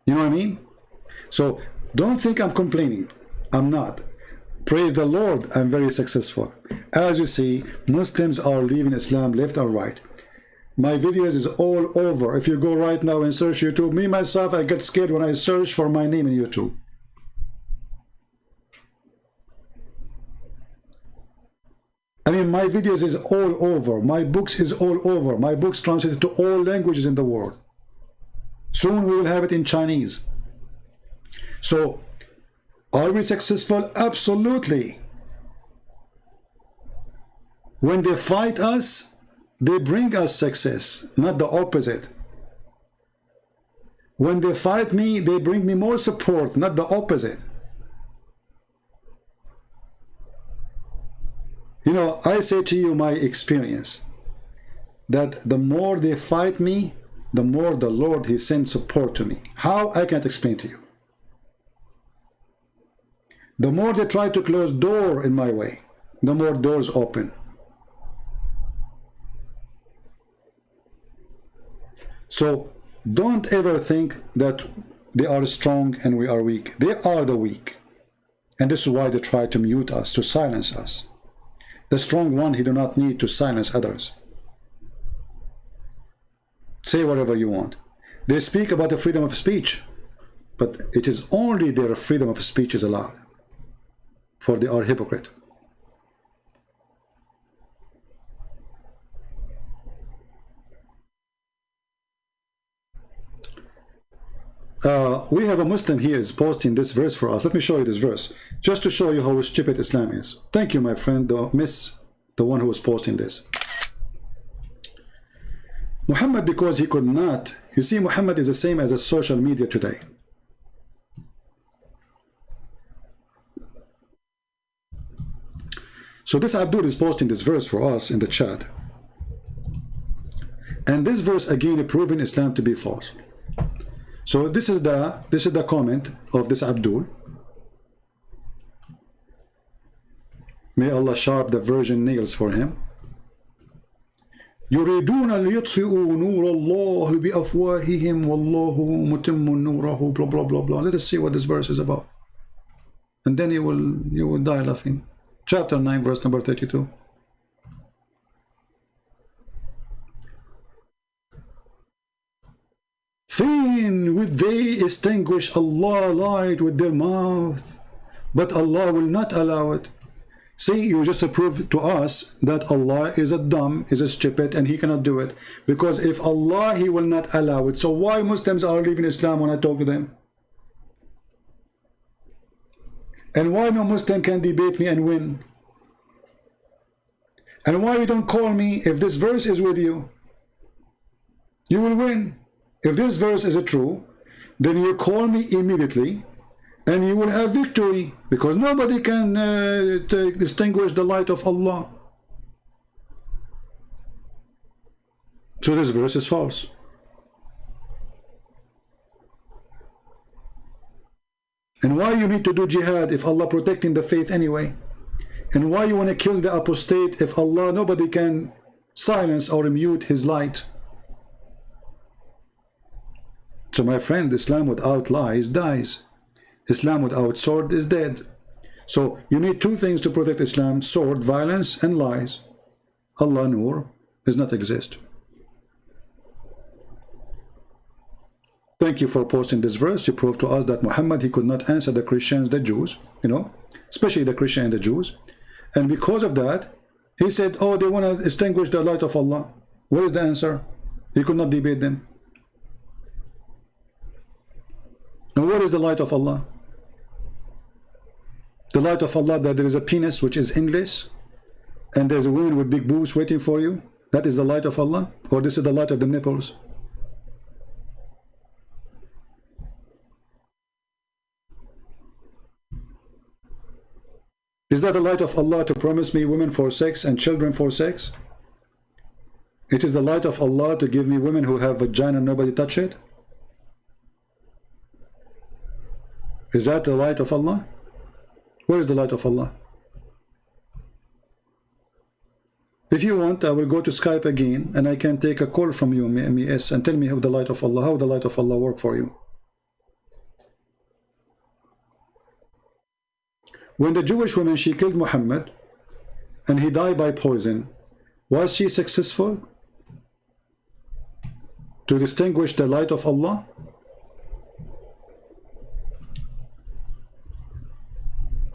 You know what I mean? So don't think I'm complaining. I'm not. Praise the Lord, I'm very successful. As you see, Muslims are leaving Islam left or right. My videos is all over. If you go right now and search YouTube, me myself, I get scared when I search for my name in YouTube. I mean, my videos is all over. My books is all over. My books translated to all languages in the world. Soon we will have it in Chinese. So, are we successful? Absolutely. When they fight us, they bring us success, not the opposite. When they fight me, they bring me more support, not the opposite. You know, I say to you my experience, that the more they fight me, the more the Lord, He sends support to me. How? I can't explain to you. The more they try to close door in my way, the more doors open. So don't ever think that they are strong and we are weak. They are the weak. And this is why they try to mute us, to silence us. The strong one, he do not need to silence others. Say whatever you want. They speak about the freedom of speech, but it is only their freedom of speech is allowed, for they are hypocrite. We have a Muslim here is posting this verse for us. Let me show you this verse, just to show you how stupid Islam is. Thank you, my friend, the one who was posting this. Muhammad, because he could not, you see, Muhammad is the same as a social media today. So this Abdul is posting this verse for us in the chat. And this verse again proving Islam to be false. So this is the comment of this Abdul. May Allah sharp the virgin nails for him. يريدون ليطفئوا نور الله بأفواههم والله متم نوره blah blah blah blah. Let us see what this verse is about, and then you will die laughing. Chapter 9, verse number 32. Fain would they extinguish Allah light with their mouth, but Allah will not allow it. See, you just proved to us that Allah is a dumb, is a stupid, and he cannot do it. Because if Allah, he will not allow it. So why Muslims are leaving Islam when I talk to them? And why no Muslim can debate me and win? And why you don't call me if this verse is with you? You will win. If this verse is true, then you call me immediately and you will have victory, because nobody can distinguish the light of Allah. So this verse is false. And why you need to do jihad if Allah protecting the faith anyway? And why you want to kill the apostate if Allah, nobody can silence or mute his light? So my friend, Islam without lies dies. Islam without sword is dead. So you need two things to protect Islam: sword, violence, and lies. Allah Nur does not exist. Thank you for posting this verse. You proved to us that Muhammad, he could not answer the Christians, the Jews, you know, especially the Christian and the Jews. And because of that, he said, oh, they want to extinguish the light of Allah. What is the answer? He could not debate them. And what is the light of Allah? The light of Allah, that there is a penis which is English, and there's a woman with big boobs waiting for you. That is the light of Allah? Or this is the light of the nipples? Is that the light of Allah to promise me women for sex and children for sex? It is the light of Allah to give me women who have vagina and nobody touch it? Is that the light of Allah? Where is the light of Allah? If you want, I will go to Skype again and I can take a call from you, MES, and tell me how the light of Allah work for you. When the Jewish woman, she killed Muhammad and he died by poison, was she successful to distinguish the light of Allah?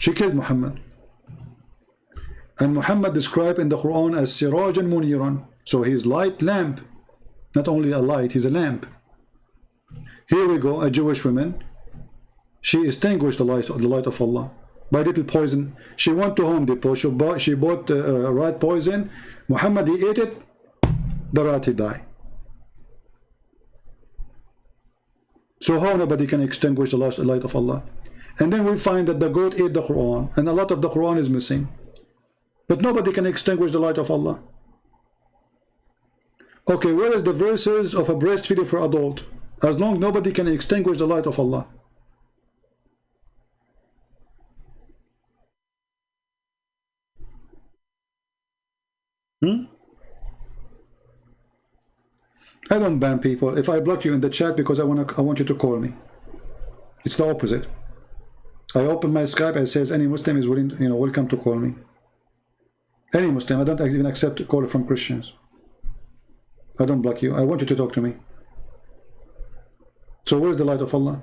She killed Muhammad. And Muhammad described in the Quran as Sirajan Muniran. So he's light lamp. Not only a light, he's a lamp. Here we go, a Jewish woman. She extinguished the light of Allah by little poison. She went to Home Depot. She bought rat poison. Muhammad, he ate it. The rat, he died. So how nobody can extinguish the light of Allah? And then we find that the goat ate the Quran, and a lot of the Quran is missing. But nobody can extinguish the light of Allah. Okay, where is the verses of a breastfeeding for adult? As long nobody can extinguish the light of Allah. I don't ban people. If I block you in the chat because I want you to call me. It's the opposite. I open my Skype and it says any Muslim is willing, welcome to call me. Any Muslim. I don't even accept a call from Christians. I don't block you. I want you to talk to me. So where's the light of Allah?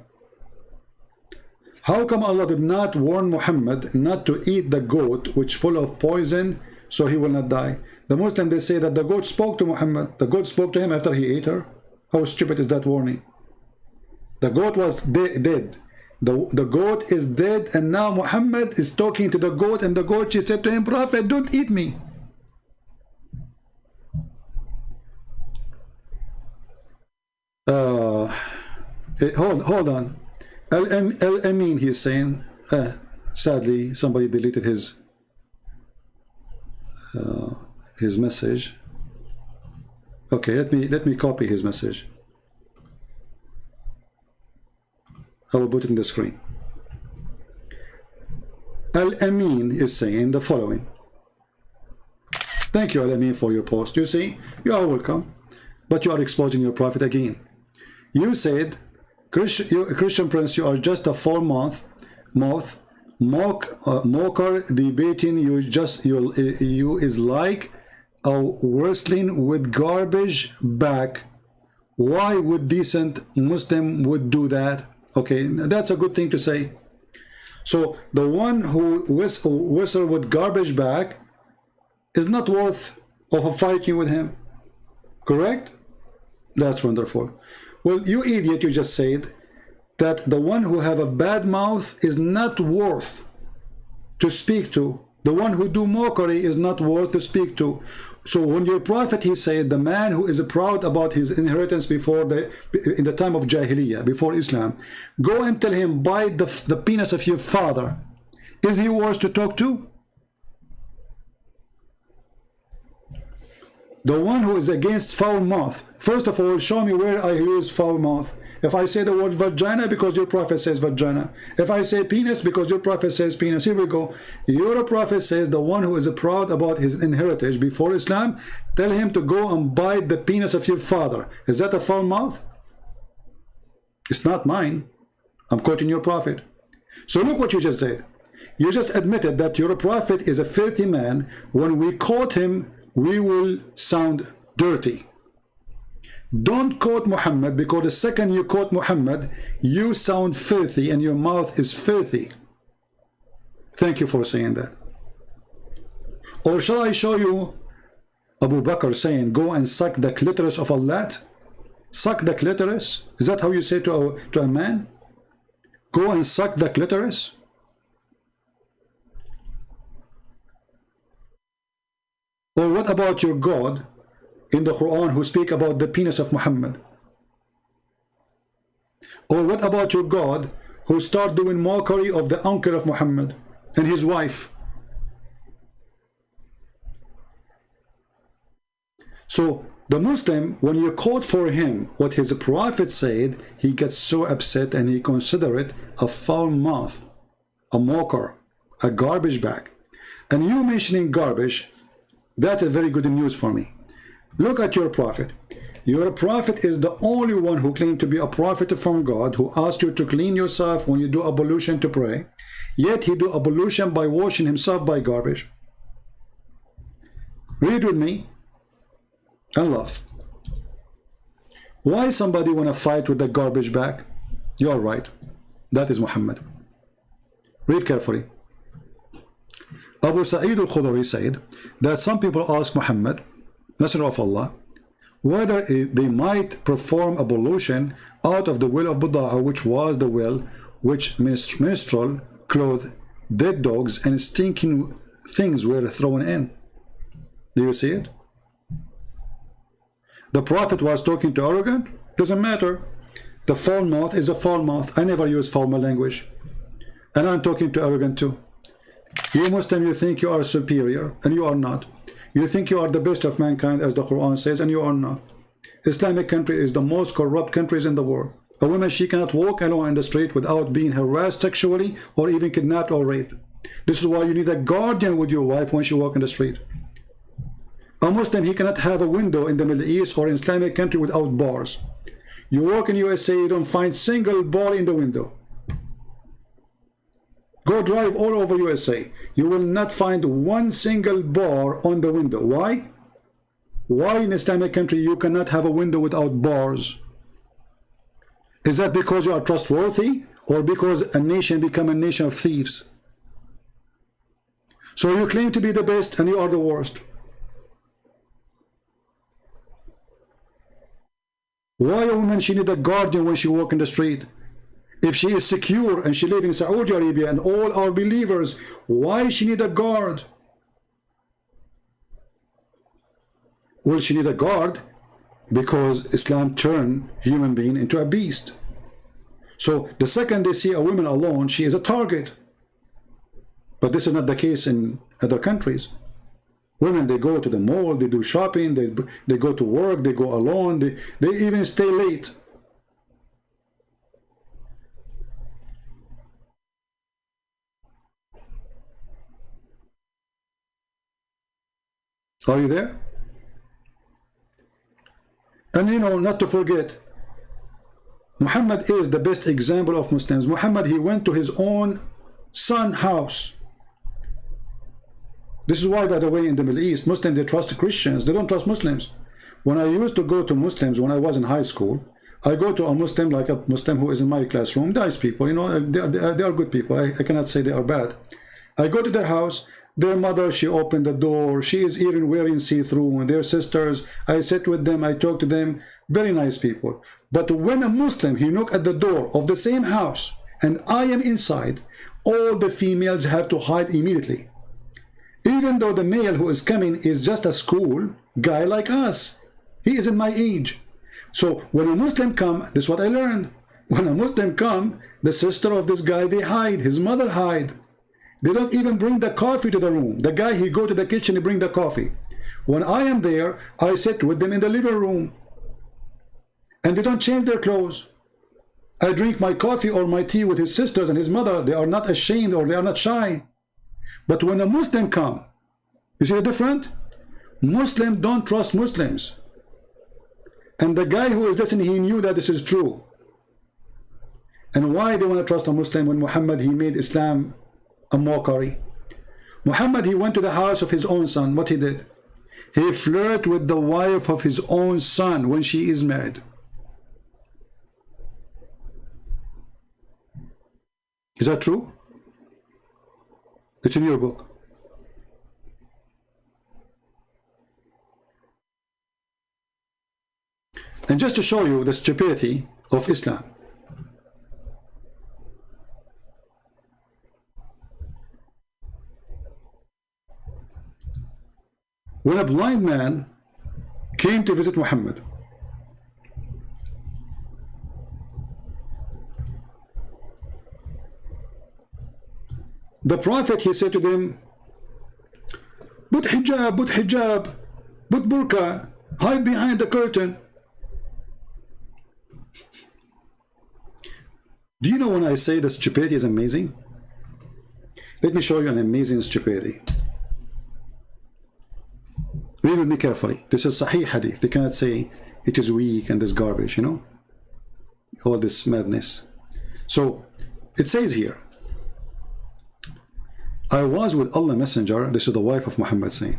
How come Allah did not warn Muhammad not to eat the goat which full of poison so he will not die? The Muslim, they say that the goat spoke to Muhammad. The goat spoke to him after he ate her. How stupid is that warning? The goat was dead. The goat is dead, and now Muhammad is talking to the goat, and the goat, she said to him, Prophet, don't eat me. Hold on. Al-Amin, he's saying, sadly, somebody deleted his message. Okay, let me copy his message. I will put it in the screen. Al-Amin is saying the following. Thank you, Al-Amin, for your post. You see, you are welcome, but you are exposing your prophet again. You said, Christian Prince, you are just a foul-mouthed mocker debating you is like a wrestling with garbage back. Why would decent Muslim would do that? Okay, that's a good thing to say. So the one who whistle with garbage bag is not worth of a fighting with him. Correct? That's wonderful. Well, you idiot, you just said that the one who have a bad mouth is not worth to speak to. The one who do mockery is not worth to speak to. So when your prophet, he said, the man who is proud about his inheritance in the time of Jahiliyyah, before Islam, go and tell him, bite the penis of your father. Is he worth to talk to? The one who is against foul mouth. First of all, show me where I use foul mouth. If I say the word vagina because your prophet says vagina. If I say penis because your prophet says penis. Here we go. Your prophet says the one who is proud about his inheritance before Islam, tell him to go and bite the penis of your father. Is that a foul mouth? It's not mine. I'm quoting your prophet. So look what you just said. You just admitted that your prophet is a filthy man. When we quote him, we will sound dirty. Don't quote Muhammad, because the second you quote Muhammad, you sound filthy and your mouth is filthy. Thank you for saying that. Or shall I show you Abu Bakr saying, go and suck the clitoris of Allah? Suck the clitoris? Is that how you say to a man? Go and suck the clitoris? Or what about your God in the Quran who speak about the penis of Muhammad? Or what about your God who start doing mockery of the uncle of Muhammad and his wife? So the Muslim, when you quote for him what his prophet said, he gets so upset and he consider it a foul mouth, a mocker, a garbage bag. And you mentioning garbage, that is very good news for me. Look at your prophet. Your prophet is the only one who claimed to be a prophet from God, who asked you to clean yourself when you do ablution to pray. Yet he do ablution by washing himself by garbage. Read with me and laugh. Why somebody want to fight with the garbage bag? You are right. That is Muhammad. Read carefully. Abu Sa'id al-Khudri said that some people ask Muhammad, Messenger of Allah, whether they might perform ablution out of the well of Buda'ah, which was the well which minstrel, clothed, dead dogs, and stinking things were thrown in. Do you see it? The Prophet was talking to arrogant? Doesn't matter. The foul mouth is a foul mouth. I never use foul language. And I'm talking to arrogant too. You Muslim, you think you are superior, and you are not. You think you are the best of mankind, as the Quran says, and you are not. Islamic country is the most corrupt countries in the world. A woman, she cannot walk alone in the street without being harassed sexually or even kidnapped or raped. This is why you need a guardian with your wife when she walks in the street. A Muslim, he cannot have a window in the Middle East or in Islamic country without bars. You walk in USA, you don't find single bar in the window. Go drive all over USA. You will not find one single bar on the window. Why? Why in Islamic country you cannot have a window without bars? Is that because you are trustworthy, or because a nation become a nation of thieves? So you claim to be the best and you are the worst. Why a woman, she need a guardian when she walk in the street? If she is secure and she live in Saudi Arabia and all are believers, why she need a guard? Well, she need a guard because Islam turned human being into a beast. So the second they see a woman alone, she is a target. But this is not the case in other countries. Women, they go to the mall, they do shopping, they go to work, they go alone, they even stay late. Are you there? And you know, not to forget, Muhammad is the best example of Muslims. Muhammad, he went to his own son's house. This is why, by the way, in the Middle East, Muslims, they trust Christians. They don't trust Muslims. When I used to go to Muslims when I was in high school, I go to a Muslim, like a Muslim who is in my classroom, nice people, you know, they are good people. I cannot say they are bad. I go to their house, their mother, she opened the door, she is even wearing see-through, and their sisters, I sit with them, I talk to them, very nice people. But when a Muslim, he knock at the door of the same house, and I am inside, all the females have to hide immediately. Even though the male who is coming is just a school guy like us. He is in my age. So when a Muslim come, this is what I learned. When a Muslim come, the sister of this guy, they hide, his mother hide. They don't even bring the coffee to the room. The guy, he go to the kitchen, he bring the coffee. When I am there, I sit with them in the living room. And they don't change their clothes. I drink my coffee or my tea with his sisters and his mother. They are not ashamed or they are not shy. But when a Muslim come, you see the difference? Muslims don't trust Muslims. And the guy who is listening, he knew that this is true. And why they want to trust a Muslim when Muhammad, he made Islam a mockery? Muhammad, he went to the house of his own son. What he did? He flirted with the wife of his own son when she is married. Is that true? It's in your book. And just to show you the stupidity of Islam, when a blind man came to visit Muhammad, the Prophet, he said to them, put hijab, put burqa, hide behind the curtain. Do you know when I say the stupidity is amazing? Let me show you an amazing stupidity. Read with me carefully. This is Sahih Hadith. They cannot say it is weak and this garbage, you know? All this madness. So, it says here, I was with Allah Messenger, this is the wife of Muhammad saying,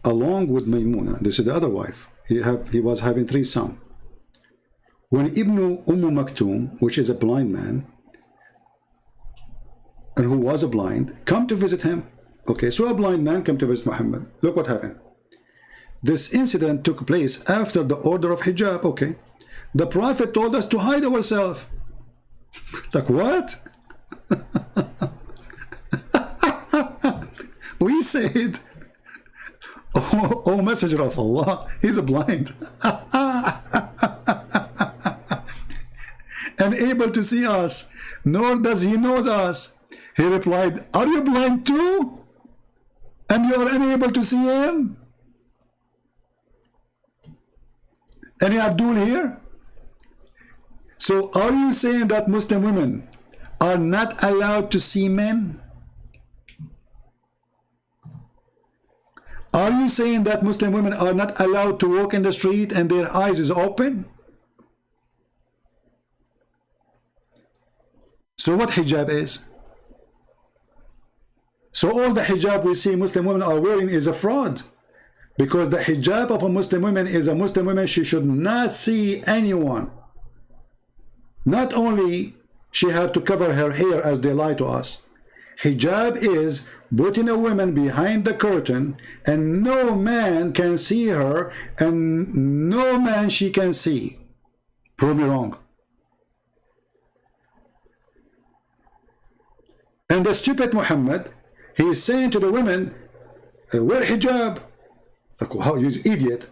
along with Maymuna, this is the other wife. He was having 3 sons. When Ibn Maktoum, which is a blind man, and who was a blind, come to visit him. Okay, so a blind man come to visit Muhammad. Look what happened. This incident took place after the order of hijab. Okay, the Prophet told us to hide ourselves. Like what? We said, oh Messenger of Allah, he's blind. And able to see us, nor does he know us. He replied, are you blind too? And you are unable to see him? Any Abdul here? So are you saying that Muslim women are not allowed to see men? Are you saying that Muslim women are not allowed to walk in the street and their eyes is open? So what hijab is? So all the hijab we see Muslim women are wearing is a fraud. Because the hijab of a Muslim woman is a Muslim woman, she should not see anyone. Not only she have to cover her hair as they lie to us. Hijab is putting a woman behind the curtain and no man can see her and no man she can see. Prove me wrong. And the stupid Muhammad, he is saying to the women, wear hijab. Like, how, you idiot.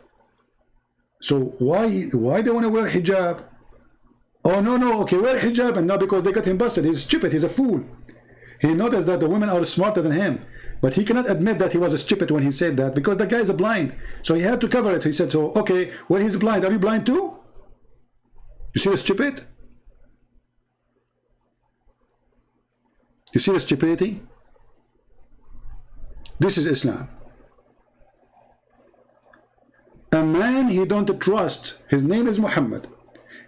So why they want to wear hijab? Oh, no, okay, wear hijab. And now because they got him busted, he's stupid, he's a fool. He noticed that the women are smarter than him. But he cannot admit that he was a stupid when he said that, because the guy is blind. So he had to cover it. He said, so, okay, well, he's blind. Are you blind too? You see the stupid? You see the stupidity? This is Islam. A man he don't trust, his name is Muhammad.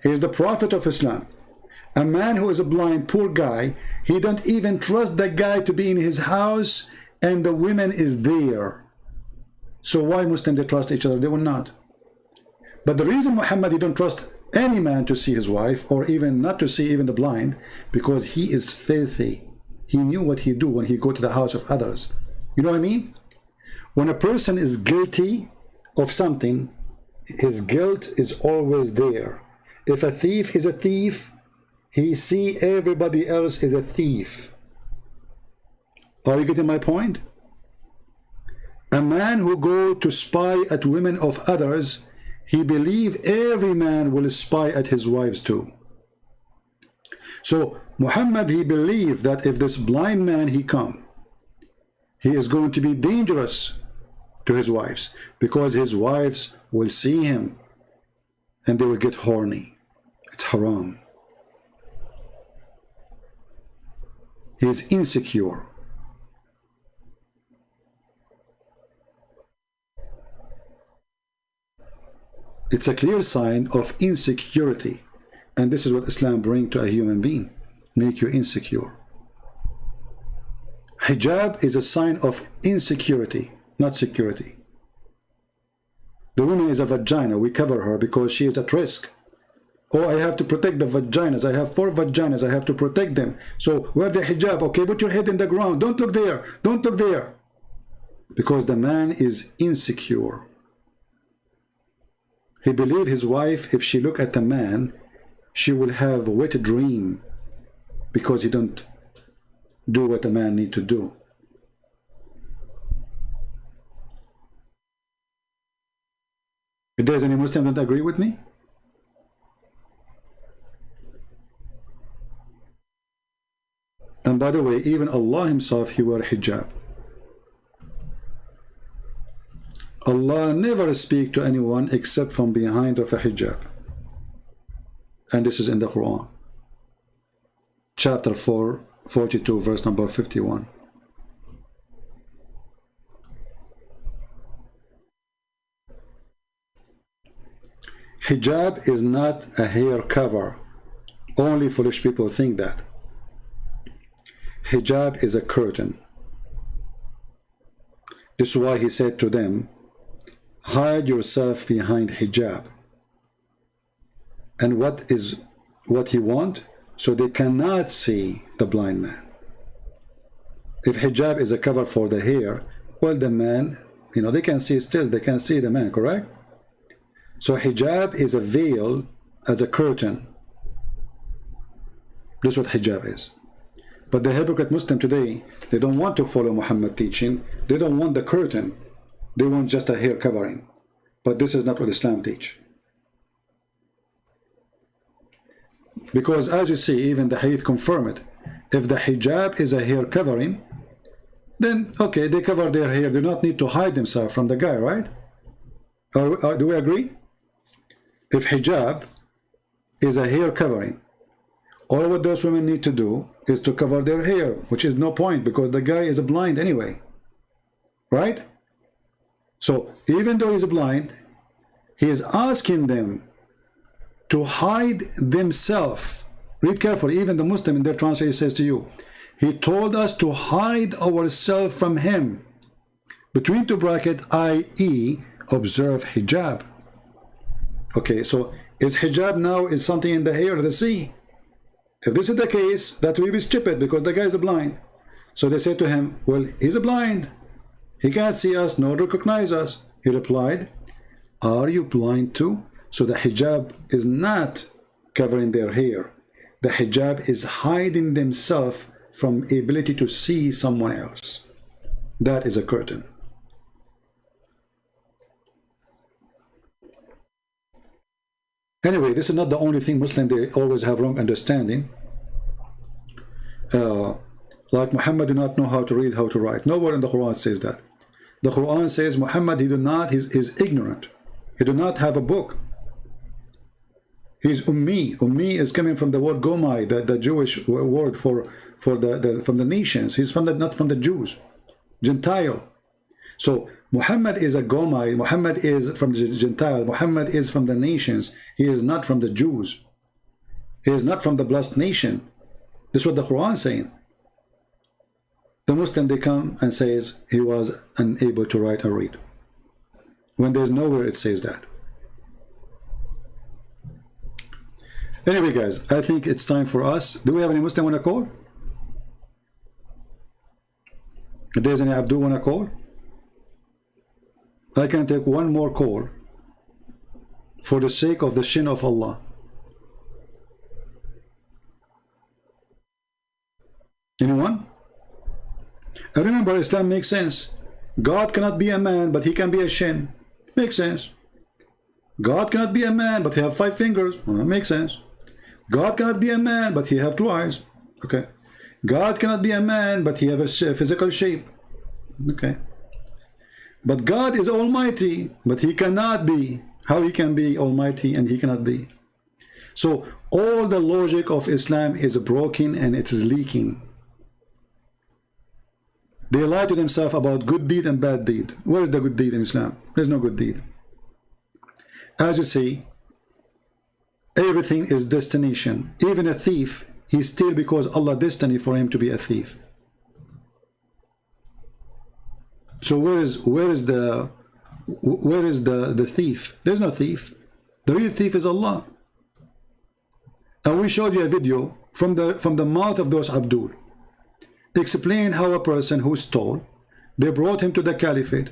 He is the prophet of Islam. A man who is a blind, poor guy, he don't even trust the guy to be in his house and the women is there. So why Muslims they trust each other? They will not. But the reason Muhammad he don't trust any man to see his wife, or even not to see even the blind, because he is filthy. He knew what he do when he go to the house of others. You know what I mean? When a person is guilty of something, his guilt is always there. If a thief is a thief, he see everybody else is a thief. Are you getting my point? A man who go to spy at women of others, he believe every man will spy at his wives too. So Muhammad, he believed that if this blind man he come, he is going to be dangerous to his wives, because his wives will see him and they will get horny. It's haram. He is insecure. It's a clear sign of insecurity, and this is what Islam brings to a human being, make you insecure. Hijab is a sign of insecurity, not security. The woman is a vagina, we cover her because she is at risk. Oh, I have to protect the vaginas, I have 4 vaginas, I have to protect them. So wear the hijab, okay, put your head in the ground, don't look there, don't look there. Because the man is insecure. He believes his wife, if she look at the man, she will have a wet dream, because he don't do what a man need to do. If there's any Muslim that agree with me? And by the way, even Allah himself, he wore hijab. Allah never speak to anyone except from behind of a hijab. And this is in the Quran. Chapter 4, 42, verse number 51. Hijab is not a hair cover. Only foolish people think that. Hijab is a curtain. This is why he said to them, hide yourself behind hijab. And what he want? So they cannot see the blind man. If hijab is a cover for the hair, well, the man, you know, they can see still, they can see the man, correct? So hijab is a veil as a curtain. This is what hijab is. But the hypocrite Muslim today, they don't want to follow Muhammad teaching. They don't want the curtain. They want just a hair covering. But this is not what Islam teach. Because as you see, even the hadith confirm it. If the hijab is a hair covering, then okay, they cover their hair. They do not need to hide themselves from the guy, right? Or do we agree? If hijab is a hair covering, all what those women need to do is to cover their hair, which is no point because the guy is blind anyway, right? So even though he's blind, he is asking them to hide themselves. Read carefully. Even the Muslim in their translation says to you, he told us to hide ourselves from him. Between 2 brackets, i.e. observe hijab. Okay, so is hijab now is something in the hair of the sea? If this is the case, that will be stupid because the guy is blind. So they said to him, well, he's blind. He can't see us nor recognize us. He replied, are you blind too? So the hijab is not covering their hair. The hijab is hiding themselves from ability to see someone else. That is a curtain. Anyway, this is not the only thing Muslim, they always have wrong understanding. Like Muhammad do not know how to read, how to write. Nowhere in the Quran says that. The Quran says Muhammad, he do not, he's ignorant. He do not have a book. He's ummi. Ummi is coming from the word gomai, the Jewish word for from the nations. He's from not from the Jews, Gentile. So Muhammad is a gomai. Muhammad is from the Gentile. Muhammad is from the nations. He is not from the Jews. He is not from the blessed nation. This is what the Quran is saying. The Muslim, they come and says he was unable to write or read, when there's nowhere it says that. Anyway, guys, I think it's time for us. Do we have any Muslim want to call? If there's any Abdul want to call, I can take one more call for the sake of the shin of Allah. Anyone? And remember, Islam makes sense. God cannot be a man, but he can be a shin. Makes sense. God cannot be a man, but he have 5 fingers. Well, makes sense. God cannot be a man, but he have 2 eyes. Okay. God cannot be a man, but he have a physical shape. Okay. But God is almighty, but he cannot be. How he can be almighty and he cannot be? So all the logic of Islam is broken and it is leaking. They lie to themselves about good deed and bad deed. Where is the good deed in Islam? There's no good deed. As you see, everything is destination. Even a thief, he steals because Allah destiny for him to be a thief. So where is the thief? There's no thief. The real thief is Allah. And we showed you a video from the mouth of those Abdul. Explain how a person who stole, they brought him to the caliphate,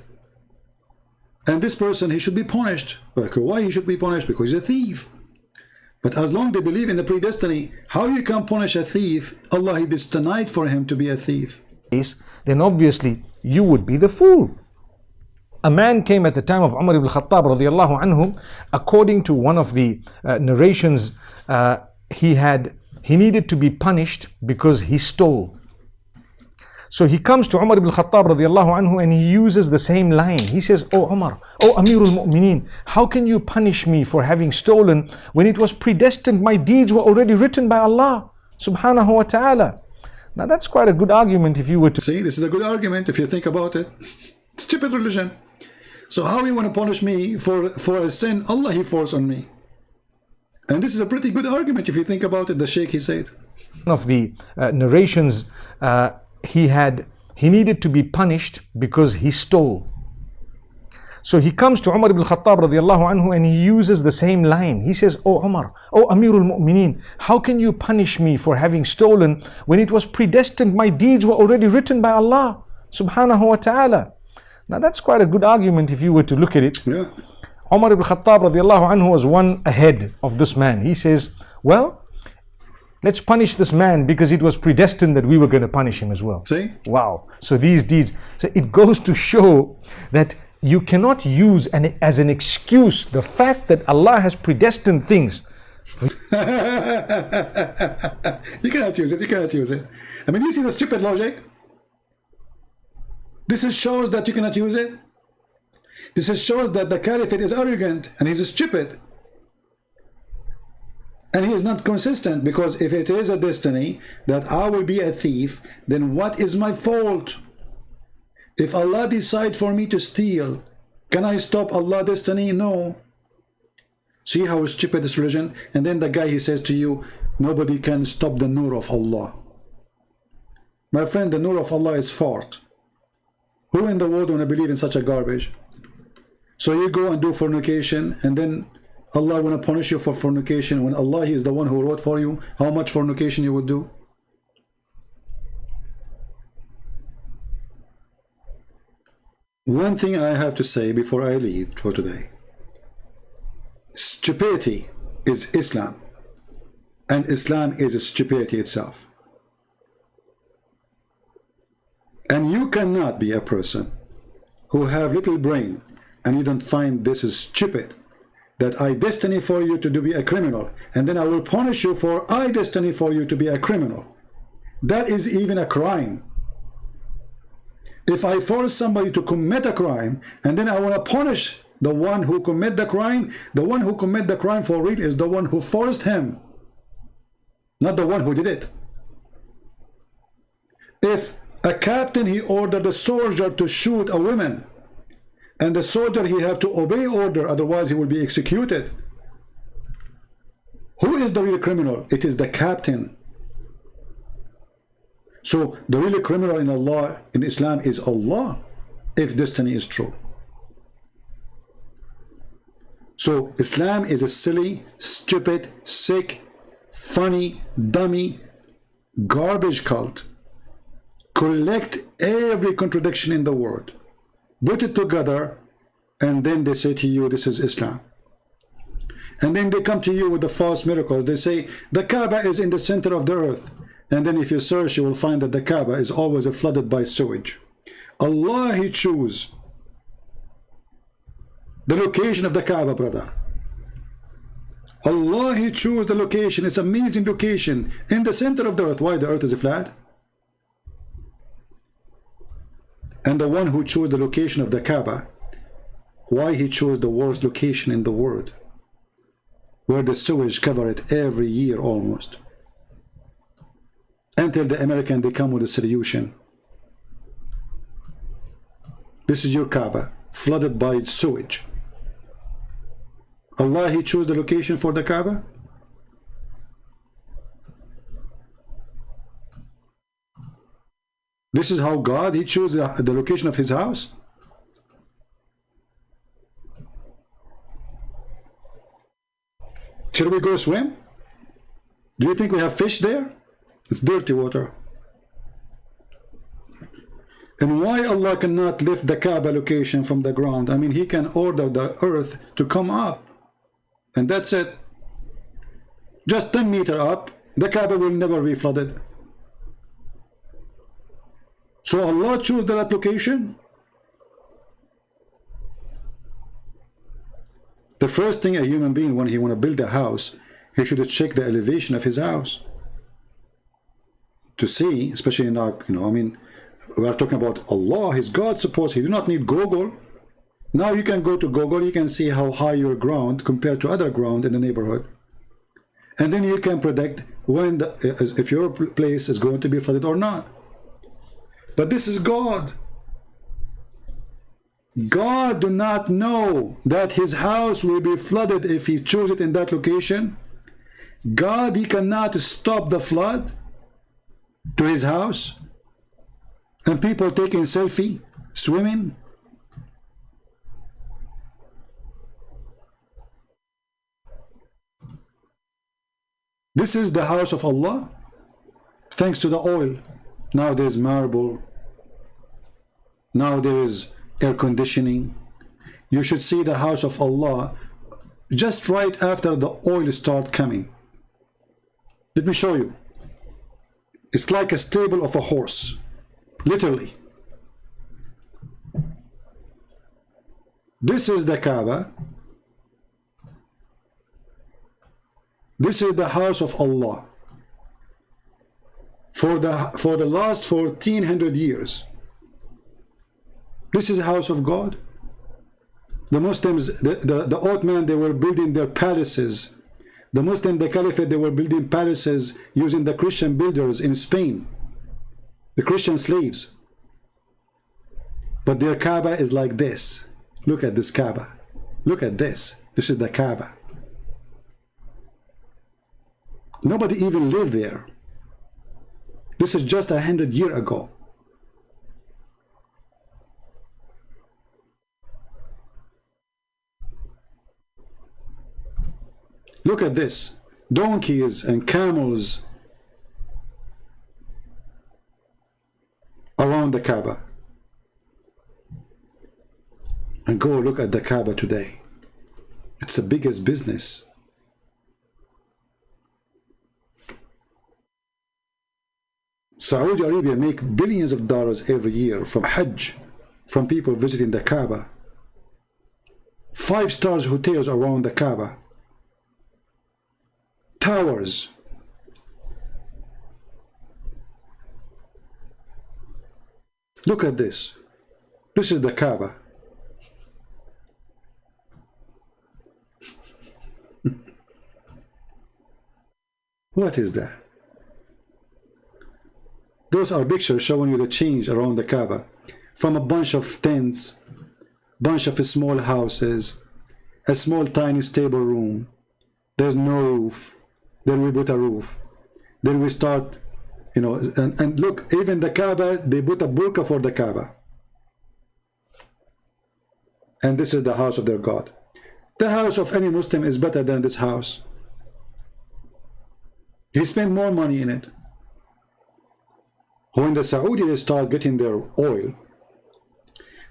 and this person, he should be punished. Why he should be punished? Because he's a thief. But as long as they believe in the predestiny, how you can punish a thief? Allah, he destined for him to be a thief. Then obviously you would be the fool. A man came at the time of Umar ibn Khattab radiallahu anhu. According to one of the narrations, he needed to be punished because he stole. So he comes to Umar ibn Khattab radiallahu anhu and he uses the same line. He says, "Oh Umar, oh Amirul Mu'mineen, how can you punish me for having stolen when it was predestined? My deeds were already written by Allah subhanahu wa ta'ala." Now that's quite a good argument if you were to see. This is a good argument if you think about it. Stupid religion. So how you want to punish me for a sin Allah he forced on me? And this is a pretty good argument if you think about it. The Sheikh, he said. One of the narrations, he needed to be punished because he stole. So he comes to Umar ibn Khattab radiallahu anhu and he uses the same line. He says, "Oh Umar, oh Amirul Mu'mineen, how can you punish me for having stolen when it was predestined? My deeds were already written by Allah subhanahu wa ta'ala." Now that's quite a good argument if you were to look at it. Yeah. Umar ibn Khattab radiallahu anhu was one ahead of this man. He says, "Well, let's punish this man because it was predestined that we were going to punish him as well." See? Wow. So these deeds. So it goes to show that you cannot use as an excuse the fact that Allah has predestined things. You cannot use it. You cannot use it. I mean, you see the stupid logic? This shows that you cannot use it. This shows that the caliphate is arrogant and he's stupid. And he is not consistent, because if it is a destiny that I will be a thief, then what is my fault? If Allah decides for me to steal, can I stop Allah's destiny? No. See how stupid this religion? And then the guy, he says to you, nobody can stop the nur of Allah. My friend, the nur of Allah is fart. Who in the world want to believe in such a garbage? So you go and do fornication, and then Allah want to punish you for fornication when Allah, he is the one who wrote for you how much fornication you would do. One thing I have to say before I leave for today: stupidity is Islam, and Islam is stupidity itself. And you cannot be a person who have little brain and you don't find this is stupid, that I destiny for you to be a criminal, and then I will punish you for I destiny for you to be a criminal. That is even a crime. If I force somebody to commit a crime, and then I want to punish the one who commit the crime, the one who commit the crime for real is the one who forced him, not the one who did it. If a captain, he ordered a soldier to shoot a woman, and the soldier, he have to obey order, otherwise he will be executed. Who is the real criminal? It is the captain. So the real criminal in Allah, in Islam, is Allah, if destiny is true. So Islam is a silly, stupid, sick, funny, dummy, garbage cult. Collect every contradiction in the word, put it together, and then they say to you, this is Islam. And then they come to you with the false miracles. They say the Kaaba is in the center of the earth. And then if you search, you will find that the Kaaba is always flooded by sewage. Allah, He chose the location of the Kaaba, brother. Allah, He chose the location. It's an amazing location in the center of the earth. Why the earth is flat? And the one who chose the location of the Kaaba, why he chose the worst location in the world, where the sewage cover it every year almost, until the American they come with a solution. This is your Kaaba, flooded by sewage. Allah, He chose the location for the Kaaba. This is how God, He chose the location of His house. Shall we go swim? Do you think we have fish there? It's dirty water. And why Allah cannot lift the Kaaba location from the ground? I mean, He can order the earth to come up, and that's it. Just 10 meters up, the Kaaba will never be flooded. So Allah chose that location. The first thing a human being, when he want to build a house, he should check the elevation of his house to see, especially in our, I mean, we are talking about Allah, His God. Suppose He do not need Google. Now you can go to Google, you can see how high your ground compared to other ground in the neighborhood, and then you can predict when if your place is going to be flooded or not. But this is God. God do not know that His house will be flooded if He chooses it in that location. God, He cannot stop the flood to His house, and people taking selfie, swimming. This is the house of Allah, thanks to the oil. Now there's marble. Now there is air conditioning. You should see the house of Allah just right after the oil start coming. Let me show you. It's like a stable of a horse, literally. This is the Kaaba. This is the house of Allah. For the last 1400 years. This is the house of God. The Muslims, the Ottoman, they were building their palaces. The Muslim, the Caliphate, they were building palaces using the Christian builders in Spain, the Christian slaves. But their Kaaba is like this. Look at this Kaaba. Look at this. This is the Kaaba. Nobody even lived there. This is just 100 years ago. Look at this. Donkeys and camels around the Kaaba. And go look at the Kaaba today. It's the biggest business. Saudi Arabia make billions of dollars every year from Hajj, from people visiting the Kaaba. 5-star hotels around the Kaaba. Towers. Look at this. This is the Kaaba. What is that? Those are pictures showing you the change around the Kaaba. From a bunch of tents, bunch of small houses, a small tiny stable room. There's no roof. Then we put a roof. Then we start, and look, even the Kaaba, they put a burqa for the Kaaba. And this is the house of their God. The house of any Muslim is better than this house. He spent more money in it. When the Saudi they start getting their oil,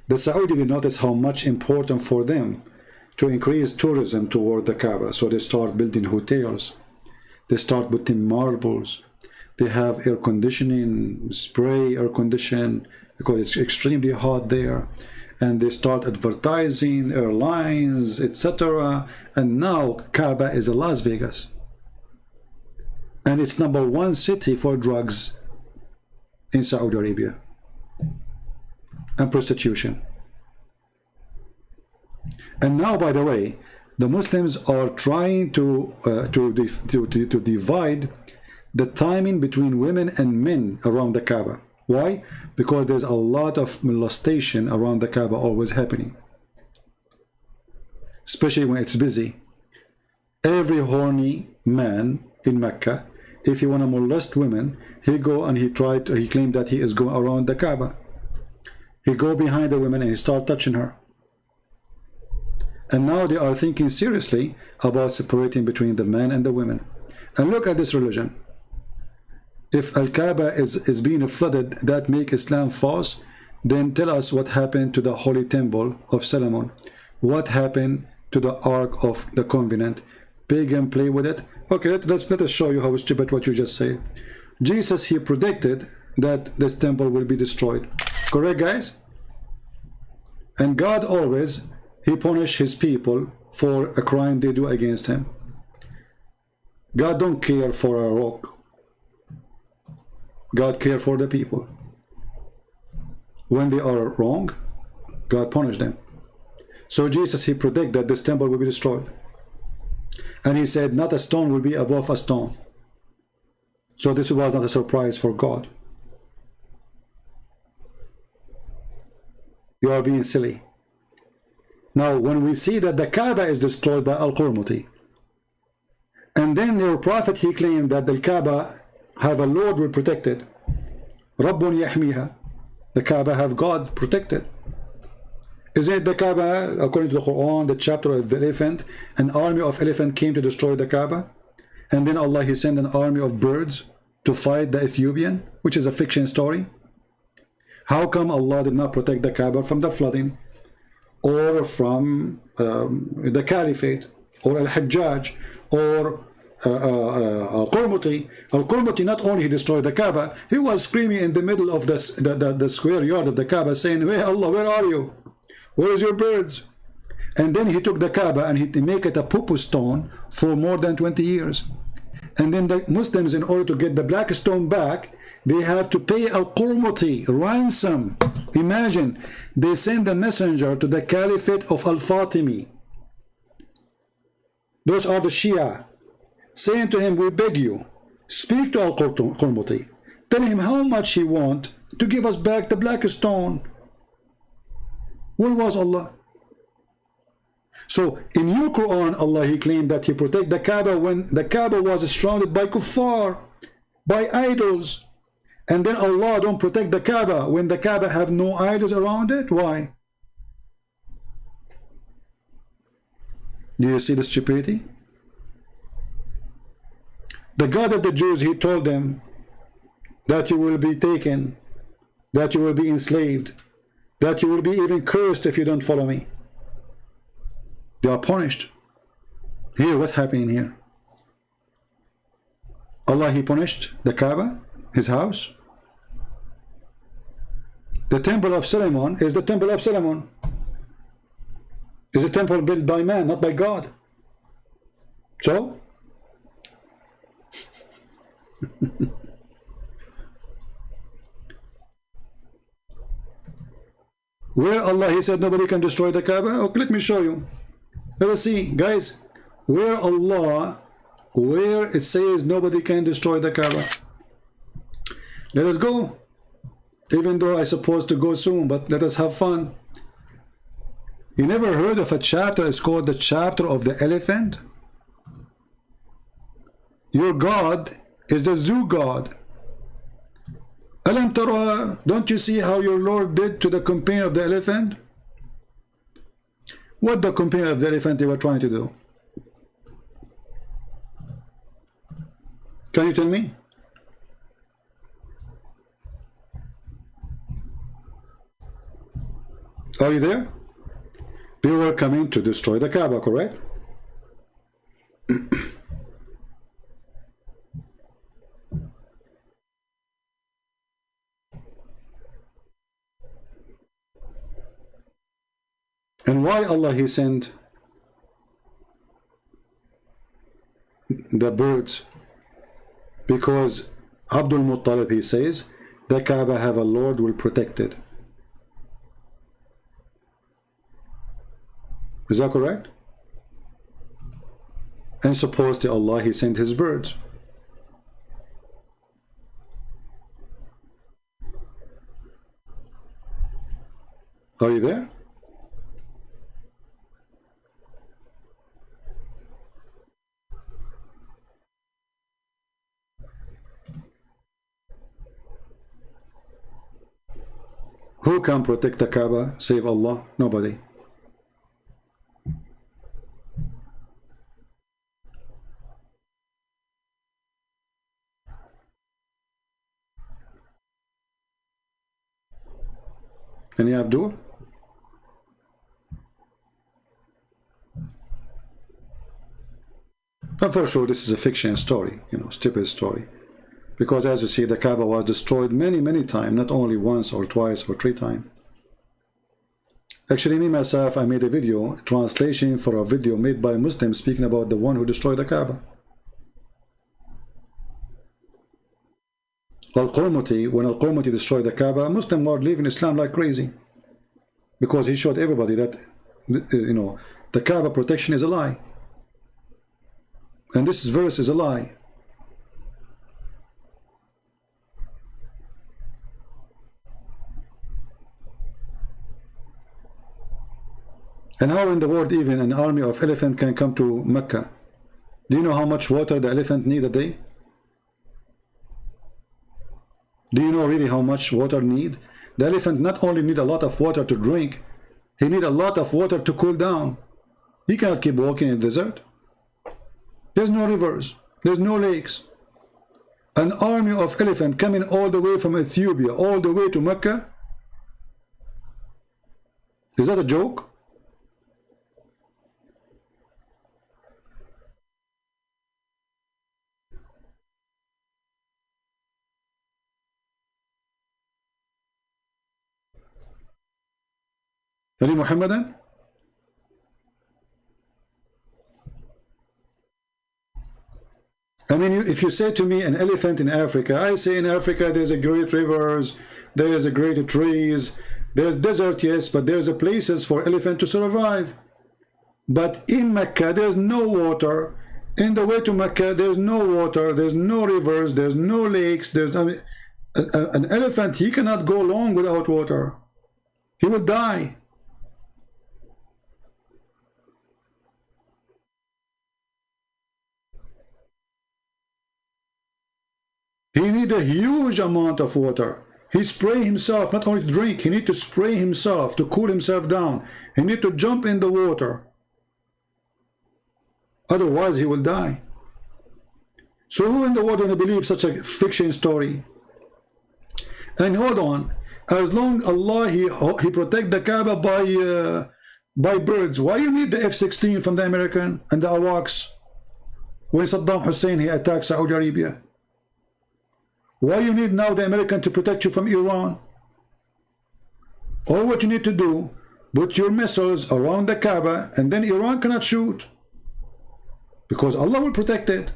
the Saudi they notice how much important for them to increase tourism toward the Kaaba. So they start building hotels. They start putting marbles. They have air conditioning, spray air condition, because it's extremely hot there. And they start advertising airlines, etc. And now Kaaba is a Las Vegas. And it's #1 city for drugs in Saudi Arabia and prostitution. And now, by the way, the Muslims are trying to divide the timing between women and men around the Kaaba. Why? Because there's a lot of molestation around the Kaaba always happening, especially when it's busy. Every horny man in Mecca, if he want to molest women, he go and he claimed that he is going around the Kaaba. He go behind the women and he start touching her. And now they are thinking seriously about separating between the men and the women. And look at this religion. If Al-Kaaba is being flooded, that make Islam false, then tell us what happened to the Holy Temple of Solomon. What happened to the Ark of the Covenant? Pagan play with it. Okay, let us show you how stupid what you just say. Jesus, he predicted that this temple will be destroyed. Correct, guys? And God always, he punish his people for a crime they do against him. God don't care for a rock. God care for the people. When they are wrong, God punish them. So Jesus, he predicted that this temple will be destroyed. And he said, not a stone will be above a stone. So this was not a surprise for God. You are being silly. Now, when we see that the Kaaba is destroyed by Al-Qurmuti, and then their prophet, he claimed that the Kaaba have a Lord will protect it. Rabbun yahmiha. The Kaaba have God protected. Isn't it the Kaaba, according to the Quran, the chapter of the elephant, an army of elephant came to destroy the Kaaba, and then Allah, he sent an army of birds to fight the Ethiopian, which is a fiction story? How come Allah did not protect the Kaaba from the flooding, or from the Caliphate, or Al-Hajjaj, or Al-Qurmuti? Al-Qurmuti, not only he destroyed the Kaaba, he was screaming in the middle of the square yard of the Kaaba, saying, "Hey Allah, where are you? Where is your birds?" And then he took the Kaaba and he make it a poo-poo stone for more than 20 years. And then the Muslims, in order to get the black stone back, they have to pay Al-Qurmuti ransom. Imagine, they send a messenger to the Caliphate of Al-Fatimi. Those are the Shia, saying to him, "We beg you, speak to Al-Qurmuti. Tell him how much he want to give us back the black stone." Where was Allah? So in your Quran, Allah, he claimed that he protect the Kaaba when the Kaaba was surrounded by kuffar, by idols. And then Allah don't protect the Kaaba when the Kaaba have no idols around it. Why? Do you see the stupidity? The God of the Jews, he told them that you will be taken, that you will be enslaved, that you will be even cursed if you don't follow me. They are punished. Here, what happened here? Allah, he punished the Kaaba, his house. The temple of Solomon is the temple of Solomon. Is a temple built by man, not by God. So? Where Allah, he said nobody can destroy the Kaaba? Okay, let me show you. Let us see, guys, where Allah, where it says nobody can destroy the Kaaba. Let us go. Even though I'm supposed to go soon, but let us have fun. You never heard of a chapter, it's called the chapter of the elephant? Your God is the zoo God. Alam tara, don't you see how your Lord did to the companion of the elephant? What the companion of the elephant they were trying to do? Can you tell me? Are you there? They were coming to destroy the Kaaba, correct? And why Allah He sent the birds? Because Abdul Muttalib, he says, the Kaaba have a Lord will protect it. Is that correct? And supposedly Allah He sent His birds. Are you there? Who can protect the Kaaba, save Allah? Nobody. Any Abdul? And for sure this is a fiction story, you know, stupid story. Because as you see, the Kaaba was destroyed many times, not only once or twice or 3 times. Actually, me myself, I made a video, translation for a video made by Muslims speaking about the one who destroyed the Kaaba. Al-Qurmuti, when Al-Qurmuti destroyed the Kaaba, Muslims were leaving Islam like crazy. Because he showed everybody that, you know, the Kaaba protection is a lie. And this verse is a lie. And how in the world even an army of elephant can come to Mecca? Do you know how much water the elephant need a day? Do you know really how much water need? The elephant not only need a lot of water to drink, he need a lot of water to cool down. He cannot keep walking in the desert. There's no rivers, there's no lakes. An army of elephant coming all the way from Ethiopia, all the way to Mecca. Is that a joke? Ali Muhammadan? I mean, if you say to me an elephant in Africa, I say in Africa there's a great rivers, there's a great trees, there's desert, yes, but there's a places for elephant to survive. But in Mecca there's no water. In the way to Mecca there's no water, there's no rivers, there's no lakes. There's, I mean, an elephant, he cannot go long without water. He will die. He need a huge amount of water. He spray himself, not only to drink, he need to spray himself to cool himself down. He need to jump in the water. Otherwise he will die. So who in the world will believe such a fiction story? And hold on, as long Allah he protect the Kaaba by birds, why you need the F-16 from the American and the AWACS when Saddam Hussein he attacked Saudi Arabia? Why you need now the American to protect you from Iran? All what you need to do, put your missiles around the Kaaba and then Iran cannot shoot. Because Allah will protect it.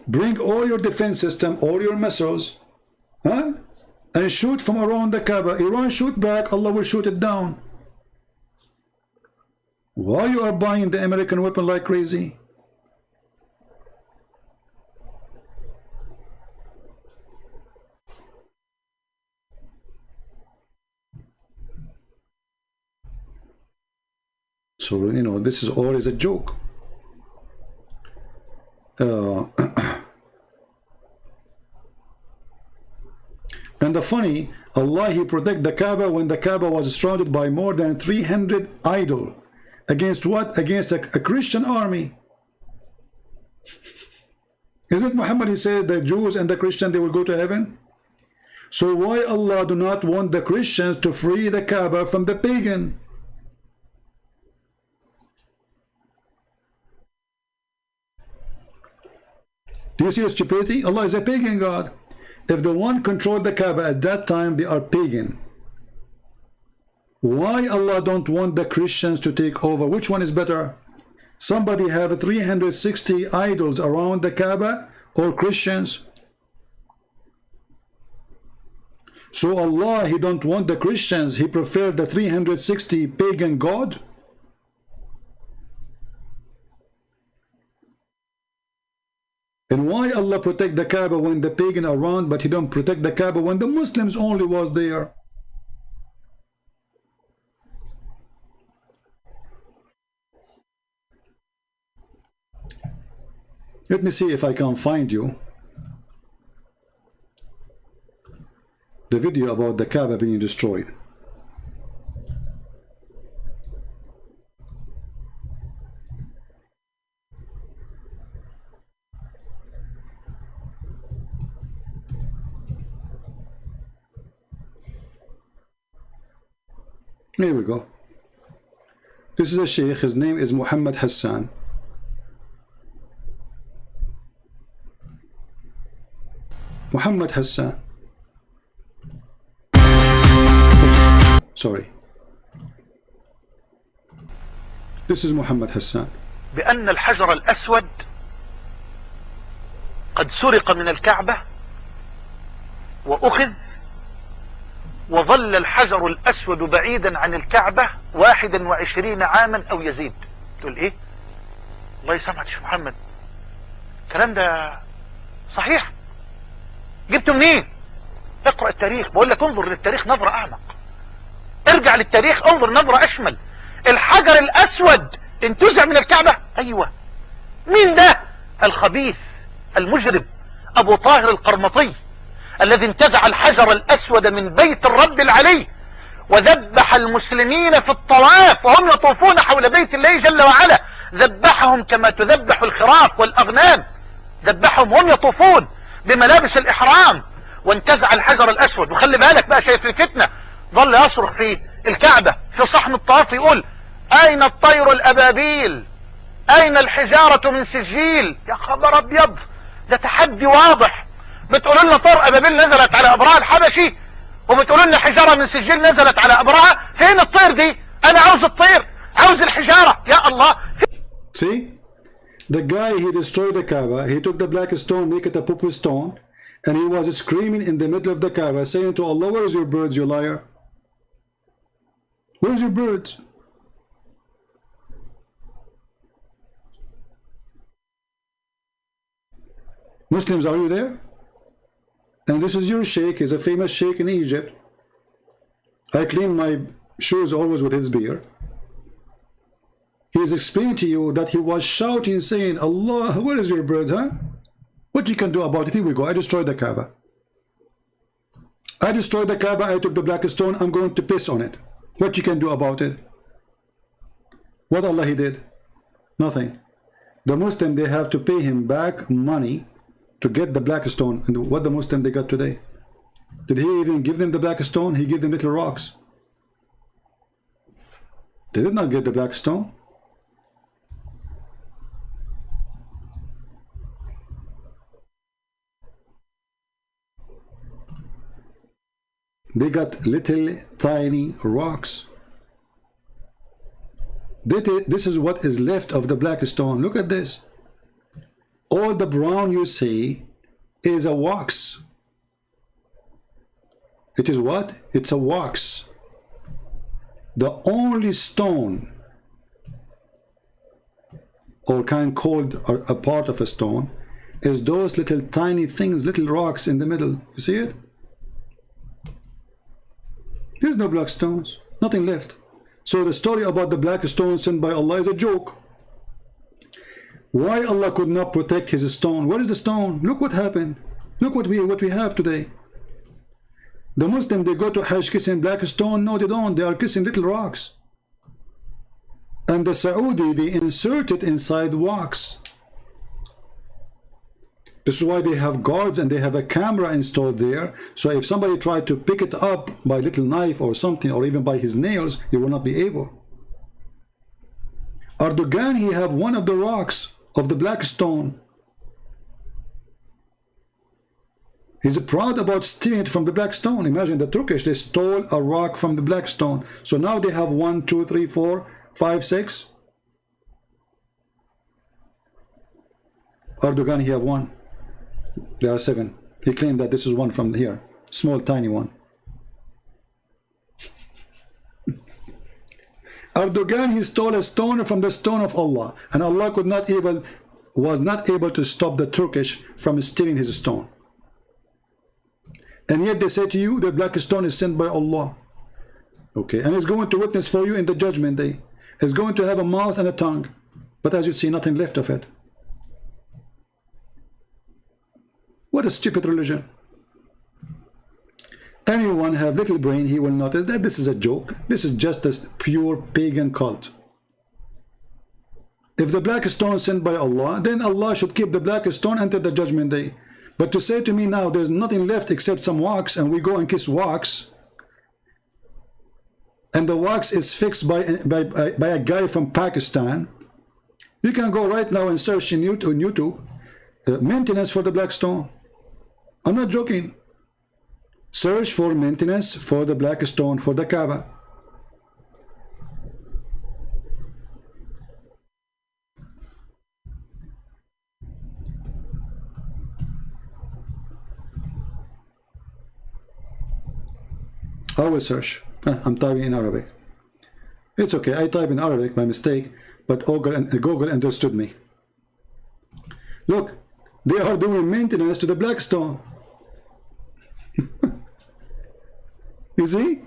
Bring all your defense system, all your missiles, huh? And shoot from around the Kaaba. Iran shoot back, Allah will shoot it down. Why you are buying the American weapon like crazy? So, you know, this is always a joke. And the funny, Allah he protect the Kaaba when the Kaaba was surrounded by more than 300 idol. Against what? Against a Christian army. Isn't Muhammad, he said the Jews and the Christians, they will go to heaven? So why Allah do not want the Christians to free the Kaaba from the pagan? Do you see the stupidity? Allah is a pagan God. If the one controlled the Kaaba at that time, they are pagan. Why Allah don't want the Christians to take over? Which one is better? Somebody have 360 idols around the Kaaba, or Christians? So Allah, he don't want the Christians, he preferred the 360 pagan God. And why Allah protect the Kaaba when the pagan are around, but he don't protect the Kaaba when the Muslims only was there? Let me see if I can find you the video about the Kaaba being destroyed. Here we go. This is a sheikh, his name is Muhammad Hassan. Muhammad Hassan. Oops. Sorry. This is Muhammad Hassan. بأن الحجر الأسود قد سرق من الكعبة وأخذ، وظل الحجر الأسود بعيدا عن الكعبة 21 عاما أو يزيد. تقول إيه؟ الله يسامحك يا محمد، الكلام ده صحيح؟ جبته منين؟ اقرأ التاريخ. بقول لك انظر للتاريخ نظرة أعمق، ارجع للتاريخ انظر نظرة أشمل. الحجر الأسود انتزع من الكعبة. أيوة. مين ده؟ الخبيث المجرم أبو طاهر القرمطي الذي انتزع الحجر الأسود من بيت الرب العلي وذبح المسلمين في الطواف وهم يطوفون حول بيت الله جل وعلا. ذبحهم كما تذبح الخراف والأغنام، ذبحهم وهم يطوفون بملابس الإحرام، وانتزع الحجر الأسود. وخلي بالك بقى، شايف الفتنة، ظل يصرخ في الكعبة في صحن الطواف يقول: أين الطير الأبابيل؟ أين الحجارة من سجيل؟ يا خبر أبيض، ده تحدي واضح. بتقولوا لنا طير أبابيل نزلت على أبرهة الحبشي، وبتقولوا لنا حجارة من سجيل نزلت على أبرهة. فين الطير دي؟ أنا عاوز الطير، عاوز الحجارة. يا الله. See? The guy, he destroyed the Kaaba, he took the black stone, make it a purple stone, and he was screaming in the middle of the Kaaba, saying to Allah, where is your birds, you liar? Where's your birds? Muslims, are you there? And this is your sheikh, he's a famous sheikh in Egypt. I clean my shoes always with his beard. He is explaining to you that he was shouting, saying, Allah, where is your bird, huh? What you can do about it? Here we go. I destroyed the Kaaba. I destroyed the Kaaba. I took the black stone. I'm going to piss on it. What you can do about it? What Allah he did? Nothing. The Muslim, they have to pay him back money to get the black stone. And what the Muslim they got today? Did he even give them the black stone? He gave them little rocks. They did not get the black stone. They got little tiny rocks. This is what is left of the black stone. Look at this. All the brown you see is a wax. It is what? It's a wax. The only stone, or kind called a part of a stone, is those little tiny things, little rocks in the middle. You see it? There's no black stones, nothing left. So the story about the black stone sent by Allah is a joke. Why Allah could not protect his stone? Where is the stone? Look what happened. Look what we have today. The Muslim, they go to Hajj kissing black stone. No, they don't. They are kissing little rocks. And the Saudi, they insert it inside wax. This is why they have guards and they have a camera installed there. So if somebody tried to pick it up by a little knife or something, or even by his nails, he will not be able. Erdogan, he have one of the rocks of the black stone. He's proud about stealing it from the black stone. Imagine the Turkish, they stole a rock from the black stone. So now they have 1, 2, 3, 4, 5, 6. Erdogan, he have one. There are 7. He claimed that this is one from here. Small, tiny one. Erdogan, he stole a stone from the stone of Allah. And Allah was not able to stop the Turkish from stealing his stone. And yet they say to you, the black stone is sent by Allah. Okay, and it's going to witness for you in the judgment day. It's going to have a mouth and a tongue. But as you see, nothing left of it. What a stupid religion. Anyone have little brain, he will notice that this is a joke. This is just a pure pagan cult. If the black stone is sent by Allah, then Allah should keep the black stone until the judgment day. But to say to me now there's nothing left except some wax, and we go and kiss wax, and the wax is fixed by a guy from Pakistan, you can go right now and search in YouTube maintenance for the black stone. I'm not joking. Search for maintenance for the black stone for the Kaaba. I will search. I'm typing in Arabic. It's okay. I type in Arabic by mistake, but Google understood me. Look, they are doing maintenance to the black stone. You see?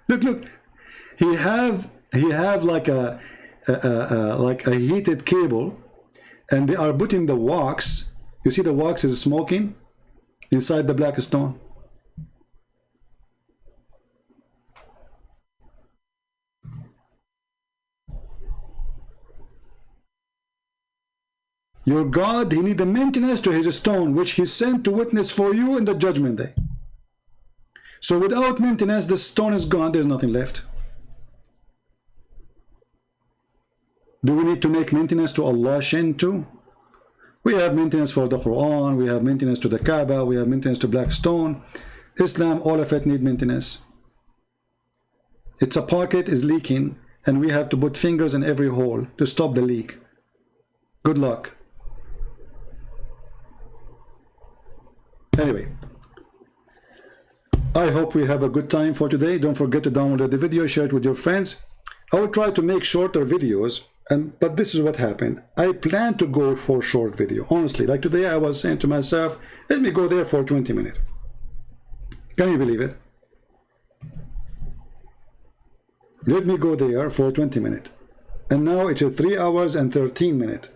Look. He have like a heated cable, and they are putting the wax. You see the wax is smoking inside the black stone. Your God, he need a maintenance to his stone, which he sent to witness for you in the judgment day. So without maintenance, the stone is gone. There's nothing left. Do we need to make maintenance to Allah Shin too? We have maintenance for the Quran. We have maintenance to the Kaaba. We have maintenance to black stone. Islam, all of it need maintenance. It's a pocket is leaking, and we have to put fingers in every hole to stop the leak. Good luck. Anyway, I hope we have a good time for today. Don't forget to download the video, share it with your friends. I will try to make shorter videos, but this is what happened. I plan to go for short video. Honestly, like today I was saying to myself, let me go there for 20 minutes. Can you believe it? Let me go there for 20 minutes. And now it's 3 hours and 13 minutes.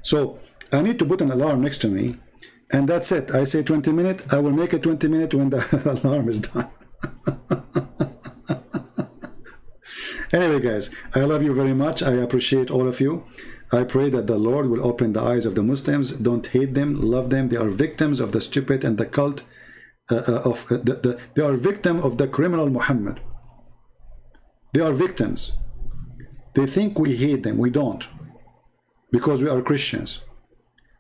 So I need to put an alarm next to me. And that's it. I say 20 minutes. I will make it 20 minutes when the alarm is done. Anyway, guys, I love you very much. I appreciate all of you. I pray that the Lord will open the eyes of the Muslims. Don't hate them. Love them. They are victims of the stupid and the cult. They are victims of the criminal Muhammad. They are victims. They think we hate them. We don't. Because we are Christians.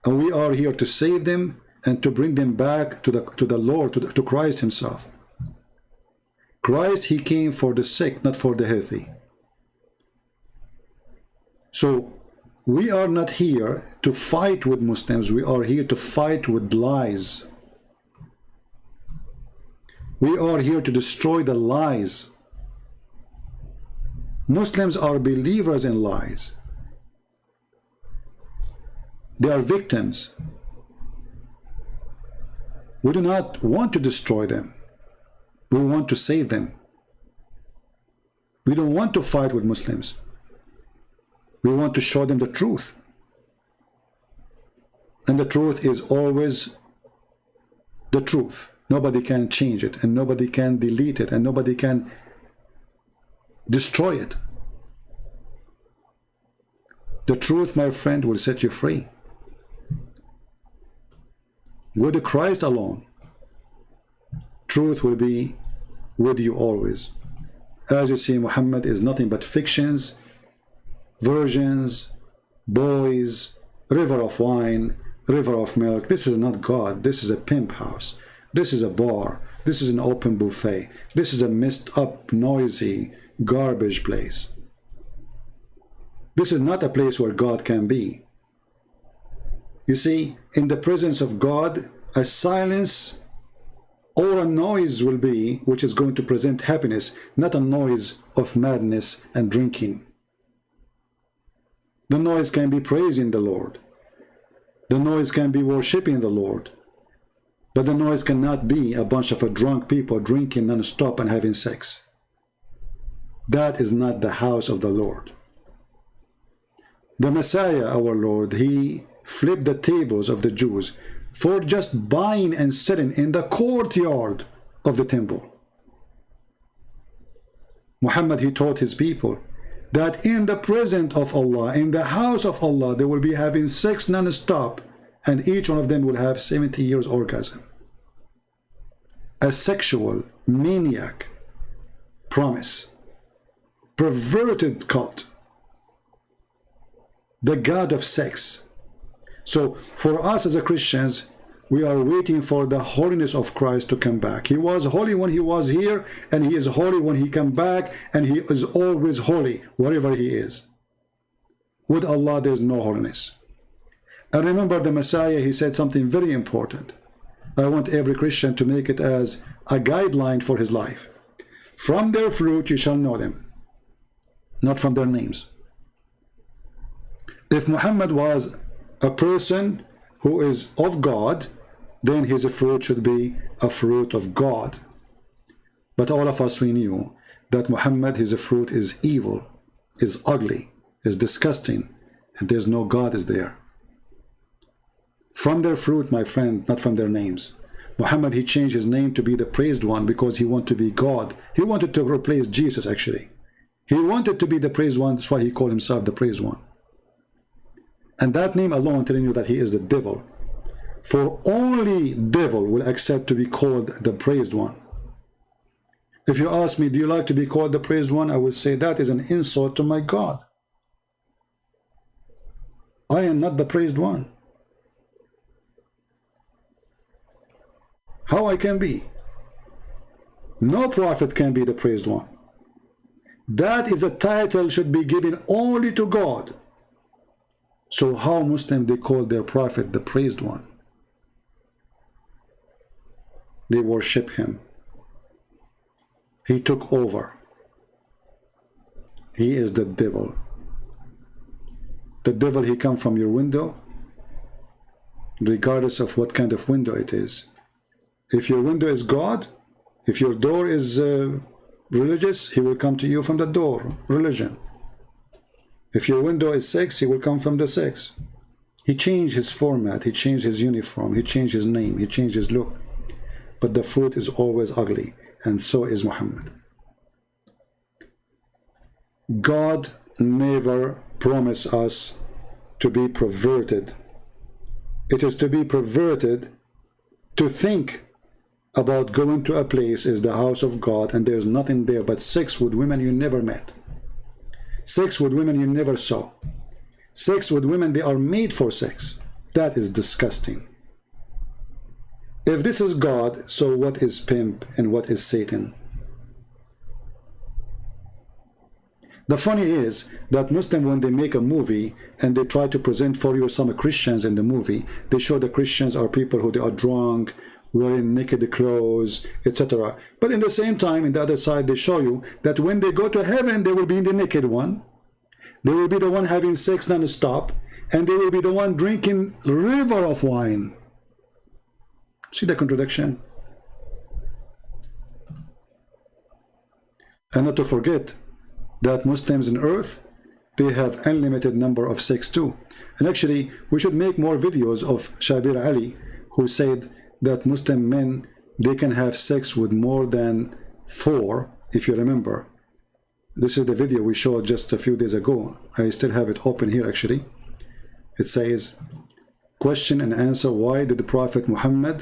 And we are here to save them and to bring them back to the Lord, to Christ himself. Christ, he came for the sick, not for the healthy. So we are not here to fight with Muslims. We are here to fight with lies. We are here to destroy the lies. Muslims are believers in lies. They are victims. We do not want to destroy them. We want to save them. We don't want to fight with Muslims. We want to show them the truth. And the truth is always the truth. Nobody can change it, and nobody can delete it, and nobody can destroy it. The truth, my friend, will set you free. with Christ alone, truth will be with you always. As you see, Muhammad is nothing but fictions, virgins, boys, river of wine, river of milk. This is not God. This is a pimp house. This is a bar. This is an open buffet. This is a messed up, noisy, garbage place. This is not a place where God can be. You see, in the presence of God, a silence or a noise will be, which is going to present happiness, not a noise of madness and drinking. The noise can be praising the Lord. The noise can be worshiping the Lord. But the noise cannot be a bunch of drunk people drinking non-stop and having sex. That is not the house of the Lord. The Messiah, our Lord, he flipped the tables of the Jews for just buying and selling in the courtyard of the temple. Muhammad, he taught his people that in the presence of Allah, in the house of Allah, they will be having sex non-stop, and each one of them will have 70 years orgasm. A sexual maniac promise, perverted cult, the god of sex. So for us as a Christians, we are waiting for the holiness of Christ to come back. He was holy when he was here, and he is holy when he come back, and he is always holy wherever he is. With Allah, there is no holiness. And remember the Messiah, he said something very important. I want every Christian to make it as a guideline for his life. From their fruit you shall know them, not from their names. If Muhammad was a person who is of God, then his fruit should be a fruit of God. But all of us, we knew that Muhammad, his fruit is evil, is ugly, is disgusting, and there's no God is there. From their fruit, my friend, not from their names. Muhammad, he changed his name to be the praised one because he wanted to be God. He wanted to replace Jesus, actually. He wanted to be the praised one. That's why he called himself the praised one. And that name alone telling you that he is the devil. For only devil will accept to be called the praised one. If you ask me, do you like to be called the praised one? I would say that is an insult to my God. I am not the praised one. How I can be? No prophet can be the praised one. That is a title should be given only to God. So how Muslims, they call their prophet the praised one? They worship him. He took over. He is the devil. The devil, he come from your window, regardless of what kind of window it is. If your window is God, if your door is religious, he will come to you from the door, religion. If your window is sex, he will come from the sex. He changed his format, he changed his uniform, he changed his name, he changed his look. But the fruit is always ugly, and so is Muhammad. God never promised us to be perverted. It is to be perverted to think about going to a place is the house of God and there's nothing there but sex with women you never met. Sex with women you never saw. Sex with women, they are made for sex. That is disgusting. If this is God, so what is pimp and what is Satan? The funny is that Muslims, when they make a movie and they try to present for you some Christians in the movie, they show the Christians are people who they are drunk, wearing naked clothes, etc. But in the same time, in the other side, they show you that when they go to heaven, they will be the naked one. They will be the one having sex non-stop, and they will be the one drinking river of wine. See the contradiction? And not to forget that Muslims in earth, they have unlimited number of sex too. And actually, we should make more videos of Shabir Ali, who said that Muslim men, they can have sex with more than 4, if you remember. This is the video we showed just a few days ago. I still have it open here actually. It says, Question and answer: why did the Prophet Muhammad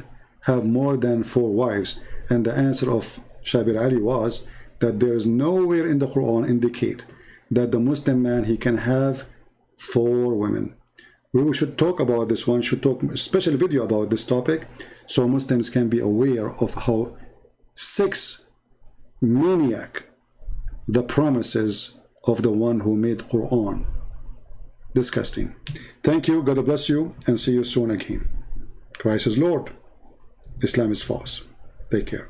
have more than 4 wives? And the answer of Shabir Ali was that there is nowhere in the Quran indicate that the Muslim man, he can have 4 women. We should talk about this one, should talk a special video about this topic, so Muslims can be aware of how 6 maniac the promises of the one who made Quran. Disgusting. Thank you, God bless you, and see you soon again. Christ is Lord, Islam is false. Take care.